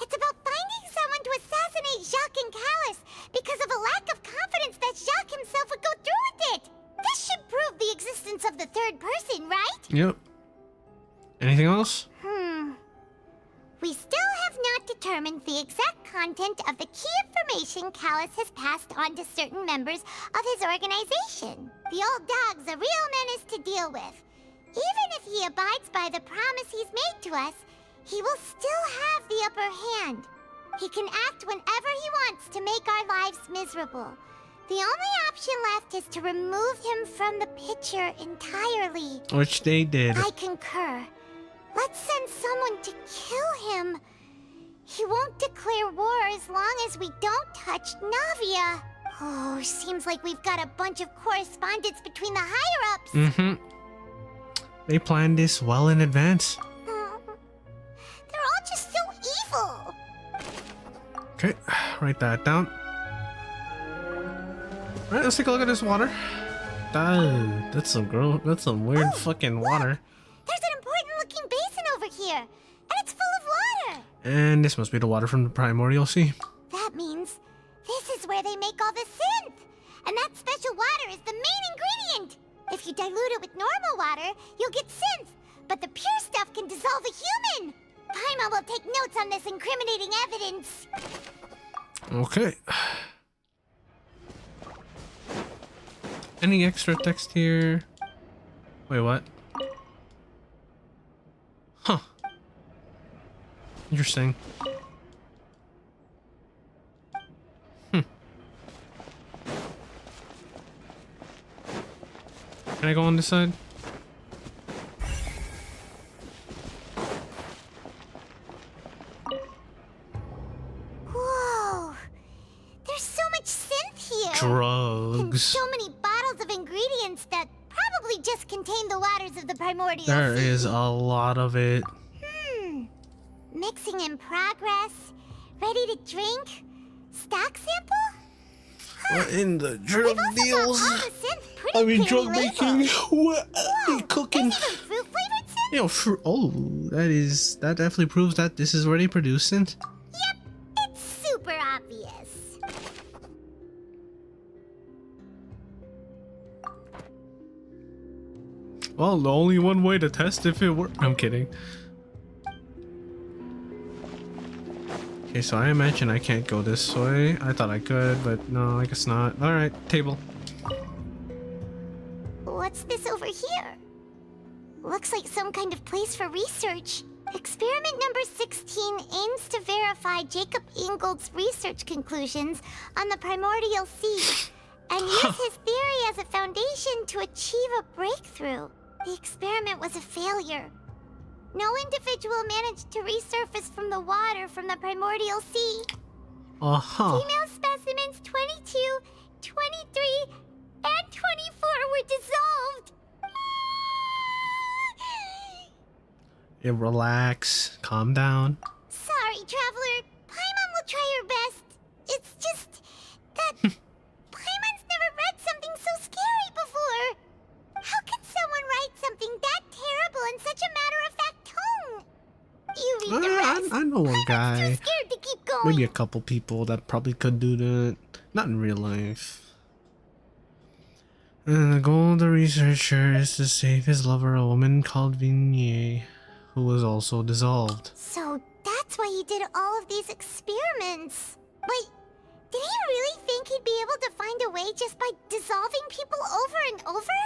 It's about finding someone to assassinate Jacques and Callus because of a lack of confidence that Jacques himself would go through with it. This should prove the existence of the third person, right? Yep. Anything else? We still have not determined the exact content of the key information Callus has passed on to certain members of his organization. The old dog's a real menace to deal with. Even if he abides by the promise he's made to us, he will still have the upper hand. He can act whenever he wants to make our lives miserable. The only option left is to remove him from the picture entirely. Which they did. I concur. Let's send someone to kill him. He won't declare war as long as we don't touch Navia. Oh, seems like we've got a bunch of correspondence between the higher-ups. Mm-hmm. They planned this well in advance. They're all just so evil. Okay, write that down. Alright, let's take a look at this water. That's some weird fucking water. There's an important-looking basin over here, and it's full of water. And this must be the water from the Primordial Sea. That means this is where they make all the synth. And that special water is the main ingredient. If you dilute it with normal water, you'll get synth. But the pure stuff can dissolve a human. Paimon will take notes on this incriminating evidence. Okay. Any extra text here? Wait, what? Huh. Interesting. Can I go on this side? Whoa! There's so much synth here! Drugs. And so many bottles of ingredients that probably just contain the waters of the primordial There sea. is a lot of it. Mixing in progress. Ready to drink? Stock sample? What in the We've drug also deals? got all the synth pretty I mean, clearly drug making. labeled. What are you cooking? There's even fruit-flavored synth? You know, oh, that definitely proves that this is where they produce it. Yep, it's super obvious. Well, the only one way to test if it works. I'm kidding. Okay, so I imagine I can't go this way. I thought I could, but no, I guess not. Alright, table. What's this over here? Looks like some kind of place for research. Experiment number 16 aims to verify Jacob Ingold's research conclusions on the primordial sea and use his theory as a foundation to achieve a breakthrough. The experiment was a failure. No individual managed to resurface from the water from the primordial sea. Female specimens 22, 23, and 24 were dissolved. Yeah, relax. Calm down. Sorry, Traveler. Paimon will try her best. It's just that Paimon's never read something so scary before. How could someone write something that terrible in such a matter-of-fact tone? You read the rest. I know one guy. Too scared to keep going. Maybe a couple people that probably could do that. Not in real life. And the goal of the researcher is to save his lover, a woman called Vignette, who was also dissolved. So that's why he did all of these experiments. Wait, did he really think he'd be able to find a way just by dissolving people over and over?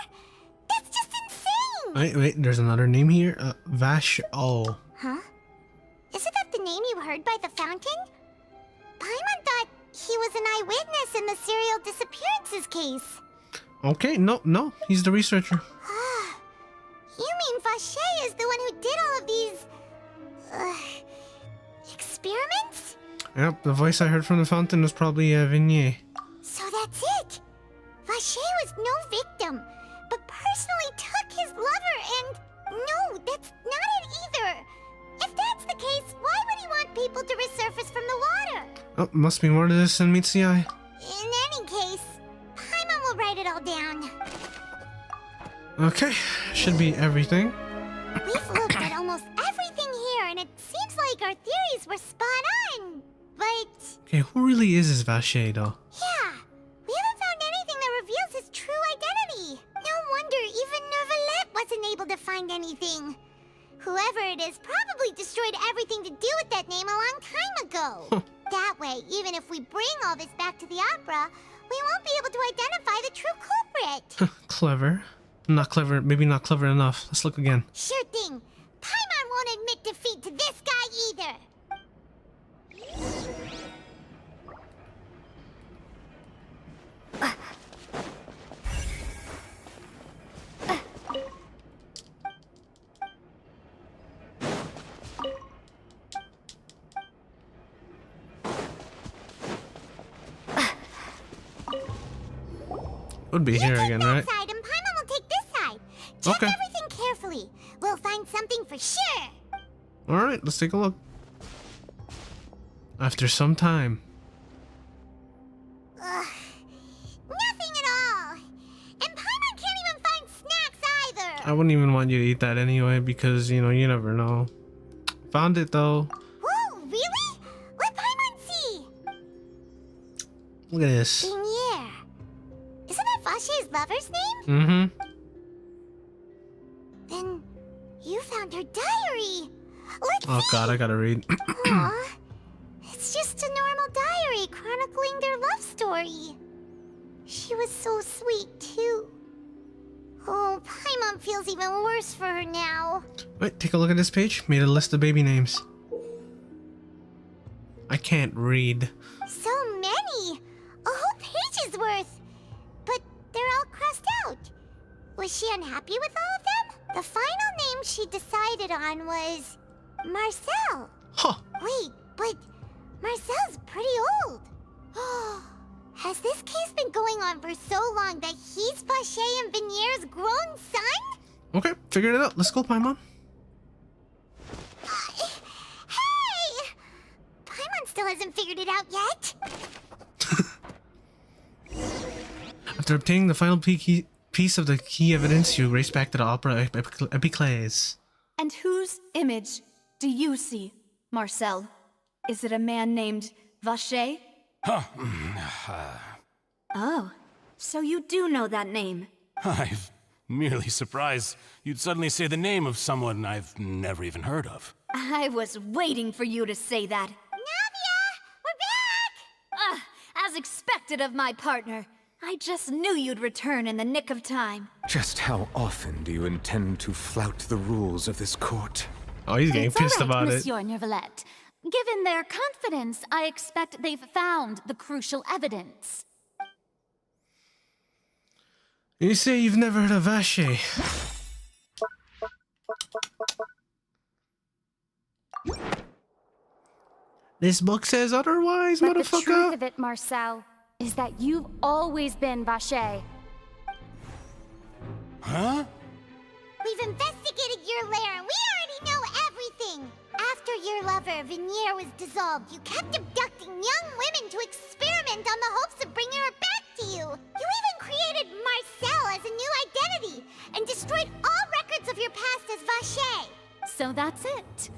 That's just insane! Wait, there's another name here? Vash. Oh. Huh? Isn't that the name you heard by the fountain? Paimon thought he was an eyewitness in the serial disappearances case. Okay, no, he's the researcher. You mean Vache is the one who did all of these... experiments? Yep, the voice I heard from the fountain was probably Vignette. So that's it! Vache was no victim, but personally took his lover and... No, that's not it either! If that's the case, why would he want people to resurface from the water? Oh, must be more to this than meets the eye. In any case, Paimon will write it all down. Okay, should be everything. We've looked at almost everything here, and it seems like our theories were spot on. But... Okay, who really is this Vache, though? yeah, we haven't found anything that reveals his true identity. No wonder even Nervalette wasn't able to find anything. Whoever it is probably destroyed everything to do with that name a long time ago. That way, even if we bring all this back to the opera, we won't be able to identify the true culprit. Clever. Not clever, maybe not clever enough. Let's look again. Sure thing. Paimon won't admit defeat to this guy either. would be here again, right? Side and Paimon will take this side. Check Okay. everything carefully. We'll find something for sure. All right, let's take a look. After some time. Ugh. Nothing at all. And Paimon can't even find snacks either. I wouldn't even want you to eat that anyway because, you know, you never know. Found it though. Whoa, really? Let Paimon see. Look at this. Binier. Isn't that Vache's lover's name? Mm-hmm. Then you found her diary. Let's Oh see. god, I gotta read. Aw. It's just a normal diary chronicling their love story. She was so sweet, too. Oh, Paimon feels even worse for her now. Wait, take a look at this page. Made a list of baby names. I can't read. So many! A whole page's worth! But they're all crossed out. Was she unhappy with all of them? The final name she decided on was Marcel. Huh. Wait, but Marcel's pretty old. Has this case been going on for so long that he's Vache and Vinier's grown son? Okay, figured it out. Let's go, Paimon. Hey! Paimon still hasn't figured it out yet. After obtaining the final piece of the key evidence, you race back to the Opera Epiclese. And whose image do you see, Marcel? Is it a man named Vache? Huh. Oh, so you do know that name. I'm merely surprised you'd suddenly say the name of someone I've never even heard of. I was waiting for you to say that. Navia! We're back! As expected of my partner. I just knew you'd return in the nick of time. Just how often do you intend to flout the rules of this court? Oh, he's getting pissed all right, about Monsieur Neuvillette. Given their confidence, I expect they've found the crucial evidence. You say you've never heard of Vache. This book says otherwise, But the motherfucker. truth of it, Marcel, is that you've always been Vache. Huh? We've investigated your lair and we already know everything. After your lover, Vinier, was dissolved, you kept abducting young women to experiment on the hopes of bringing her back to you. You even created Marcel as a new identity and destroyed all records of your past as Vache. So that's it.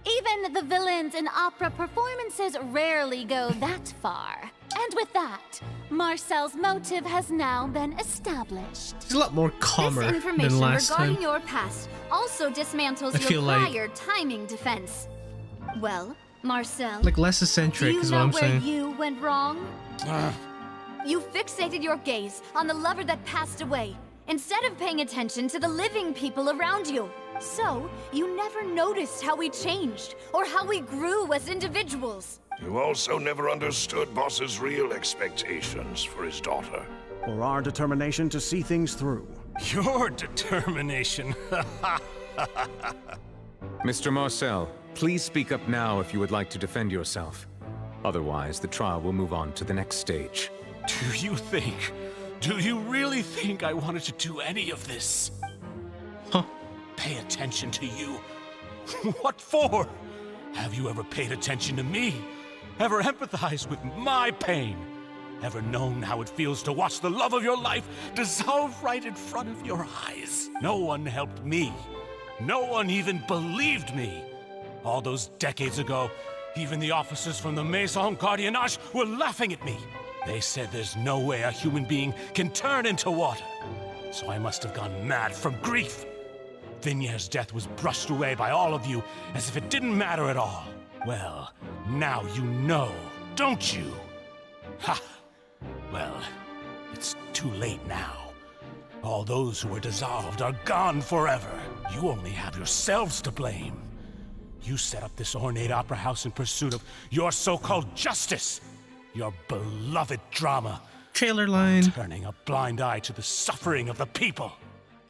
Even the villains in opera performances rarely go that far. And with that, Marcel's motive has now been established. He's a lot more calmer This information than last regarding time. your past also dismantles I feel your like- prior timing defense. Well, Marcel, Like less do eccentric you is know what I'm where saying. you went wrong? You fixated your gaze on the lover that passed away, instead of paying attention to the living people around you. So, you never noticed how we changed, or how we grew as individuals. You also never understood Boss's real expectations for his daughter. Or our determination to see things through. Your determination. Mr. Marcel, please speak up now if you would like to defend yourself. Otherwise, the trial will move on to the next stage. Do you really think I wanted to do any of this? Huh. Pay attention to you? What for? Have you ever paid attention to me? Ever empathized with my pain? Ever known how it feels to watch the love of your life dissolve right in front of your eyes? No one helped me. No one even believed me. All those decades ago, even the officers from the Maison Gardiennage were laughing at me. They said there's no way a human being can turn into water. So I must have gone mad from grief. Vinier's death was brushed away by all of you as if it didn't matter at all. Well, now you know, don't you? Ha! Well, it's too late now. All those who were dissolved are gone forever. You only have yourselves to blame. You set up this ornate opera house in pursuit of your so-called justice. Your beloved drama. Trailer line. Turning a blind eye to the suffering of the people.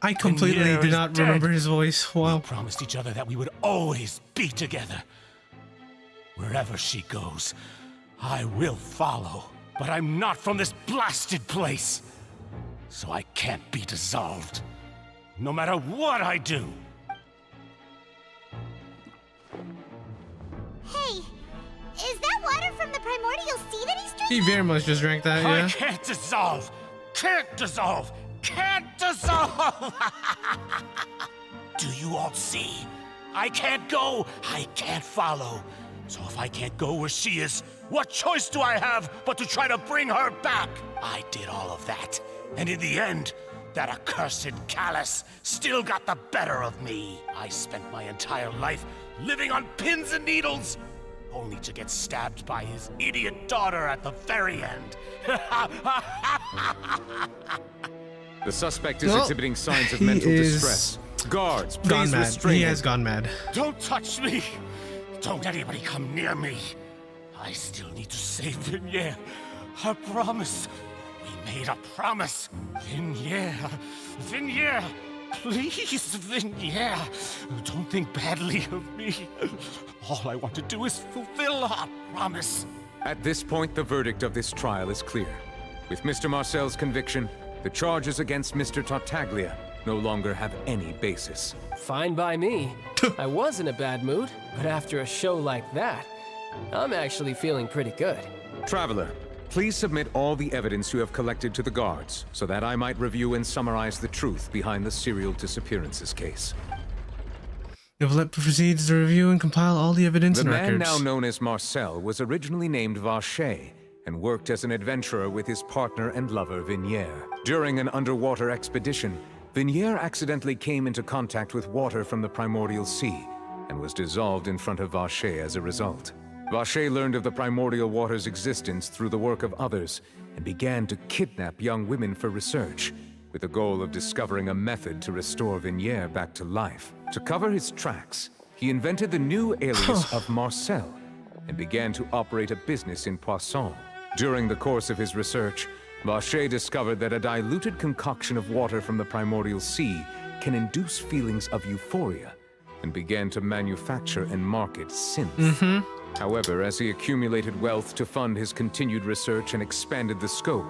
I completely Vinier did is not dead. remember his voice. Wow. We promised each other that we would always be together. Wherever she goes, I will follow. But I'm not from this blasted place. so I can't be dissolved. No matter what I do. Hey, is that water from the primordial sea that he's drinking? He very much just drank that, yeah. I can't dissolve! Can't dissolve! Can't dissolve! Do you all see? I can't go! I can't follow! So if I can't go where she is, what choice do I have but to try to bring her back? I did all of that, and in the end, that accursed Callus still got the better of me. I spent my entire life living on pins and needles, only to get stabbed by his idiot daughter at the very end. The suspect is exhibiting signs of mental distress. Guards, please restrain him. He has gone mad. Don't touch me! Don't anybody come near me! I still need to save Vignere. I promise. We made a promise. Vignere. Vignere. Please, Vignere. Don't think badly of me. All I want to do is fulfill our promise. At this point, the verdict of this trial is clear. With Mr. Marcel's conviction, the charges against Mr. Tartaglia no longer have any basis. Fine by me. I was in a bad mood, but after a show like that, I'm actually feeling pretty good. Traveler, please submit all the evidence you have collected to the guards, so that I might review and summarize the truth behind the serial disappearances case. Yvette proceeds to review and compile all the evidence and records. The man now known as Marcel was originally named Vacher and worked as an adventurer with his partner and lover Vignere. During an underwater expedition, Vignere accidentally came into contact with water from the primordial sea and was dissolved in front of Vacher as a result. Vacher learned of the primordial water's existence through the work of others and began to kidnap young women for research, with the goal of discovering a method to restore Vignere back to life. To cover his tracks, he invented the new alias of Marcel and began to operate a business in Poisson. During the course of his research, Vacher discovered that a diluted concoction of water from the primordial sea can induce feelings of euphoria and began to manufacture and market synth. However, as he accumulated wealth to fund his continued research and expanded the scope,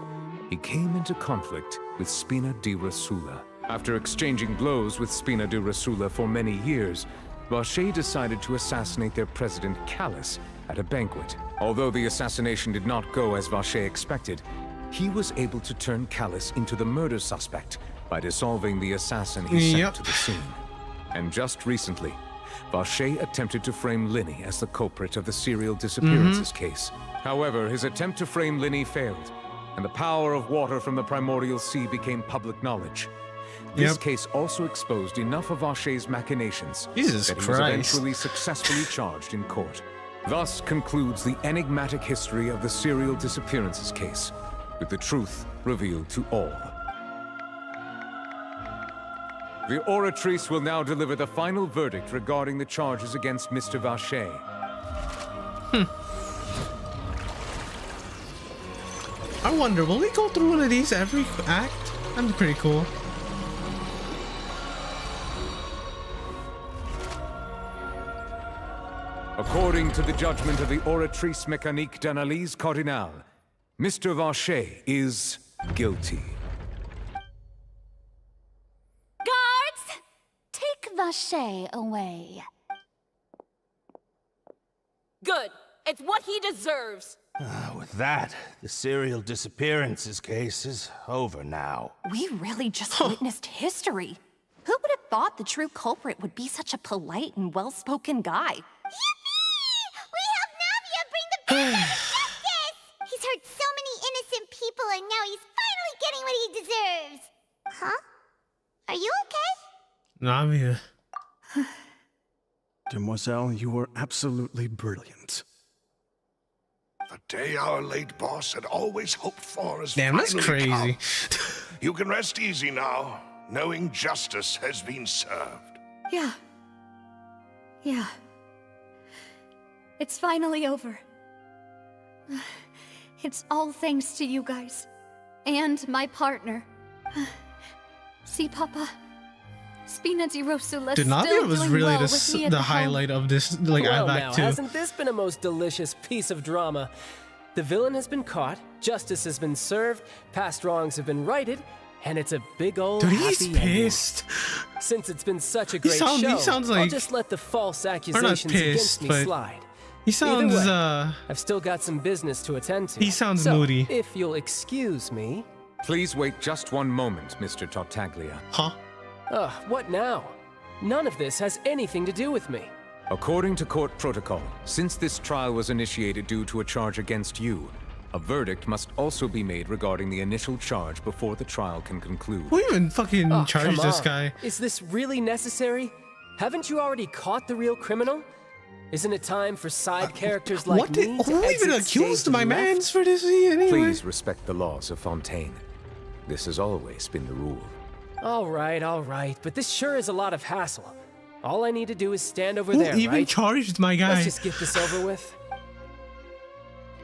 he came into conflict with Spina di Rosula. After exchanging blows with Spina di Rosula for many years, Vacher decided to assassinate their president Callus at a banquet. Although the assassination did not go as Vacher expected, he was able to turn Callus into the murder suspect by dissolving the assassin he sent to the scene. And just recently, Vacher attempted to frame Linny as the culprit of the serial disappearances case. However, his attempt to frame Linny failed, and the power of water from the primordial sea became public knowledge. This case also exposed enough of Vacher's machinations that he was eventually successfully charged in court. Thus concludes the enigmatic history of the serial disappearances case, with the truth revealed to all. The Oratrice will now deliver the final verdict regarding the charges against Mr. Vacher. I wonder, will we go through one of these every act? That'd be pretty cool. According to the judgment of the Oratrice Mécanique d'Analyse Cardinale, Mr. Vacher is guilty. Guards! Take Vacher away. Good. It's what he deserves. With that, the serial disappearances case is over now. We really just witnessed history. Who would have thought the true culprit would be such a polite and well-spoken guy? We helped Navia bring the bad guy to justice! He's hurt so many innocent people and now he's finally getting what he deserves. Huh? Are you okay? Navia. Demoiselle, you were absolutely brilliant. The day our late boss had always hoped for is Damn, that's finally crazy. come. You can rest easy now, knowing justice has been served. Yeah. Yeah. It's finally over. It's all thanks to you guys. And my partner. See, Papa? Spina di Rosula Dude, Navia was really the highlight of this, like, well, Act now, 2. hasn't this been a most delicious piece of drama? The villain has been caught, justice has been served, past wrongs have been righted, And it's a big old Dude, he's happy ending. pissed. Since it's been such a great show, he sounds like, I'll just let the false accusations pissed, against me but slide. he sounds, Either way, I've still got some business to attend to. he sounds so, moody. if you'll excuse me... Please wait just one moment, Mr. Tartaglia. Huh? What now? None of this has anything to do with me. According to court protocol, since this trial was initiated due to a charge against you, a verdict must also be made regarding the initial charge before the trial can conclude. Who even fucking charged this guy? Is this really necessary? Haven't you already caught the real criminal? Isn't it time for side characters like me to who even exit accused stage my left? mans for this anyway? Please respect the laws of Fontaine. This has always been the rule. All right, but this sure is a lot of hassle. All I need to do is stand over Who there, even right? charged my guy? Let's just get this over with.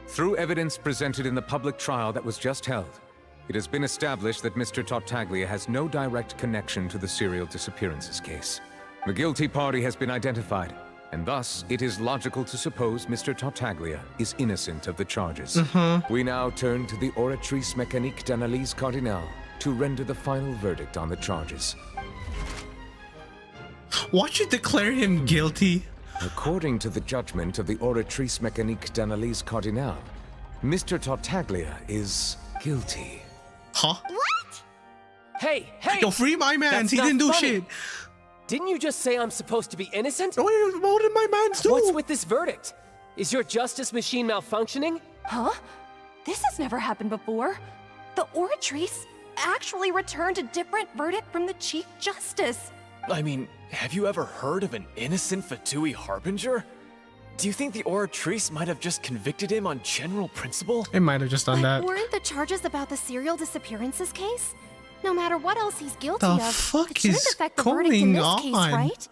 Through evidence presented in the public trial that was just held, it has been established that Mr. Tartaglia has no direct connection to the serial disappearances case. The guilty party has been identified, and thus it is logical to suppose Mr. Tartaglia is innocent of the charges. We now turn to the Oratrice Mécanique d'Analyse Cardinale to render the final verdict on the charges. What should declare him guilty? According to the judgment of the Oratrice Mécanique d'Analyse Cardinale, Mr. Tartaglia is guilty. Huh? What? Hey! Yo, free my mans. That's He not didn't do funny. shit. Didn't you just say I'm supposed to be innocent? What did my mans do? What's with this verdict? Is your justice machine malfunctioning? Huh? This has never happened before. The Oratrice actually returned a different verdict from the Chief Justice. I mean, have you ever heard of an innocent Fatui Harbinger? Do you think the Oratrice might have just convicted him on general principle? It might have just done that. Weren't the charges about the serial disappearances case? No matter what else he's guilty The of, fuck it shouldn't is affect the verdict in going this case, on? right?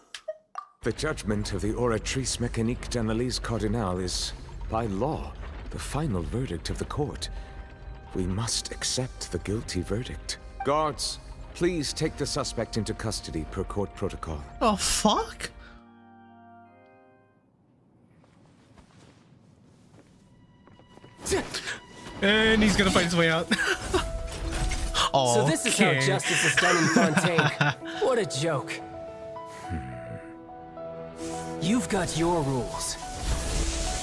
The judgment of the Oratrice Mécanique d'Analyse Cardinale is, by law, the final verdict of the court. We must accept the guilty verdict. Guards, please take the suspect into custody per court protocol. Oh, fuck? And he's gonna fight his way out. Oh, So this is how justice is done in Fontaine. What a joke. You've got your rules.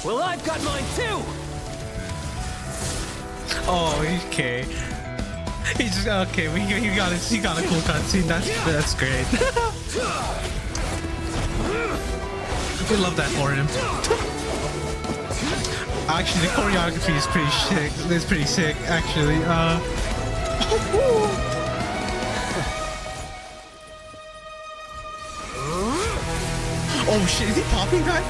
Well, I've got mine too! Oh, okay. He's just okay. He got a cool cutscene. That's great. We love that for him. Actually, the choreography is pretty sick. It's pretty sick, actually. Oh shit! Is he popping that?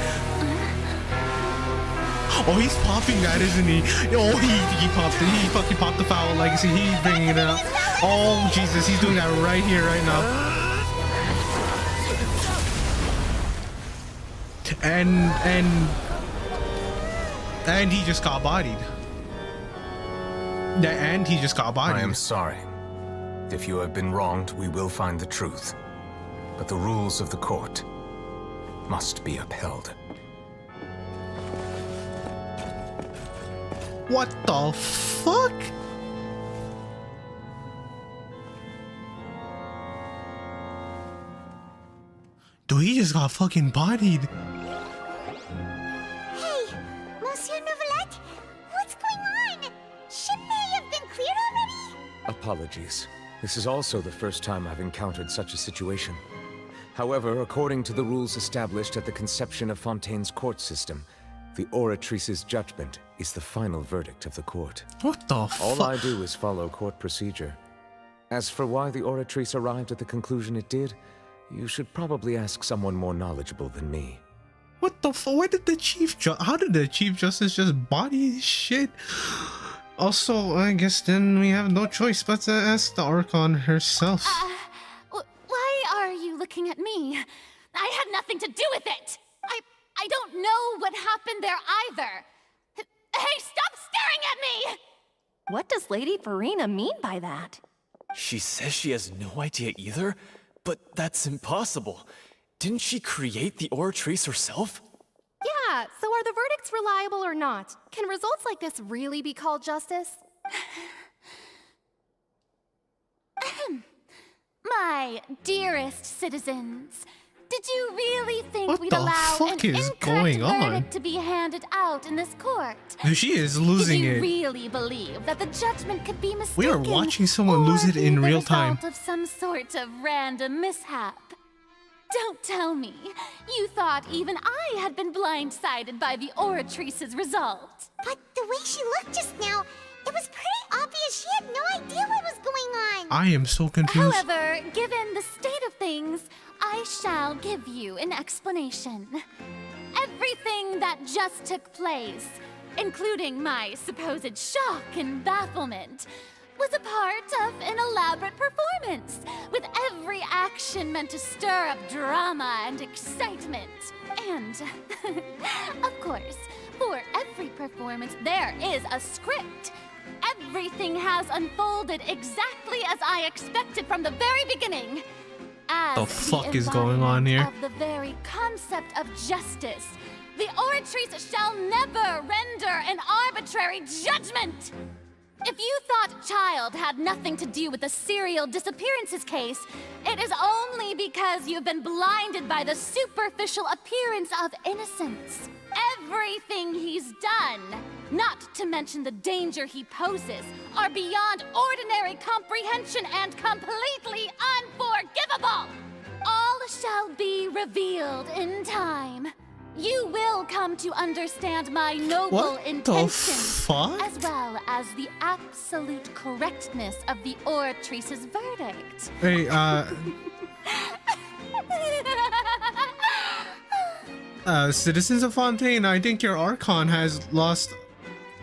Oh, he's popping that, isn't he? Oh, he popped it. He fucking popped the foul legacy. He's bringing it up. Oh, Jesus. He's doing that right here, right now. And he just got bodied. And he just got bodied. I am sorry. If you have been wronged, we will find the truth. But the rules of the court must be upheld. What the fuck? Dude, he just got fucking bodied. Hey, Monsieur Novelette, what's going on? Ship may have been cleared already? Apologies. This is also the first time I've encountered such a situation. However, according to the rules established at the conception of Fontaine's court system, the Oratrice's judgment is the final verdict of the court. What the fuck? All I do is follow court procedure. As for why the Oratrice arrived at the conclusion it did, you should probably ask someone more knowledgeable than me. What the fuck? Why did the how did the Chief Justice just body his shit? Also, I guess then we have no choice but to ask the Archon herself. Why are you looking at me? I had nothing to do with it. I don't know what happened there either. Hey, stop staring at me! What does Lady Furina mean by that? She says she has no idea either, but that's impossible. Didn't she create the Oratrice herself? Yeah, so are the verdicts reliable or not? Can results like this really be called justice? My dearest citizens, did you really think What we'd the allow fuck an is incorrect going on? verdict to be handed out in this court? Dude, she is losing Did you it. really believe that the judgment could be mistaken? We are watching someone lose it in real time. Result of some sort of random mishap. Don't tell me. You thought even I had been blindsided by the Oratrice's result. But the way she looked just now, it was pretty obvious she had no idea what was going on. I am so confused. However, given the state of things, I shall give you an explanation. Everything that just took place, including my supposed shock and bafflement, was a part of an elaborate performance, with every action meant to stir up drama and excitement. And, of course, for every performance, there is a script. Everything has unfolded exactly as I expected from the very beginning. As the fuck is going on here? of the very concept of justice, the Oratrice shall never render an arbitrary judgment. If you thought Child had nothing to do with the serial disappearances case, it is only because you've been blinded by the superficial appearance of innocence. Everything he's done, not to mention the danger he poses, are beyond ordinary comprehension and completely unforgivable. All shall be revealed in time. You will come to understand my noble intentions, as well as the absolute correctness of the Oratrice's verdict. Hey, citizens of Fontaine, I think your Archon has lost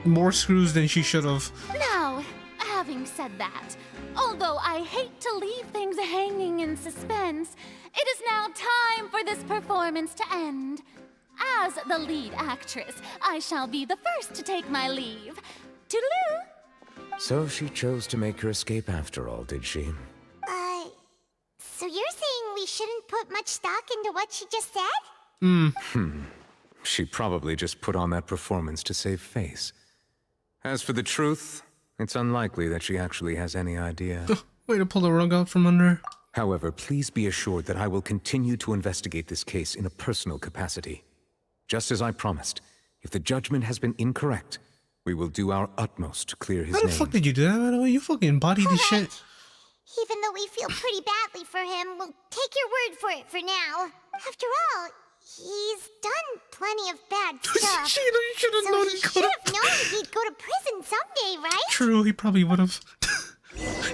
more screws than she should have. Now, having said that, although I hate to leave things hanging in suspense, it is now time for this performance to end. As the lead actress, I shall be the first to take my leave. Toodaloo! So she chose to make her escape after all, did she? So you're saying we shouldn't put much stock into what she just said? She probably just put on that performance to save face. As for the truth, it's unlikely that she actually has any idea. Way to pull the rug out from under her. However, please be assured that I will continue to investigate this case in a personal capacity. Just as I promised, if the judgment has been incorrect, we will do our utmost to clear his How name. the fuck did you do that, by the way? You fucking bodied this shit. Even though we feel pretty badly for him, we'll take your word for it for now. After all, he's done plenty of bad stuff. You should have known he should have known he'd go to prison someday, right? True, he probably would have.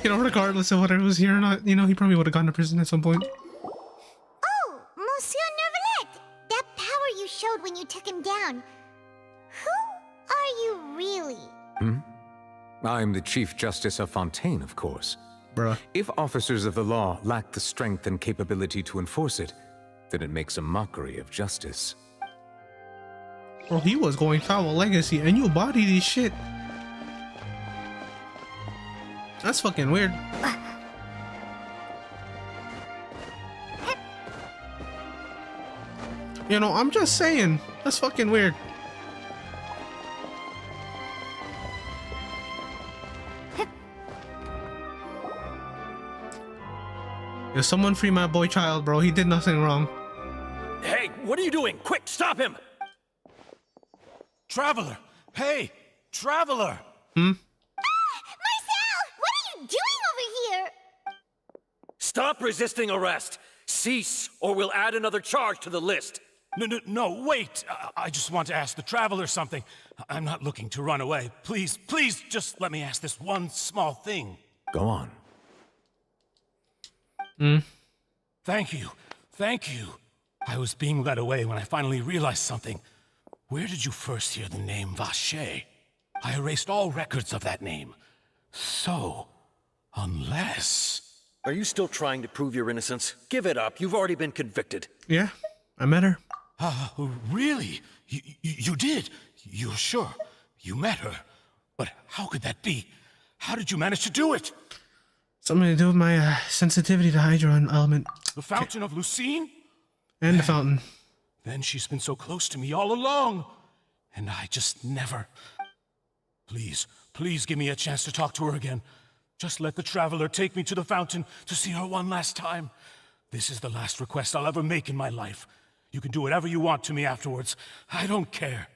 Regardless of whether it was here or not, he probably would have gone to prison at some point. Oh, Monsieur Nervalette! That power you showed when you took him down. Who are you really? I'm the Chief Justice of Fontaine, of course. Bruh. If officers of the law lack the strength and capability to enforce it, then it makes a mockery of justice. Bro, he was going foul legacy, and you bodied this shit. That's fucking weird. I'm just saying. That's fucking weird. Yo, someone free my boy Child, bro. He did nothing wrong. Hey, what are you doing? Quick, stop him! Traveler! Hey! Traveler! Marcel! What are you doing over here? Stop resisting arrest! Cease, or we'll add another charge to the list. No, wait! I just want to ask the Traveler something. I'm not looking to run away. Please, just let me ask this one small thing. Go on. Thank you. I was being led away when I finally realized something. Where did you first hear the name Vacher? I erased all records of that name. So, unless... Are you still trying to prove your innocence? Give it up. You've already been convicted. Yeah, I met her. Really? You did? You're sure? You met her? But how could that be? How did you manage to do it? Something to do with my sensitivity to Hydra element. The Fountain of Lucine? And the fountain. Then she's been so close to me all along. And I just never... Please give me a chance to talk to her again. Just let the Traveler take me to the fountain to see her one last time. This is the last request I'll ever make in my life. You can do whatever you want to me afterwards. I don't care.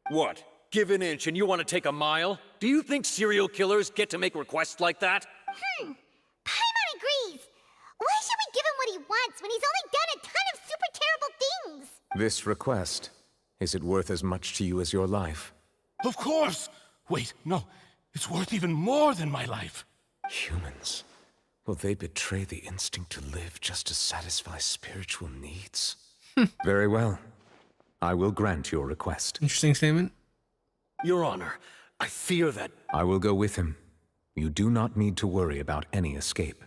What? Give an inch and you want to take a mile? Do you think serial killers get to make requests like that? Paimon agrees. Why should we give him what he wants when he's only done a ton of super terrible things? This request, is it worth as much to you as your life? Of course! Wait, no. It's worth even more than my life. Humans. Will they betray the instinct to live just to satisfy spiritual needs? Very well. I will grant your request. Interesting statement. Your Honor, I fear that... I will go with him. You do not need to worry about any escape.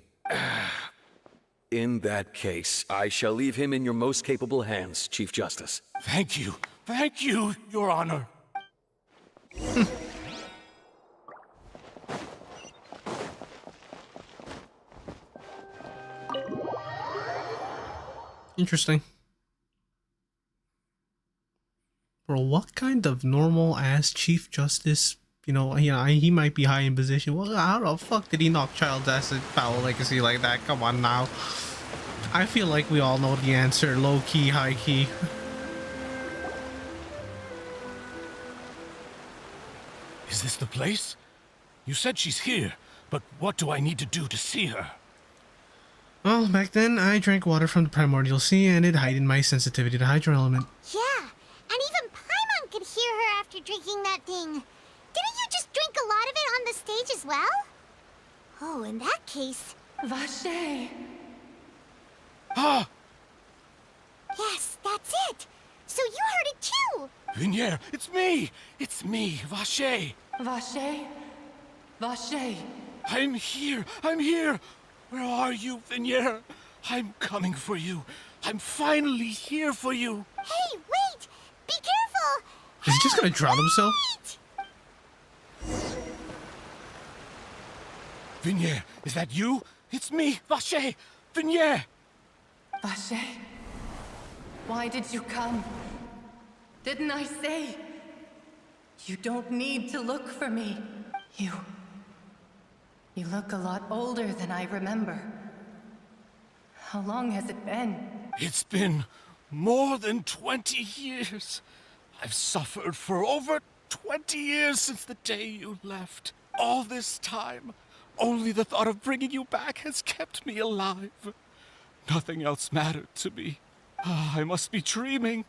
In that case, I shall leave him in your most capable hands, Chief Justice. Thank you. Thank you, Your Honor. Interesting. Bro, what kind of normal ass Chief Justice, you know, he might be high in position. Well, how the fuck did he knock Child's ass at Foul Legacy like that? Come on now. I feel like we all know the answer. Low key, high key. Is this the place? You said she's here, but what do I need to do to see her? Well, back then, I drank water from the primordial sea, and it heightened my sensitivity to hydro element. Yeah, and even Paimon could hear her after drinking that thing. Didn't you just drink a lot of it on the stage as well? Oh, in that case... Vache. Ah! Yes, that's it. So you heard it too. Vinier, it's me! It's me, Vache! Vache? Vache? I'm here! I'm here! Where are you, Vinier? I'm coming for you. I'm finally here for you. Hey, wait! Be careful! Is he just gonna drown himself? Vinier, is that you? It's me, Vache! Vinier! Vache? Why did you come? Didn't I say? You don't need to look for me. You look a lot older than I remember. How long has it been? It's been more than 20 years. I've suffered for over 20 years since the day you left. All this time, only the thought of bringing you back has kept me alive. Nothing else mattered to me. I must be dreaming.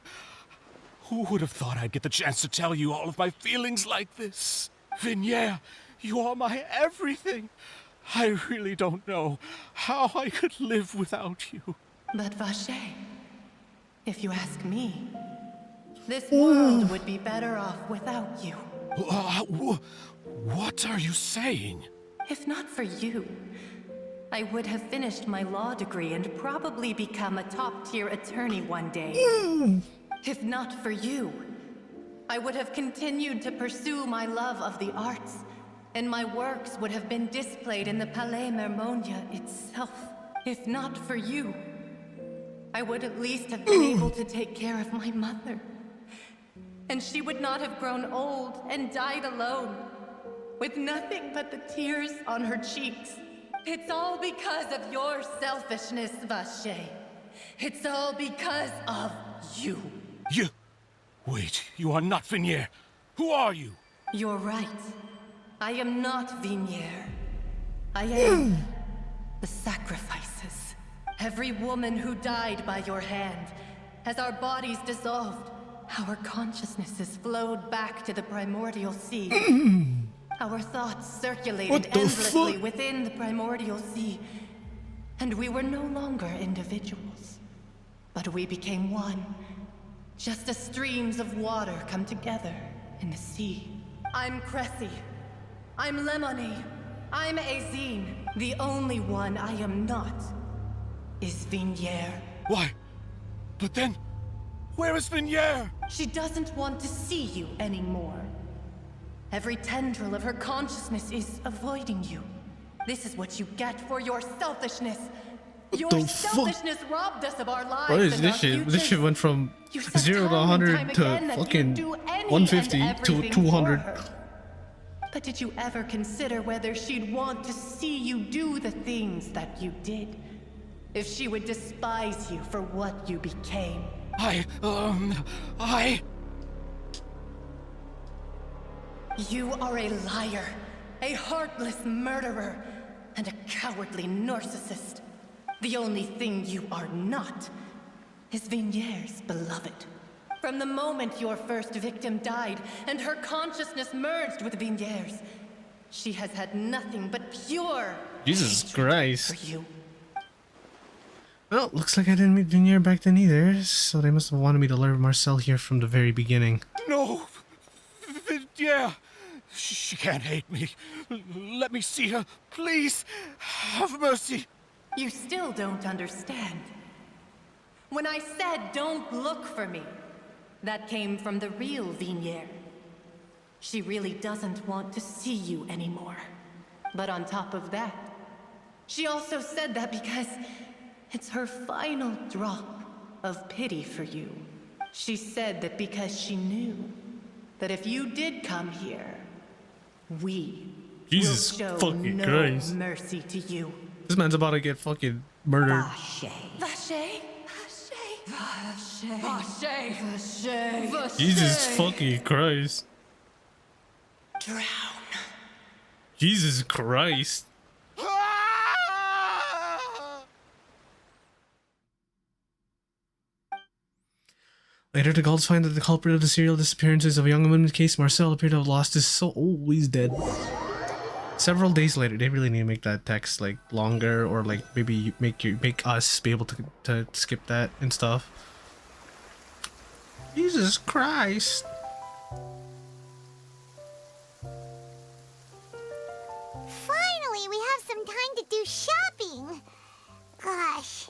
Who would have thought I'd get the chance to tell you all of my feelings like this? Vinier, you are my everything. I really don't know how I could live without you. But Vache, if you ask me, this world would be better off without you. What are you saying? If not for you, I would have finished my law degree and probably become a top-tier attorney one day. If not for you, I would have continued to pursue my love of the arts, and my works would have been displayed in the Palais Mermonia itself. If not for you, I would at least have been able to take care of my mother. And she would not have grown old and died alone, with nothing but the tears on her cheeks. It's all because of your selfishness, Vache. It's all because of you. You... Wait, you are not Vinier. Who are you? You're right. I am not Vinier. I am the sacrifices. Every woman who died by your hand, as our bodies dissolved, our consciousnesses flowed back to the primordial sea. Our thoughts circulated endlessly within the primordial sea, and we were no longer individuals, but we became one, just as streams of water come together in the sea. I'm Cressy. I'm Lemonade. I'm Azine. The only one I am not is Vinier. Why? But then, where is Vinier? She doesn't want to see you anymore. Every tendril of her consciousness is avoiding you. This is what you get for your selfishness. Your selfishness robbed us of our lives. What is this shit? This shit went from 0 to 100 to fucking 150 to 200. But did you ever consider whether she'd want to see you do the things that you did? If she would despise you for what you became? You are a liar, a heartless murderer, and a cowardly narcissist. The only thing you are not is Vigniere's beloved. From the moment your first victim died and her consciousness merged with Vigniere's, she has had nothing but pure Jesus Christ. for you. Well, looks like I didn't meet Vigniere back then either, so they must have wanted me to learn Marcel here from the very beginning. No! Yeah! She can't hate me. Let me see her, please. Have mercy. You still don't understand. When I said don't look for me, that came from the real Vigniere. She really doesn't want to see you anymore. But on top of that, she also said that because it's her final drop of pity for you. She said that because she knew that if you did come here, we Jesus will show fucking no Christ. mercy to you. This man's about to get fucking murdered. Vache. Vache. Vache. Vache. Vache. Vache. Jesus fucking Christ. Drown. Jesus Christ. Later, the Gauls find that the culprit of the serial disappearances of a young woman's case, Marcel, appeared to have lost his soul. Oh, he's dead. Several days later, they really need to make that text like longer, or like maybe make us be able to skip that and stuff. Jesus Christ. Finally, we have some time to do shopping. Gosh,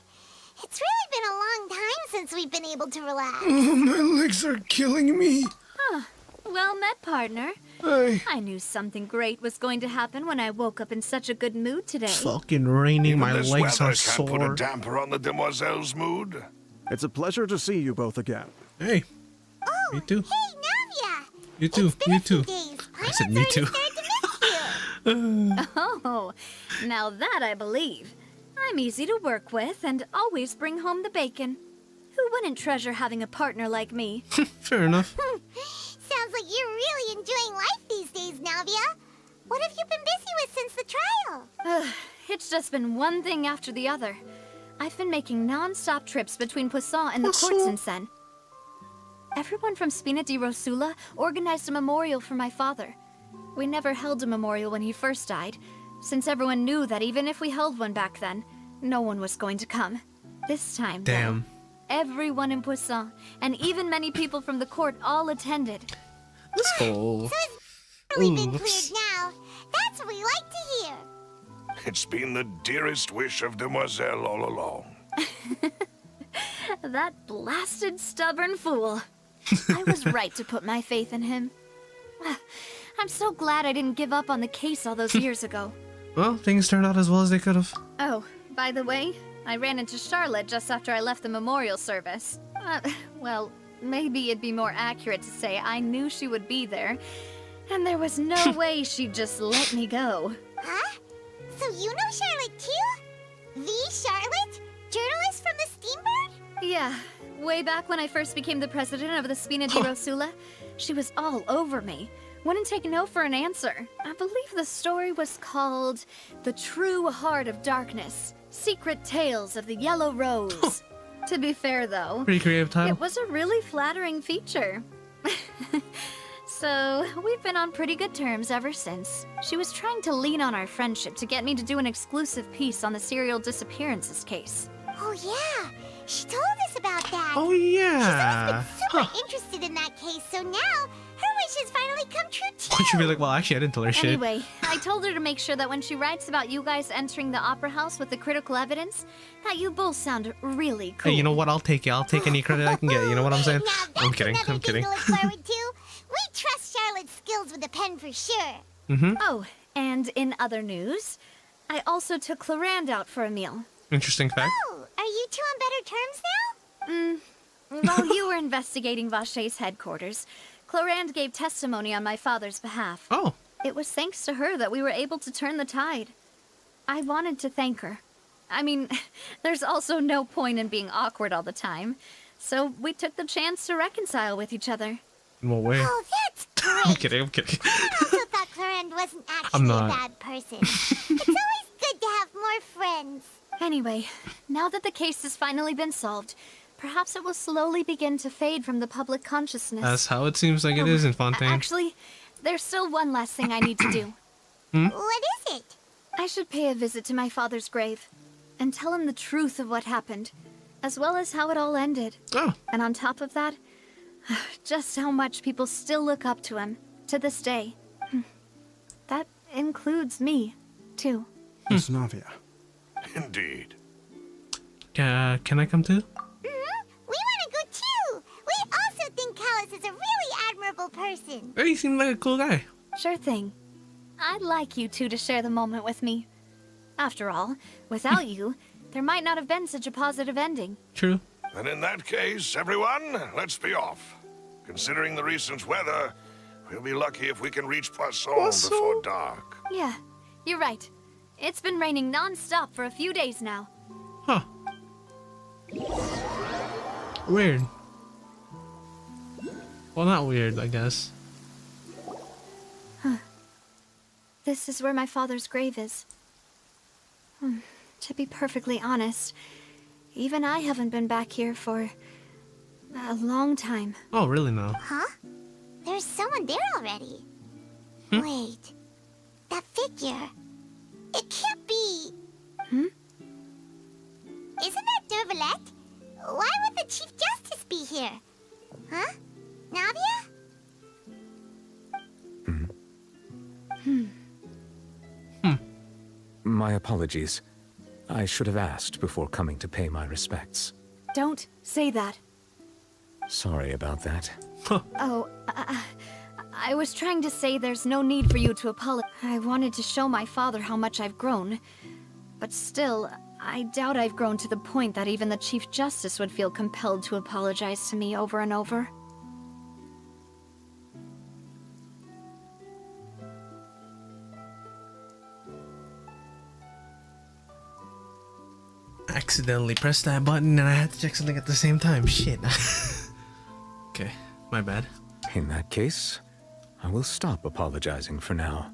it's really been a long time since we've been able to relax. Oh, my legs are killing me. Huh. Well met, partner. Hey. I knew something great was going to happen when I woke up in such a good mood today. Fucking raining, my This legs weather are can't put a sore. damper on the demoiselle's mood. It's a pleasure to see you both again. Hey. Oh, Me too. hey, Navia. You too. You too. Days. I said me too. Oh, now that I believe. I'm easy to work with and always bring home the bacon. Who wouldn't treasure having a partner like me? Fair enough. Sounds like you're really enjoying life these days, Navia. What have you been busy with since the trial? It's just been one thing after the other. I've been making non-stop trips between Poisson and the court since then. Everyone from Spina di Rosula organized a memorial for my father. We never held a memorial when he first died, since everyone knew that even if we held one back then, no one was going to come. This time, Damn. though, everyone in Poisson, and even many people from the court, all attended. Let's go. So it's really been cleared now. That's what we like to hear. It's been the dearest wish of Demoiselle all along. That blasted stubborn fool. I was right to put my faith in him. I'm so glad I didn't give up on the case all those years ago. Well, things turned out as well as they could have. Oh, by the way, I ran into Charlotte just after I left the memorial service. Well, maybe it'd be more accurate to say I knew she would be there, and there was no way she'd just let me go. Huh? So you know Charlotte too? The Charlotte? Journalist from the Steambird? Yeah, way back when I first became the president of the Spina di Rosula, she was all over me. Wouldn't take no for an answer. I believe the story was called The True Heart of Darkness, Secret Tales of the Yellow Rose. To be fair, though, Pretty creative title. it was a really flattering feature. So, we've been on pretty good terms ever since. She was trying to lean on our friendship to get me to do an exclusive piece on the serial disappearances case. Oh yeah, she told us about that. Oh yeah. She's always been super interested in that case, so now her wish has finally come true too. Would you be like, well, actually, I didn't tell her shit. Anyway, I told her to make sure that when she writes about you guys entering the opera house with the critical evidence, that you both sound really cool. Hey, you know what? I'll take it. I'll take any credit I can get. You know what I'm saying? I'm kidding. I'm kidding. To look forward to. We trust Charlotte's skills with a pen for sure. Oh, and in other news, I also took Clarand out for a meal. Interesting fact. Oh, are you two on better terms now? While you were investigating Vache's headquarters, Clarand gave testimony on my father's behalf. Oh. It was thanks to her that we were able to turn the tide. I wanted to thank her. I mean, there's also no point in being awkward all the time. So we took the chance to reconcile with each other. In what way? Oh, that's great. I'm kidding, I'm kidding. I also thought Clarend wasn't I'm actually a not. bad person. It's always good to have more friends. Anyway, now that the case has finally been solved, perhaps it will slowly begin to fade from the public consciousness. That's how it seems like it is in Fontaine. Actually, there's still one last thing I need to do. What is it? I should pay a visit to my father's grave and tell him the truth of what happened, as well as how it all ended. Oh. And on top of that, just how much people still look up to him to this day. That includes me, too. Miss Navia. Indeed. Can I come too? We want to go too. We also think Callus is a really admirable person. Hey, you seem like a cool guy. Sure thing. I'd like you two to share the moment with me. After all, without you, there might not have been such a positive ending. True. And in that case, everyone, let's be off. Considering the recent weather, we'll be lucky if we can reach Poisson before dark. Yeah, you're right. It's been raining non-stop for a few days now. Huh. Weird. Well, not weird, I guess. This is where my father's grave is. To be perfectly honest, even I haven't been back here for a long time. Oh, really now? Huh? There's someone there already. Wait. That figure. It can't be. Isn't that Dervalette? Why would the Chief Justice be here? Huh? Navia? My apologies. I should have asked before coming to pay my respects. Don't say that. Sorry about that. Oh, I was trying to say there's no need for you to apologize. I wanted to show my father how much I've grown. But still, I doubt I've grown to the point that even the Chief Justice would feel compelled to apologize to me over and over. Accidentally pressed that button and I had to check something at the same time. Shit. Okay, my bad. In that case, I will stop apologizing for now.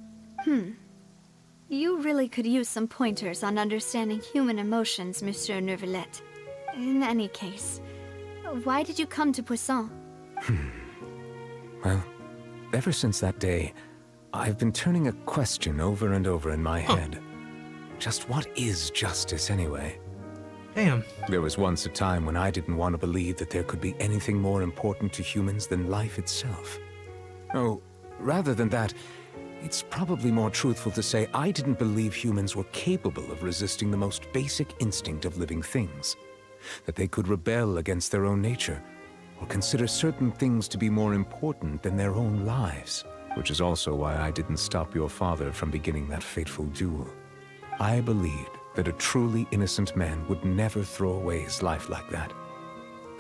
You really could use some pointers on understanding human emotions, Monsieur Neuvillette. In any case, why did you come to Poisson? Well, ever since that day, I've been turning a question over and over in my head. Just what is justice anyway? Damn. There was once a time when I didn't want to believe that there could be anything more important to humans than life itself. Oh, rather than that, it's probably more truthful to say I didn't believe humans were capable of resisting the most basic instinct of living things. That they could rebel against their own nature, or consider certain things to be more important than their own lives. Which is also why I didn't stop your father from beginning that fateful duel. I believed that a truly innocent man would never throw away his life like that.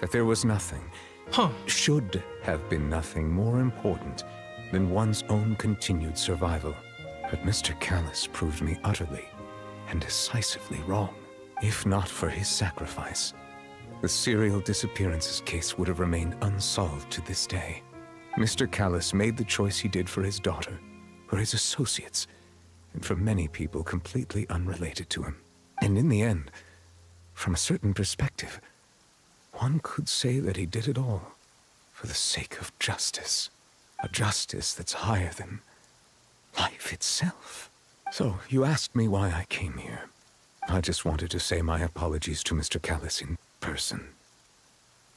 That there was nothing, should have been nothing more important than one's own continued survival. But Mr. Callus proved me utterly and decisively wrong. If not for his sacrifice, the serial disappearances case would have remained unsolved to this day. Mr. Callus made the choice he did for his daughter, for his associates, and for many people completely unrelated to him. And in the end, from a certain perspective, one could say that he did it all for the sake of justice. A justice that's higher than life itself. So, you asked me why I came here. I just wanted to say my apologies to Mr. Callus in person.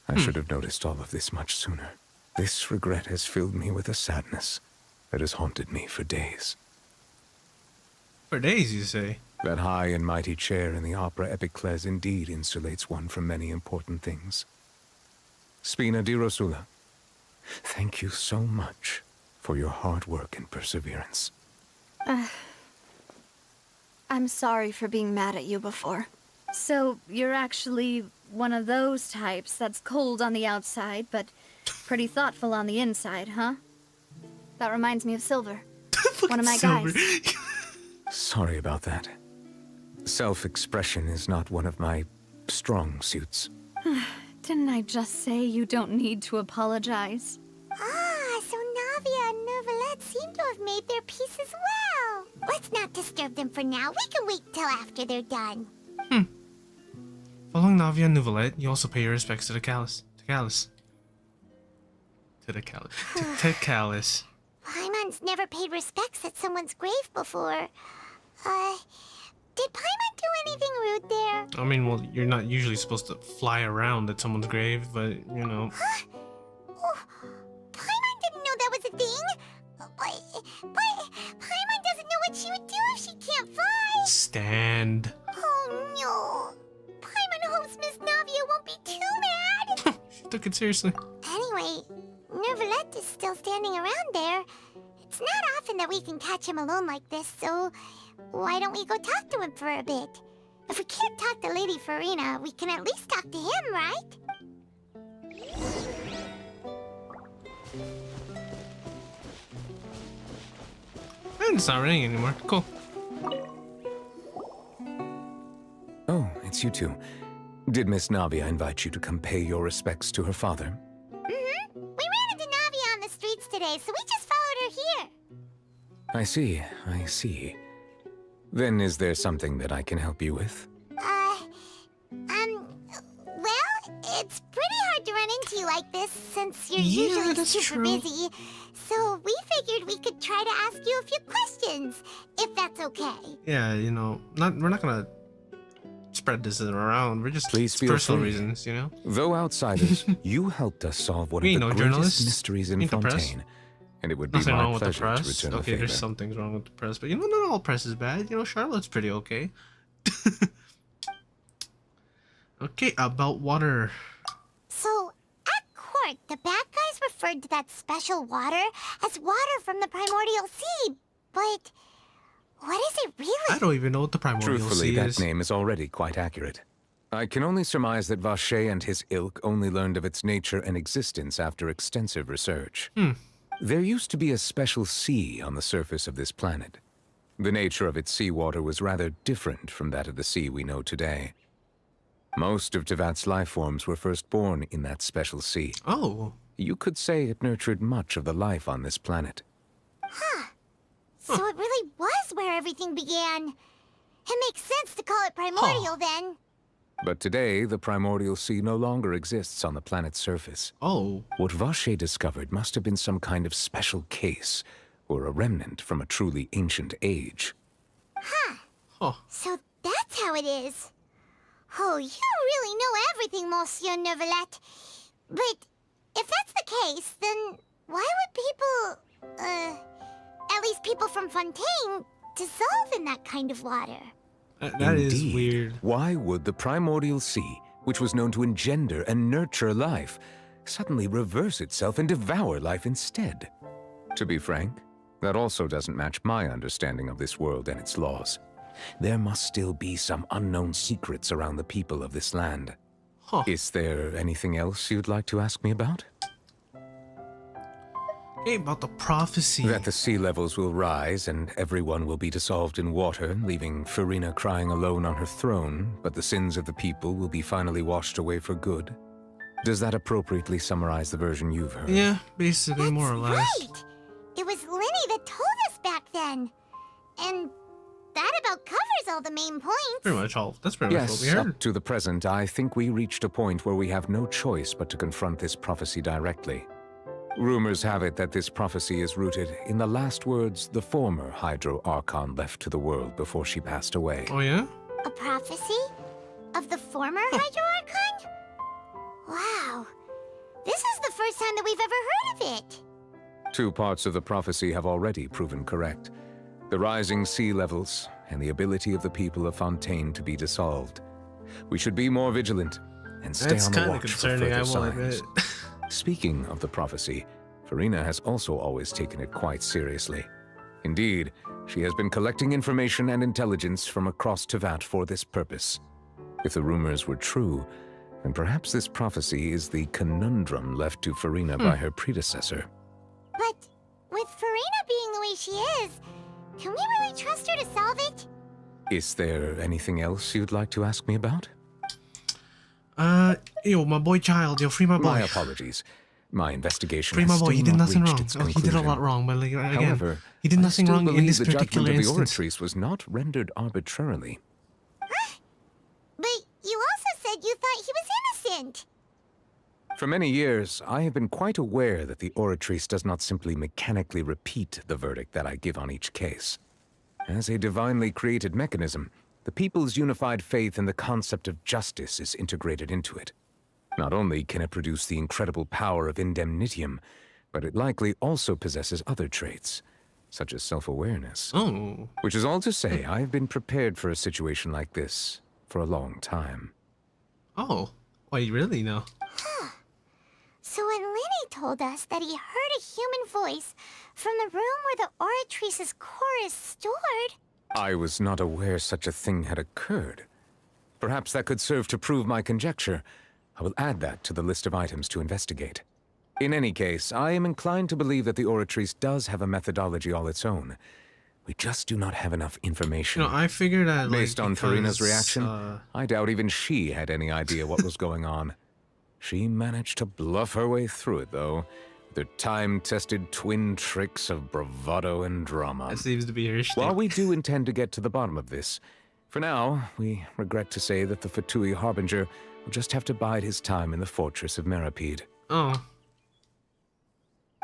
I should have noticed all of this much sooner. This regret has filled me with a sadness that has haunted me for days. For days, you say? That high and mighty chair in the Opera Epiclese indeed insulates one from many important things. Spina di Rosula, thank you so much for your hard work and perseverance. I'm sorry for being mad at you before. So, you're actually one of those types that's cold on the outside, but pretty thoughtful on the inside, huh? That reminds me of Silver. One of my Silver. guys. Sorry about that. Self-expression is not one of my strong suits. Didn't I just say you don't need to apologize? Ah, so Navia and Neuvillette seem to have made their peace as well. Let's not disturb them for now. We can wait till after they're done. Following Navia and Neuvillette, you also pay your respects to the Callus. To Callus. Paimon's never paid respects at someone's grave before. Did Paimon do anything rude there? I mean, well, you're not usually supposed to fly around at someone's grave, but, you know. Oh, Paimon didn't know that was a thing. But Paimon doesn't know what she would do if she can't fly. Stand. Oh, no. Paimon hopes Miss Navia won't be too mad. She took it seriously. Anyway, Neuvillette is still standing around there. It's not often that we can catch him alone like this, so why don't we go talk to him for a bit? If we can't talk to Lady Furina, we can at least talk to him, right? And it's not raining anymore. Cool. Oh, it's you two. Did Miss Navia invite you to come pay your respects to her father? Mm-hmm. We ran into Navia on the streets today, so we just followed her here. I see, I see. Then is there something that I can help you with? Well, it's pretty hard to run into you like this since you're Yeah, usually that's super true. busy. So we figured we could try to ask you a few questions, if that's okay. Yeah, you know, we're not gonna spread this around. We're just Please feel personal free. reasons, you know? Though outsiders, you helped us solve one We of the know greatest journalists. mysteries in Ain't the press. Fontaine. And it would be Nothing wrong my with the pleasure to press. return the Okay, favor. there's some things wrong with the press, but you know, not all press is bad. You know, Charlotte's pretty okay. Okay, about water. So, at court, the bad guys referred to that special water as water from the primordial sea. But what is it really? I don't even know what the primordial Truthfully, sea that is. name is already quite accurate. I can only surmise that Vacher and his ilk only learned of its nature and existence after extensive research. There used to be a special sea on the surface of this planet. The nature of its seawater was rather different from that of the sea we know today. Most of Tevat's life forms were first born in that special sea. Oh. You could say it nurtured much of the life on this planet. So it really was where everything began. It makes sense to call it primordial then. But today, the primordial sea no longer exists on the planet's surface. Oh. What Vacher discovered must have been some kind of special case, or a remnant from a truly ancient age. So that's how it is. Oh, you really know everything, Monsieur Neuvillette. But if that's the case, then why would people, at least people from Fontaine, dissolve in that kind of water? That is weird. Why would the primordial sea, which was known to engender and nurture life, suddenly reverse itself and devour life instead? To be frank, that also doesn't match my understanding of this world and its laws. There must still be some unknown secrets around the people of this land. Is there anything else you'd like to ask me about? Okay, about the prophecy. That the sea levels will rise and everyone will be dissolved in water, leaving Furina crying alone on her throne, but the sins of the people will be finally washed away for good. Does that appropriately summarize the version you've heard? Yeah, basically, more or less. Right! It was Linny that told us back then. And that about covers all the main points. Pretty much all. That's pretty much what we Yes, heard. up to the present, I think we reached a point where we have no choice but to confront this prophecy directly. Rumors have it that this prophecy is rooted in the last words the former Hydro Archon left to the world before she passed away. Oh, yeah? A prophecy? Of the former Hydro Archon? Wow. This is the first time that we've ever heard of it. Two parts of the prophecy have already proven correct. The rising sea levels and the ability of the people of Fontaine to be dissolved. We should be more vigilant and stay That's on the kinda watch for concerning, I further will signs. admit. Speaking of the prophecy, Furina has also always taken it quite seriously. Indeed, she has been collecting information and intelligence from across Tevat for this purpose. If the rumors were true, then perhaps this prophecy is the conundrum left to Furina by her predecessor. But with Furina being the way she is. Can we really trust her to solve it? Is there anything else you'd like to ask me about? Yo, my boy child, yo, free my boy. My apologies. My investigation Free has my boy, still he did not nothing reached wrong. its Oh, he conclusion. did a lot wrong, but like, again, However, he did I nothing still wrong in believe this the particular judgment of the instance. Oratrice was not rendered arbitrarily. But you also said you thought he was innocent. For many years, I have been quite aware that the Oratrice does not simply mechanically repeat the verdict that I give on each case. As a divinely created mechanism, the people's unified faith in the concept of justice is integrated into it. Not only can it produce the incredible power of indemnitium, but it likely also possesses other traits, such as self-awareness. Oh. Which is all to say, I've been prepared for a situation like this for a long time. Oh, well, you really know. So when Lenny told us that he heard a human voice from the room where the Oratrice's core is stored... I was not aware such a thing had occurred. Perhaps that could serve to prove my conjecture. I will add that to the list of items to investigate. In any case, I am inclined to believe that the Oratrice does have a methodology all its own. We just do not have enough information. You know, I figured that, Based on Furina's because, reaction, I doubt even she had any idea what was going on. She managed to bluff her way through it, though, with her time-tested twin tricks of bravado and drama. That seems to be her shtick. While we do intend to get to the bottom of this, for now, we regret to say that the Fatui Harbinger will just have to bide his time in the fortress of Meripede. Oh.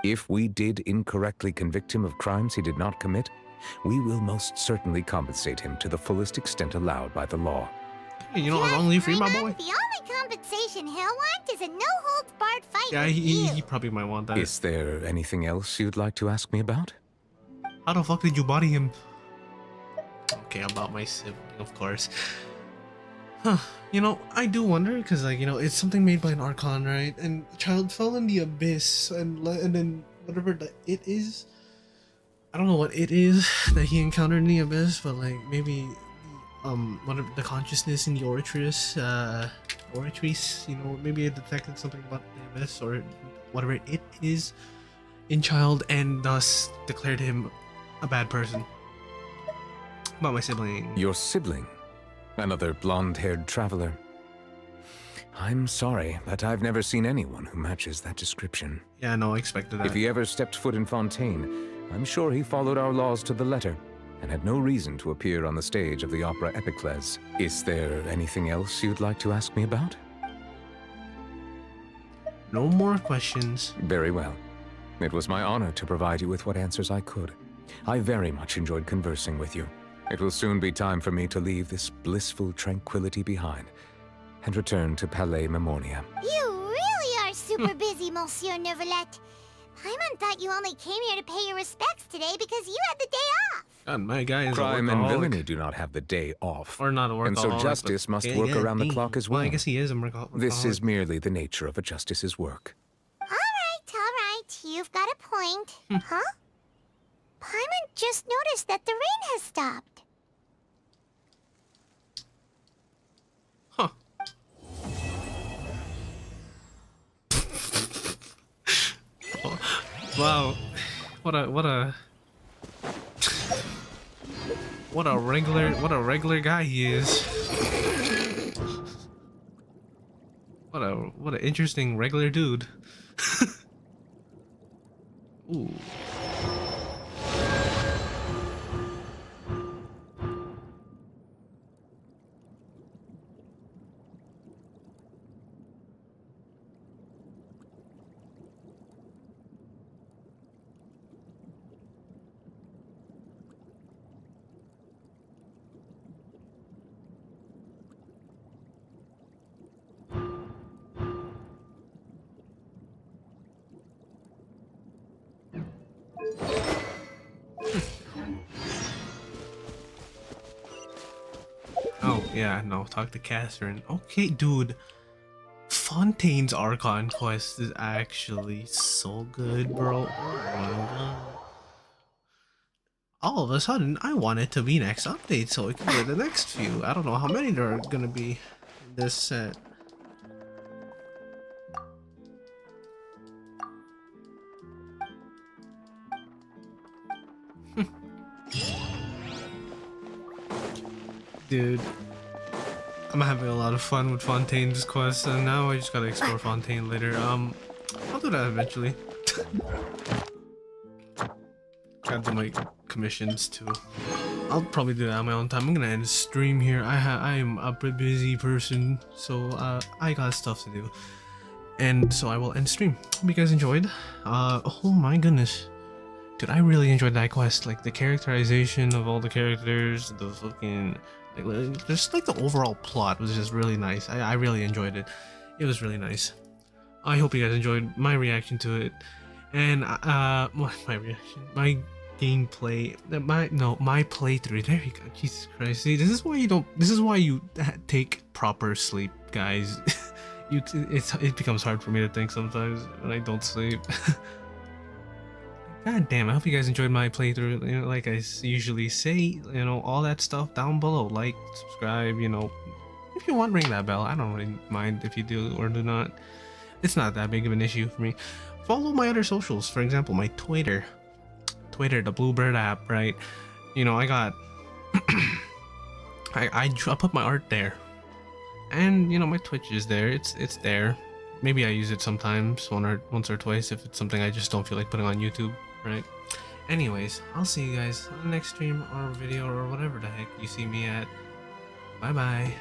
If we did incorrectly convict him of crimes he did not commit, we will most certainly compensate him to the fullest extent allowed by the law. Hey, you know, as long as you free my boy. The only compensation he'll want is a no-holds-barred fight Yeah, with you. he probably might want that. Is there anything else you'd like to ask me about? How the fuck did you body him? Okay, about my sibling, of course. Huh. You know, I do wonder, because, like, you know, it's something made by an Archon, right? And the child fell in the abyss, and then whatever the it is, I don't know what it is that he encountered in the abyss, but, like, maybe, whatever the consciousness in the Oratrice, you know, maybe it detected something about the abyss, or whatever it is in child, and thus declared him a bad person. About my sibling. Your sibling? Another blonde-haired traveler. I'm sorry, but I've never seen anyone who matches that description. Yeah, no, I expected that. If he ever stepped foot in Fontaine, I'm sure he followed our laws to the letter, and had no reason to appear on the stage of the opera Epicles. Is there anything else you'd like to ask me about? No more questions. Very well. It was my honor to provide you with what answers I could. I very much enjoyed conversing with you. It will soon be time for me to leave this blissful tranquility behind and return to Palais Memoria. You really are super busy, Monsieur Neuvillette. Paimon thought you only came here to pay your respects today because you had the day off. God, my guy is Crime a and workaholic. villainy do not have the day off. Or not a workaholic. And so justice must work around the clock as well. Well, I guess he is a workaholic. This is merely the nature of a justice's work. All right. You've got a point. Huh? Paimon just noticed that the rain has stopped. Wow, what a regular guy he is. What a interesting regular dude. Ooh. Oh, yeah, no, talk to Catherine. Okay, dude. Fontaine's Archon quest is actually so good, bro. Oh my god. All of a sudden, I want it to be next update so it can be the next few. I don't know how many there are gonna be in this set. Dude, I'm having a lot of fun with Fontaine's quest, and now I just gotta explore Fontaine later. I'll do that eventually. Gotta do my commissions too. I'll probably do that on my own time. I'm gonna end the stream here. I am a pretty busy person, so I got stuff to do, and so I will end stream. Hope you guys enjoyed. Oh my goodness, dude, I really enjoyed that quest. Like the characterization of all the characters, the fucking just like the overall plot was just really nice. I really enjoyed it. It was really nice. I hope you guys enjoyed my reaction to it, and my reaction, my gameplay, my playthrough. There you go. Jesus Christ! See, this is why you don't. This is why you take proper sleep, guys. It becomes hard for me to think sometimes when I don't sleep. God damn! I hope you guys enjoyed my playthrough. You know, like I usually say, you know, all that stuff down below. Like, subscribe. You know, if you want, ring that bell. I don't really mind if you do or do not. It's not that big of an issue for me. Follow my other socials. For example, my Twitter, the Bluebird app, right? You know, I got I put my art there, and you know, my Twitch is there. It's there. Maybe I use it sometimes, once or twice, if it's something I just don't feel like putting on YouTube, right? Anyways, I'll see you guys on the next stream or video or whatever the heck you see me at. Bye bye.